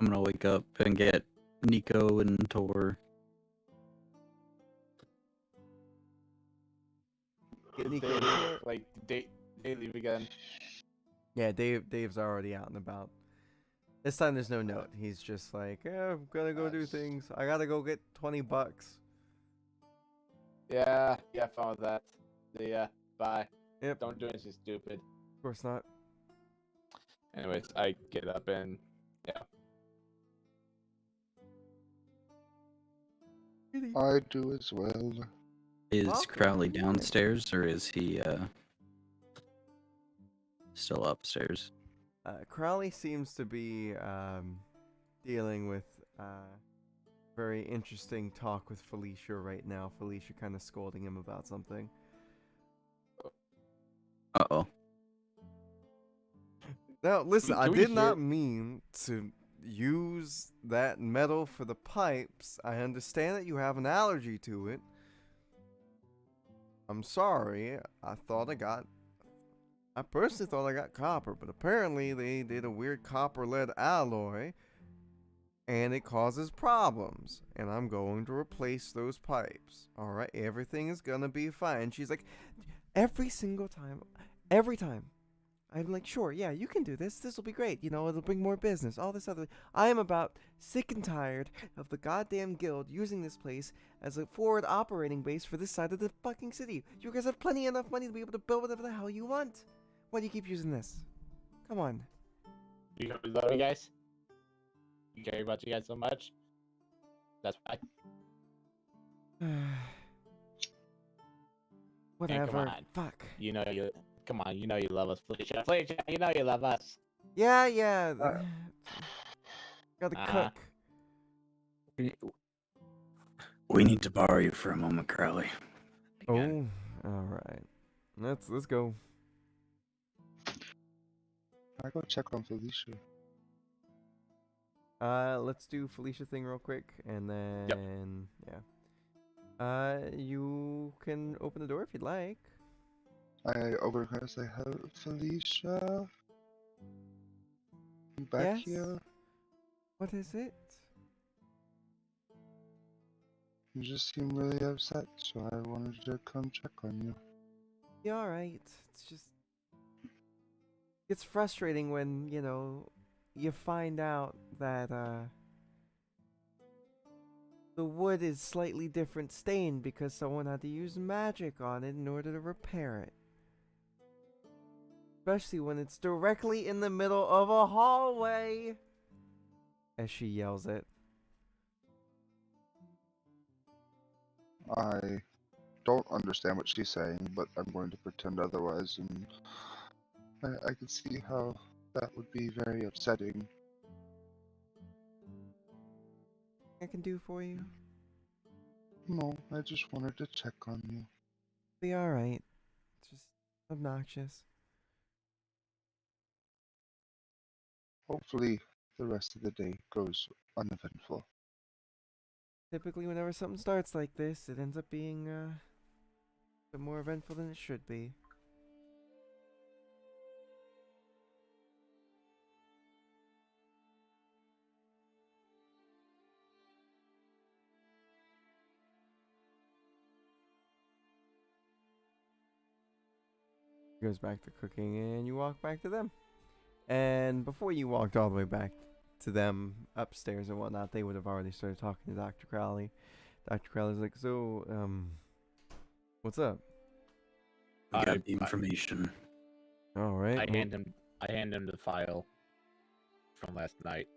I'm gonna wake up and get Nico and Tor. Get Did Nico they and leave, Tor. like they leave again. Yeah, Dave's already out and about. This time there's no note. He's just like, yeah, I'm gonna go do Nice. things. I gotta go get $20. Yeah, fun with that. See ya. Bye. Yep. Don't do anything stupid. Of course not. Anyways, I get up and I do as well. Is Welcome. Crowley downstairs or is he still upstairs? Crowley seems to be dealing with very interesting talk with Felicia right now. Felicia kind of scolding him about something. Uh-oh. Now, listen, I Can we did not hear- mean to use that metal for the pipes. I understand that you have an allergy to it. I'm sorry. I personally thought I got copper, but apparently they did a weird copper-lead alloy, and it causes problems. And I'm going to replace those pipes. All right, everything is gonna be fine. She's like, every time. I'm like, sure, yeah, you can do this. This will be great. You know, it'll bring more business. All this other. I am about sick and tired of the goddamn guild using this place as a forward operating base for this side of the fucking city. You guys have plenty enough money to be able to build whatever the hell you want. Why do you keep using this? Come on. you love you guys. You care about you guys so much. That's why. Whatever. on. Fuck. You know you. Come on, you know you love us, Felicia. Felicia, you know you love us. Yeah. Gotta Uh-huh. cook. We need to borrow you for a moment, Crowley. Oh, all right. Let's go. I go check on Felicia. Let's do Felicia thing real quick, and then yeah. You can open the door if you'd like. I open her and say, "Hello, Felicia. You back Yes? here? What is it? You just seem really upset, so I wanted to come check on you." Yeah, all right. It's just it's frustrating when you find out that the wood is slightly different stained because someone had to use magic on it in order to repair it. Especially when it's directly in the middle of a hallway. As she yells it. I don't understand what she's saying, but I'm going to pretend otherwise, and I can see how that would be very upsetting. I can do for you. No, I just wanted to check on you. Be alright. It's just obnoxious. Hopefully, the rest of the day goes uneventful. Typically, whenever something starts like this, it ends up being a bit more eventful than it should be. Goes back to cooking, and you walk back to them. And before you walked all the way back to them upstairs and whatnot, they would have already started talking to Dr. Crowley. Dr. Crowley's like, so, what's up? We got the information. All right. I hand him the file from last night.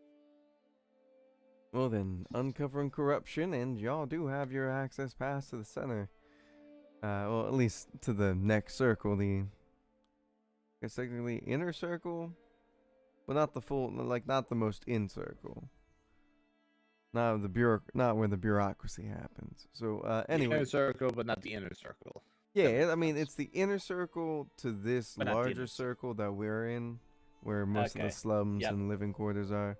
Well then, uncovering corruption, and y'all do have your access pass to the center. Well, at least to the next circle, I guess technically inner circle, but not the full, like not the most in circle. Not where the bureaucracy happens. So, anyway. The inner circle, but not the inner circle. Yeah, I mean, it's the inner circle to this But not the larger inner circle that we're in, where most of the slums and living quarters are.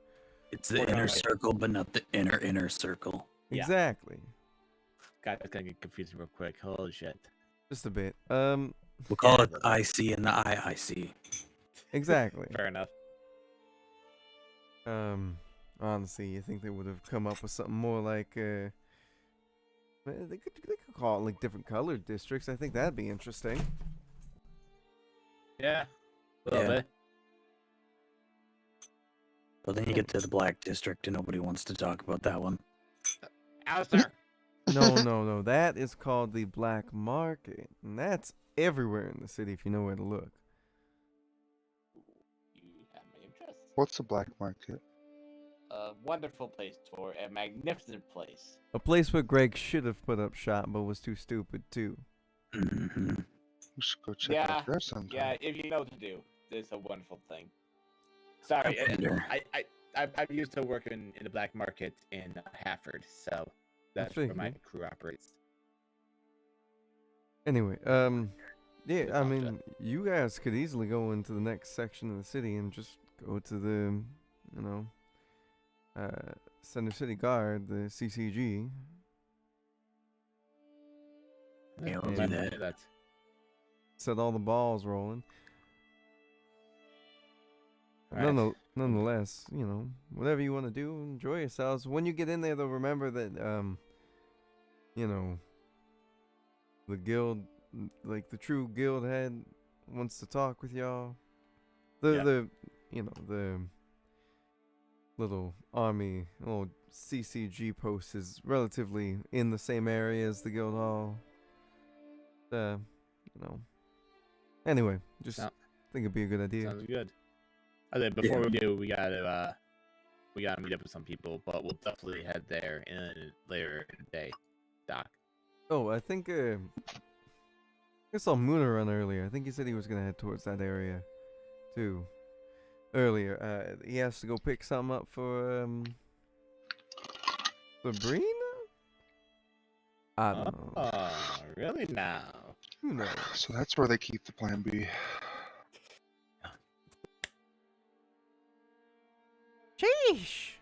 It's the inner circle, but not the inner circle. Yeah. Exactly. God, that's gonna get confusing real quick. Holy shit. Just a bit. We'll call it the IC and the IIC. Exactly. Fair enough. Honestly, you think they would have come up with something more like, they could call it like different colored districts. I think that'd be interesting. Yeah. A little bit. But then you get to the Black District and nobody wants to talk about that one. Alistair. No. That is called the Black Market. And that's everywhere in the city if you know where to look. You have my interest. What's a black market? A wonderful place for a magnificent place. A place where Greg should have put up shop but was too stupid too. Mm-hmm. We should go check out there sometime. Yeah, if you know what to do, it's a wonderful thing. Sorry, I'm used to working in the black market in Hafford, so that's where my crew operates. Anyway, yeah, I mean, you guys could easily go into the next section of the city and just go to the, Center City Guard, the CCG. Yeah, we'll do that. Set all the balls rolling. Right. Nonetheless, whatever you want to do, enjoy yourselves. When you get in there, though, remember that, the guild, like the true guild head, wants to talk with y'all. The little army, little CCG post is relatively in the same area as the guild hall. Anyway, just think it'd be a good idea. Sounds good. Before we do, we gotta meet up with some people, but we'll definitely head there later in the day, Doc. Oh, I think I saw Moona run earlier. I think he said he was gonna head towards that area, too. Earlier, he has to go pick something up for Sabrina. I don't know. Oh, really now? Who knows? So that's where they keep the Plan B. Sheesh.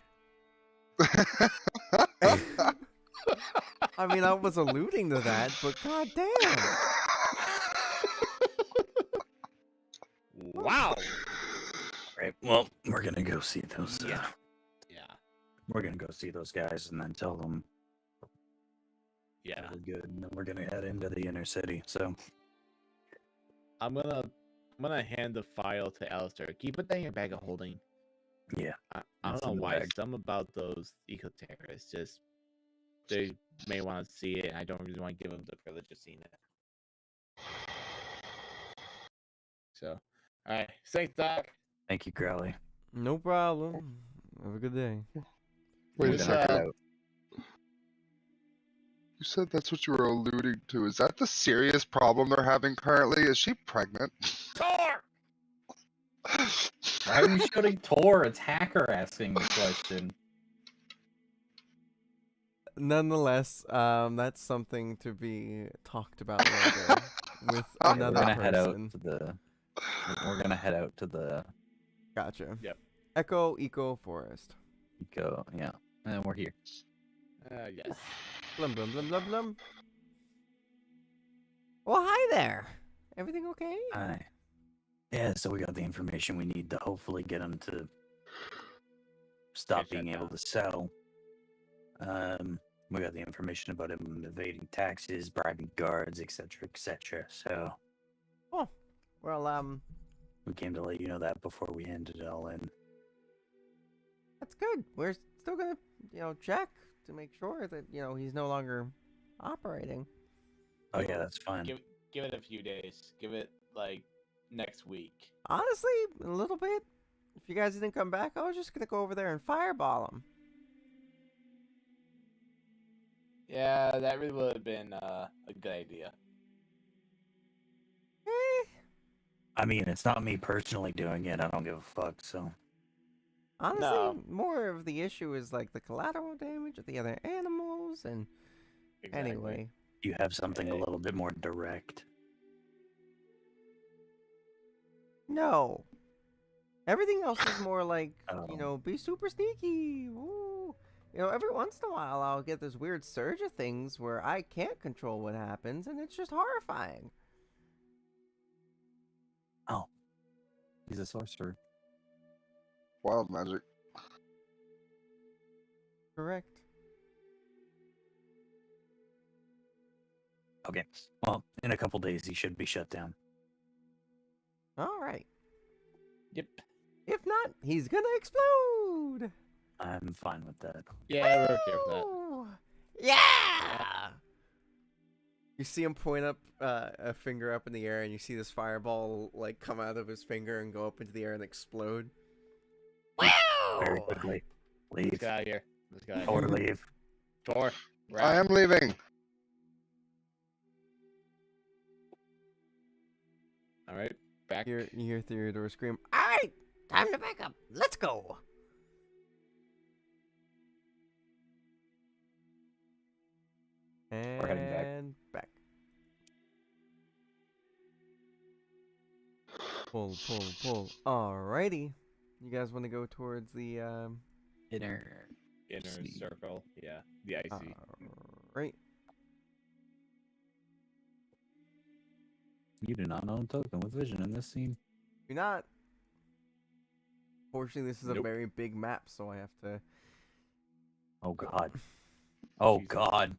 I mean, I was alluding to that, but goddamn. Wow. Right. Well, we're gonna go see those. Yeah. We're gonna go see those guys and then tell them. Yeah. We're good, and then we're gonna head into the inner city. So. I'm gonna hand the file to Alistair. Keep it in your bag of holding. Yeah. I don't know why. Some about those eco-terrorists just they may want to see it. And I don't really want to give them the privilege of seeing it. So, all right. Thanks, Doc. Thank you, Crowley. No problem. Have a good day. Wait a Good second. night. You said that's what you were alluding to. Is that the serious problem they're having currently? Is she pregnant? Tor! Why are you shouting Tor? It's Hacker asking the question. nonetheless, that's something to be talked about later with Yeah, Yeah, we're another gonna head out person. to the. We're gonna head out to the Gotcha. Yep. Eco Forest. go. Yeah, and we're here. Yes. Blum blum blum blum blum. Well, hi there. Everything okay? Hi. Yeah, so we got the information we need to hopefully get him to stop Get shut being able down. to sell. We got the information about him evading taxes, bribing guards, etc., etc. So Well, we came to let you know that before we handed it all in. that's good. We're still gonna, check to make sure that he's no longer operating. Oh yeah, that's fine. Give it a few days. Give it like next week. Honestly, a little bit. If you guys didn't come back, I was just gonna go over there and fireball him. Yeah, that really would have been a good idea. I mean, it's not me personally doing it. I don't give a fuck. So Honestly, No. more of the issue is like the collateral damage of the other animals, and Exactly. anyway, you have something a Hey. little bit more direct. no. Everything else is more like, Oh. be super sneaky. Ooh. Every once in a while I'll get this weird surge of things where I can't control what happens, and it's just horrifying. He's a sorcerer. Wild magic. Correct. Okay. Well, in a couple days, he should be shut down. All right. Yep. If not, he's gonna explode. I'm fine with that. Yeah, we're okay with that. Woo! Yeah! You see him point up a finger up in the air, and you see this fireball like come out of his finger and go up into the air and explode. Very Wow! quickly. Let's Leave. get out of here. Let's get out of Or here. leave. Tor, we're I out. am leaving. All right, back. You hear Theodore scream, All right, time to back up. Let's go. and heading back. back. Pull. Alrighty. You guys want to go towards the Inner. Inner See. circle. Yeah, the icy. right. You do not own token with vision in this scene. Do not. Fortunately, this is a Nope. very big map, so I have to. Oh god. Oh Jesus. god.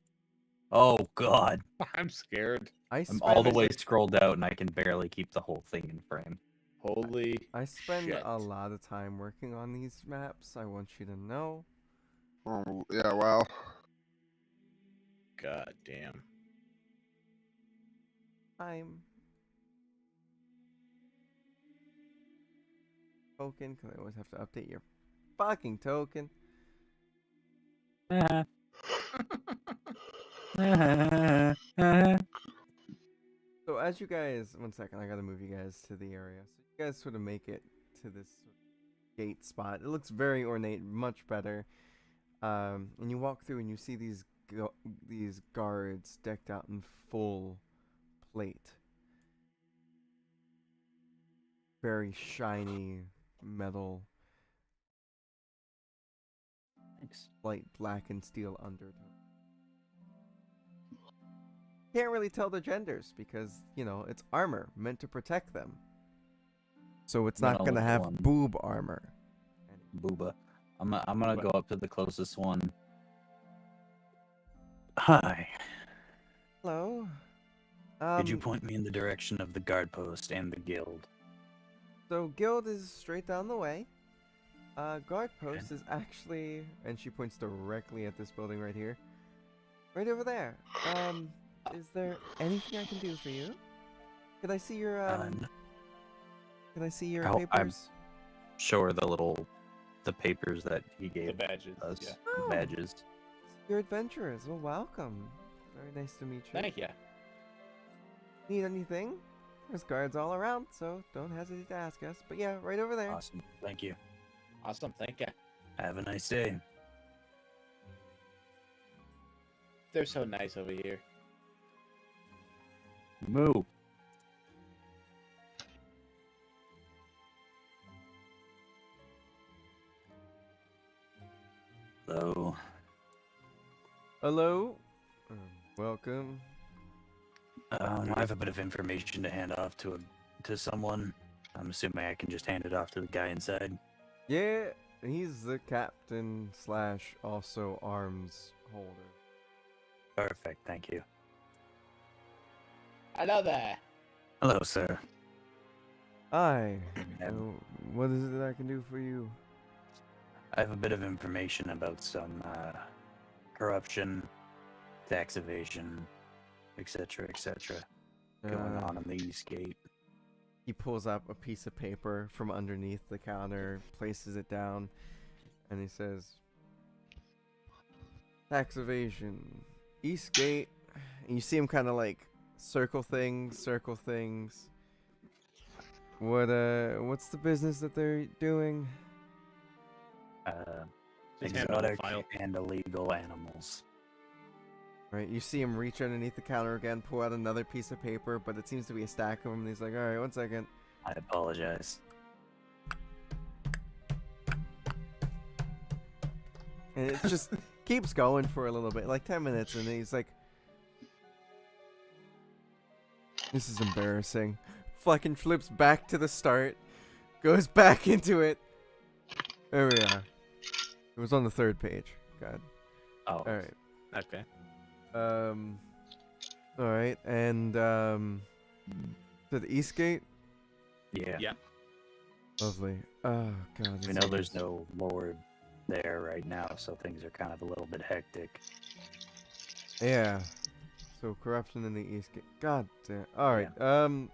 Oh god. I'm scared. I I'm all the spend- way scrolled out and I can barely keep the whole thing in frame. Holy I spend shit. a lot of time working on these maps. I want you to know. Oh, yeah, wow. God damn. I'm token, because I always have to update your fucking token. So as you guys, one second, I gotta move you guys to the area. So you guys sort of make it to this sort of gate spot. It looks very ornate, much better. And you walk through and you see these guards decked out in full plate. Very shiny metal, Thanks. light black and steel undertone. Can't really tell the genders because, it's armor meant to protect them. So it's Then not I'll gonna look at have one. boob armor. Booba. I'm gonna go up to the closest one. Hi. Hello. Could you point me in the direction of the guard post and the guild? So guild is straight down the way. Guard post is actually, and she points directly at this building right here, right over there. Is there anything I can do for you? Can I see your None. Can I see your Oh, papers? Show her the papers that he The gave badges. us. Yeah. The Oh. badges. You're adventurers. Well, welcome. Very nice to meet you. Thank you. Need anything? There's guards all around, so don't hesitate to ask us. But yeah, right over there. Awesome. Thank you. Awesome. Thank you. Have a nice day. They're so nice over here. Moo. Hello. Hello. Welcome. I have a bit of information to hand off to someone. I'm assuming I can just hand it off to the guy inside. Yeah, he's the captain slash also arms holder. Perfect, thank you. Hello there. Hello, sir. Hi. Um, What is it that I can do for you? I have a bit of information about some corruption, tax evasion, etc., going on the East Gate. He pulls up a piece of paper from underneath the counter, places it down, and he says, "Tax evasion, East Gate." And you see him kind of like circle things. What's the business that they're doing? Just hand him the Exotic file. and illegal animals. Right, you see him reach underneath the counter again, pull out another piece of paper, but it seems to be a stack of them. And he's like, "All right, 1 second." I apologize. And it just keeps going for a little bit, like 10 minutes, and then he's like, "This is embarrassing." Fucking flips back to the start, goes back into it. There we are. It was on the 3rd page. God. Oh, All right. Okay. All right, and to the East Gate. yeah. Yeah. Lovely. Oh God. We know there's no lord there right now, so things are kind of a little bit hectic. Yeah. So corruption in the East Gate. God damn. All right.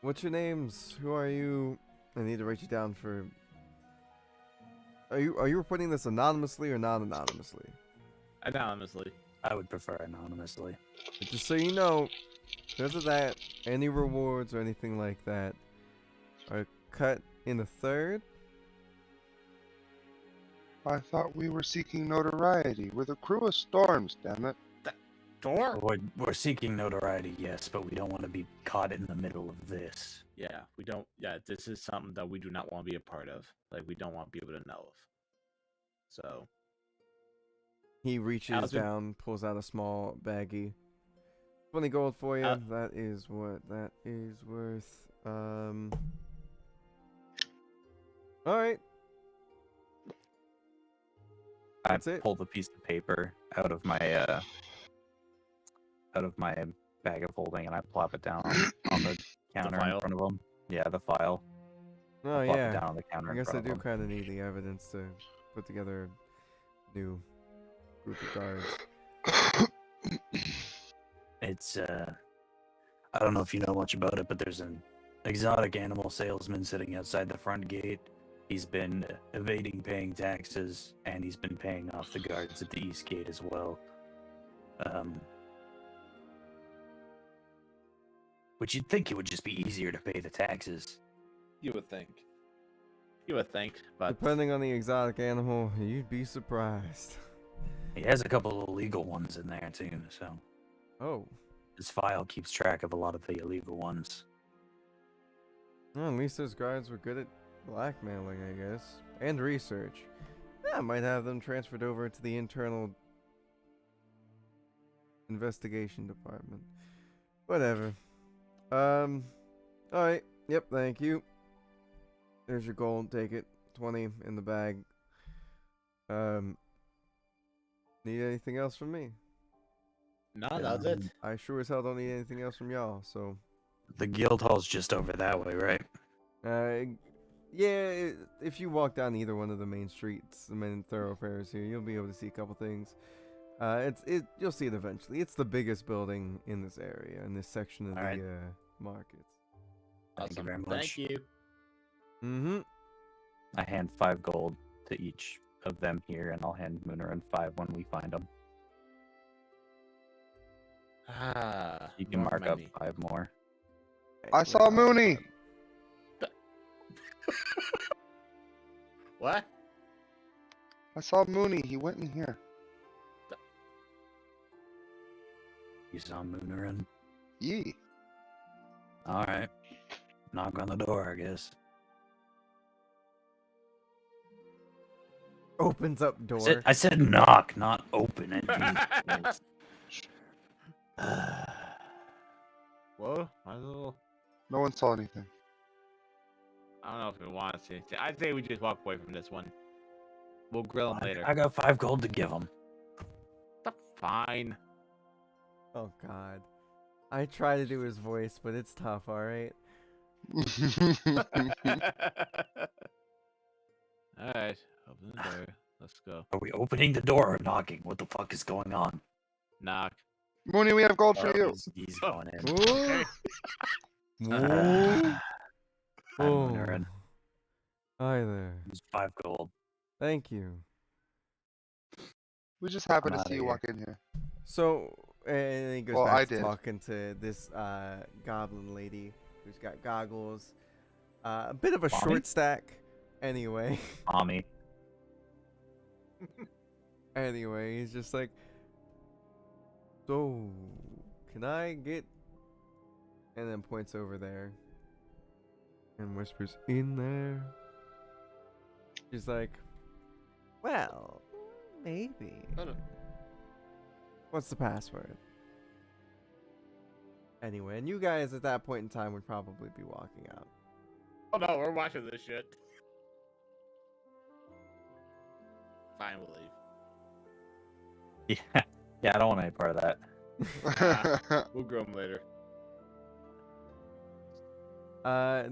What's your names? Who are you? I need to write you down for. Are you reporting this anonymously or not anonymously? Anonymously. I would prefer anonymously. But just so you know, because of that, any rewards or anything like that are cut in a third. I thought we were seeking notoriety. We're the crew of storms, damn it. Door? We're seeking notoriety, yes, but we don't want to be caught in the middle of this. Yeah, we don't. Yeah, this is something that we do not want to be a part of. Like, we don't want people to know of. So. He reaches Alistair? down, pulls out a small baggie. 20 gold for you. That is what that is worth. All right. That's I it. pull the piece of paper out of my bag of holding and I plop it down on the counter in file? front of him. Yeah, the file. Oh Plop it yeah. down on the counter I in guess I front do of him. kind of need the evidence to put together a new group of guards. It's I don't know if you know much about it, but there's an exotic animal salesman sitting outside the front gate. He's been evading paying taxes, and he's been paying off the guards at the East Gate as well. Which you'd think it would just be easier to pay the taxes. You would think. You would think, but Depending on the exotic animal, you'd be surprised. He has a couple of illegal ones in there too, so Oh. his file keeps track of a lot of the illegal ones. Well, at least those guards were good at blackmailing, I guess. And research. Yeah, I might have them transferred over to the internal investigation department. Whatever. Alright. Yep, thank you. There's your gold, take it. 20 in the bag. Need anything else from me? no, that's it. I sure as hell don't need anything else from y'all, so. The guild hall's just over that way, right? Yeah, if you walk down either one of the main streets, the main thoroughfares here, you'll be able to see a couple things. You'll see it eventually. It's the biggest building in this area, in this section of Alright. the markets. Thank you Awesome. very much. Thank you. Mm-hmm. I hand 5 gold to each of them here, and I'll hand Moonerin 5 when we find them. Ah, You can more mark up money. 5 more. I saw Mooney. What? I saw Mooney. He went in here. You saw Moonerin? Yee. Alright. Knock on the door, I guess. Opens up I door. said knock, not open it. Well, I don't know. No one saw anything. I don't know if we want to. I say we just walk away from this one. We'll grill him later. I got 5 gold to give him. Fine. Oh God. I try to do his voice, but it's tough. All right. Alright. Open the door. Let's go. Are we opening the door or knocking? What the fuck is going on? Knock. Mooney, we have gold for Oh, you. he's going in. Okay. Ooh. I'm Oh. Moonerin. Hi there. He's 5 gold. Thank you. We just happened I'm to see outta you here. walk in here. So, and he goes Well, back I to did. talking to this goblin lady who's got goggles. A bit of a Mommy? short stack. Anyway. Mommy. Anyway, he's just like, so, can I get... And then points over there. And whispers, in there. She's like, well, maybe. What's the password? Anyway, and you guys at that point in time would probably be walking out. Oh no, we're watching this shit. Fine, we'll leave. Yeah, yeah, I don't want any part of that. We'll grill him later.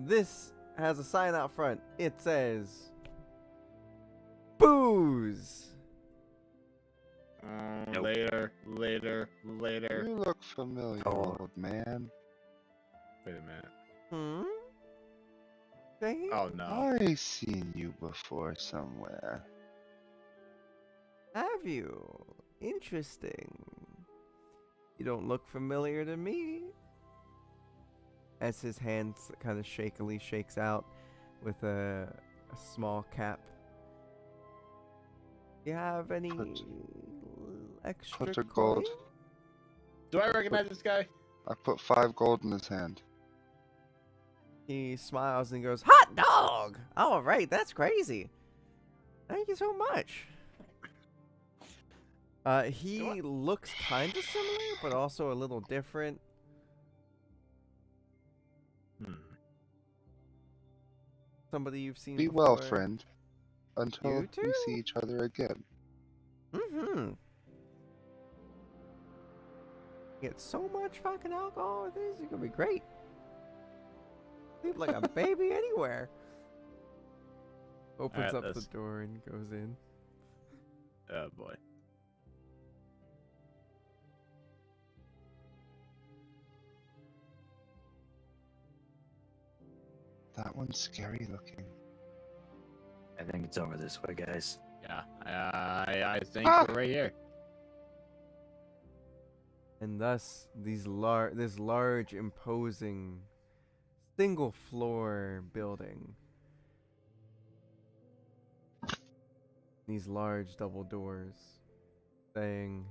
This has a sign out front. It says, booze. Nope. Later. You look familiar, Oh. old man. Wait a minute. Hmm? Dang. Oh no. I seen you before somewhere. Have you? Interesting. You don't look familiar to me. As his hand kind of shakily shakes out with a small cap. You have any extra Put a gold. coin? Do I recognize this guy? I put 5 gold in his hand. He smiles and goes, hot dog! All right, that's crazy. Thank you so much. He looks kind of similar, but also a little different. Somebody you've seen Be before. well, friend. Until You we too? see each other again. Mm-hmm. Get so much fucking alcohol with this, it's gonna be great. Sleep like a baby anywhere. Opens Alright, up the let's- door and goes in. Oh boy. That one's scary looking. I think it's over this way, guys. Yeah. I think Ah! we're right here. And thus, this large, imposing, single-floor building. These large double doors, saying,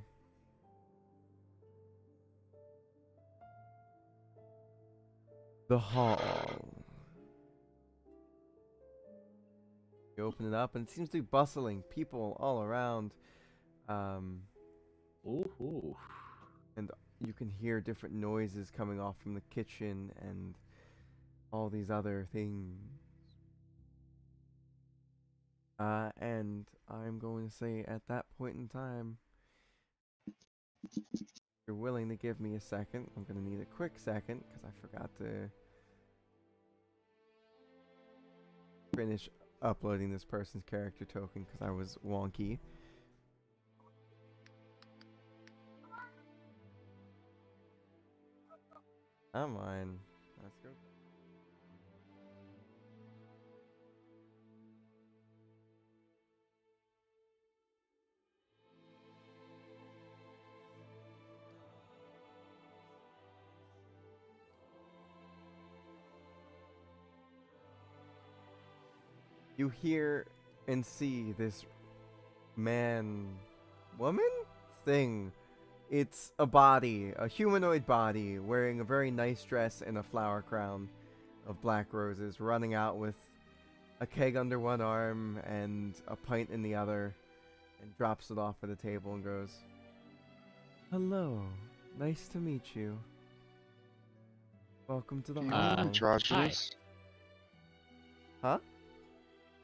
"The Hall." You open it up, and it seems to be bustling. People all around. Ooh. You can hear different noises coming off from the kitchen and all these other things. And I'm going to say at that point in time, if you're willing to give me a second, I'm going to need a quick second because I forgot to finish uploading this person's character token because I was wonky. Come on. Let's go. You hear and see this man, woman thing It's a body, a humanoid body, wearing a very nice dress and a flower crown of black roses, running out with a keg under one arm and a pint in the other, and drops it off at the table and goes, "Hello, nice to meet you. Welcome to the Do you hall." mean androgynous? Huh?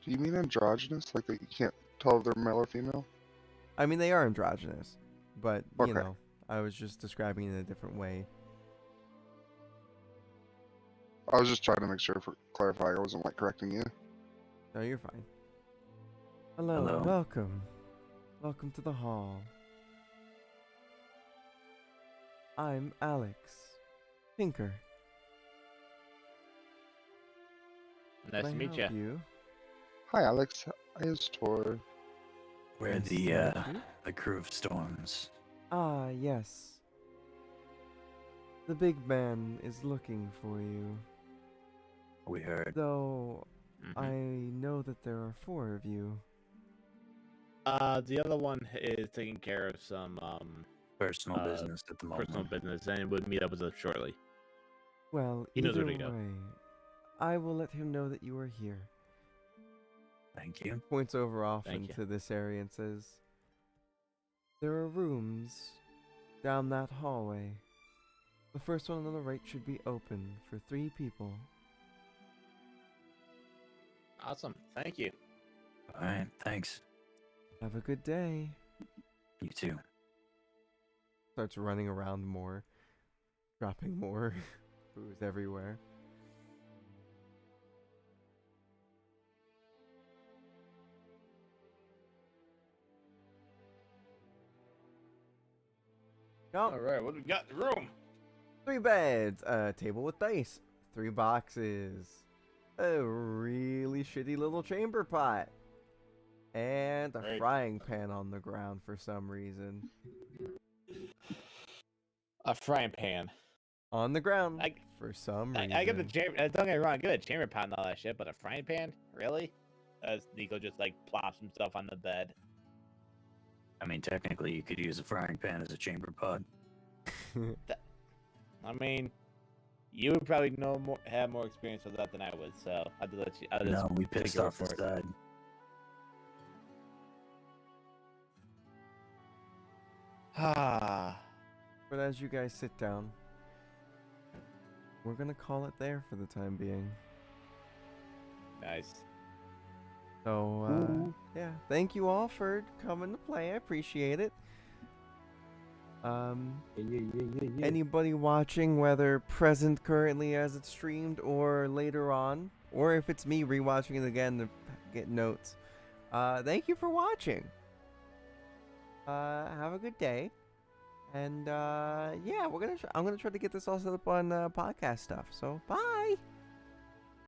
Do you mean androgynous? Like that you can't tell if they're male or female? I mean, they are androgynous, but, you Okay. know, I was just describing it in a different way. I was just trying to make sure for clarifying. I wasn't like correcting you. No, you're fine. Hello, Hello. welcome. Welcome to the hall. I'm Alex. Tinker. Nice Can to I meet help you. you? Hi, Alex. I is Tor. We're Nice to the meet you. the crew of Storms. Ah, yes. The big man is looking for you. We heard. Though, Mhm. I know that there are 4 of you. The other one is taking care of some Personal Uh, business at the moment. personal business and would meet up with us shortly. Well, He knows either where to go. way, I will let him know that you are here. Thank you. Points over off Thank you. into this area and says, "There are rooms down that hallway. The first one on the right should be open for 3 people." Awesome. Thank you. All right. Thanks. Have a good day. You too. Starts running around more, dropping more booze everywhere. All Oh, right, what do we got in the room? 3 beds, a table with dice, 3 boxes, a really shitty little chamber pot, and a Right. frying pan on the ground for some reason. A frying pan. On the ground I- for some reason. I get the chamber. Don't get me wrong, I get a chamber pot and all that shit, but a frying pan? Really? As Nico just like plops himself on the bed. I mean, technically, you could use a frying pan as a chamber pot. I mean, you would probably have more experience with that than I would, so I'd let you. I'll just No, we take pissed your off word the for it. side. Ah, But as you guys sit down, we're gonna call it there for the time being. nice. So, yeah, thank you all for coming to play. I appreciate it. Anybody watching, whether present currently as it's streamed or later on, or if it's me rewatching it again to get notes, thank you for watching. Have a good day. And yeah, I'm gonna try to get this all set up on podcast stuff. So bye.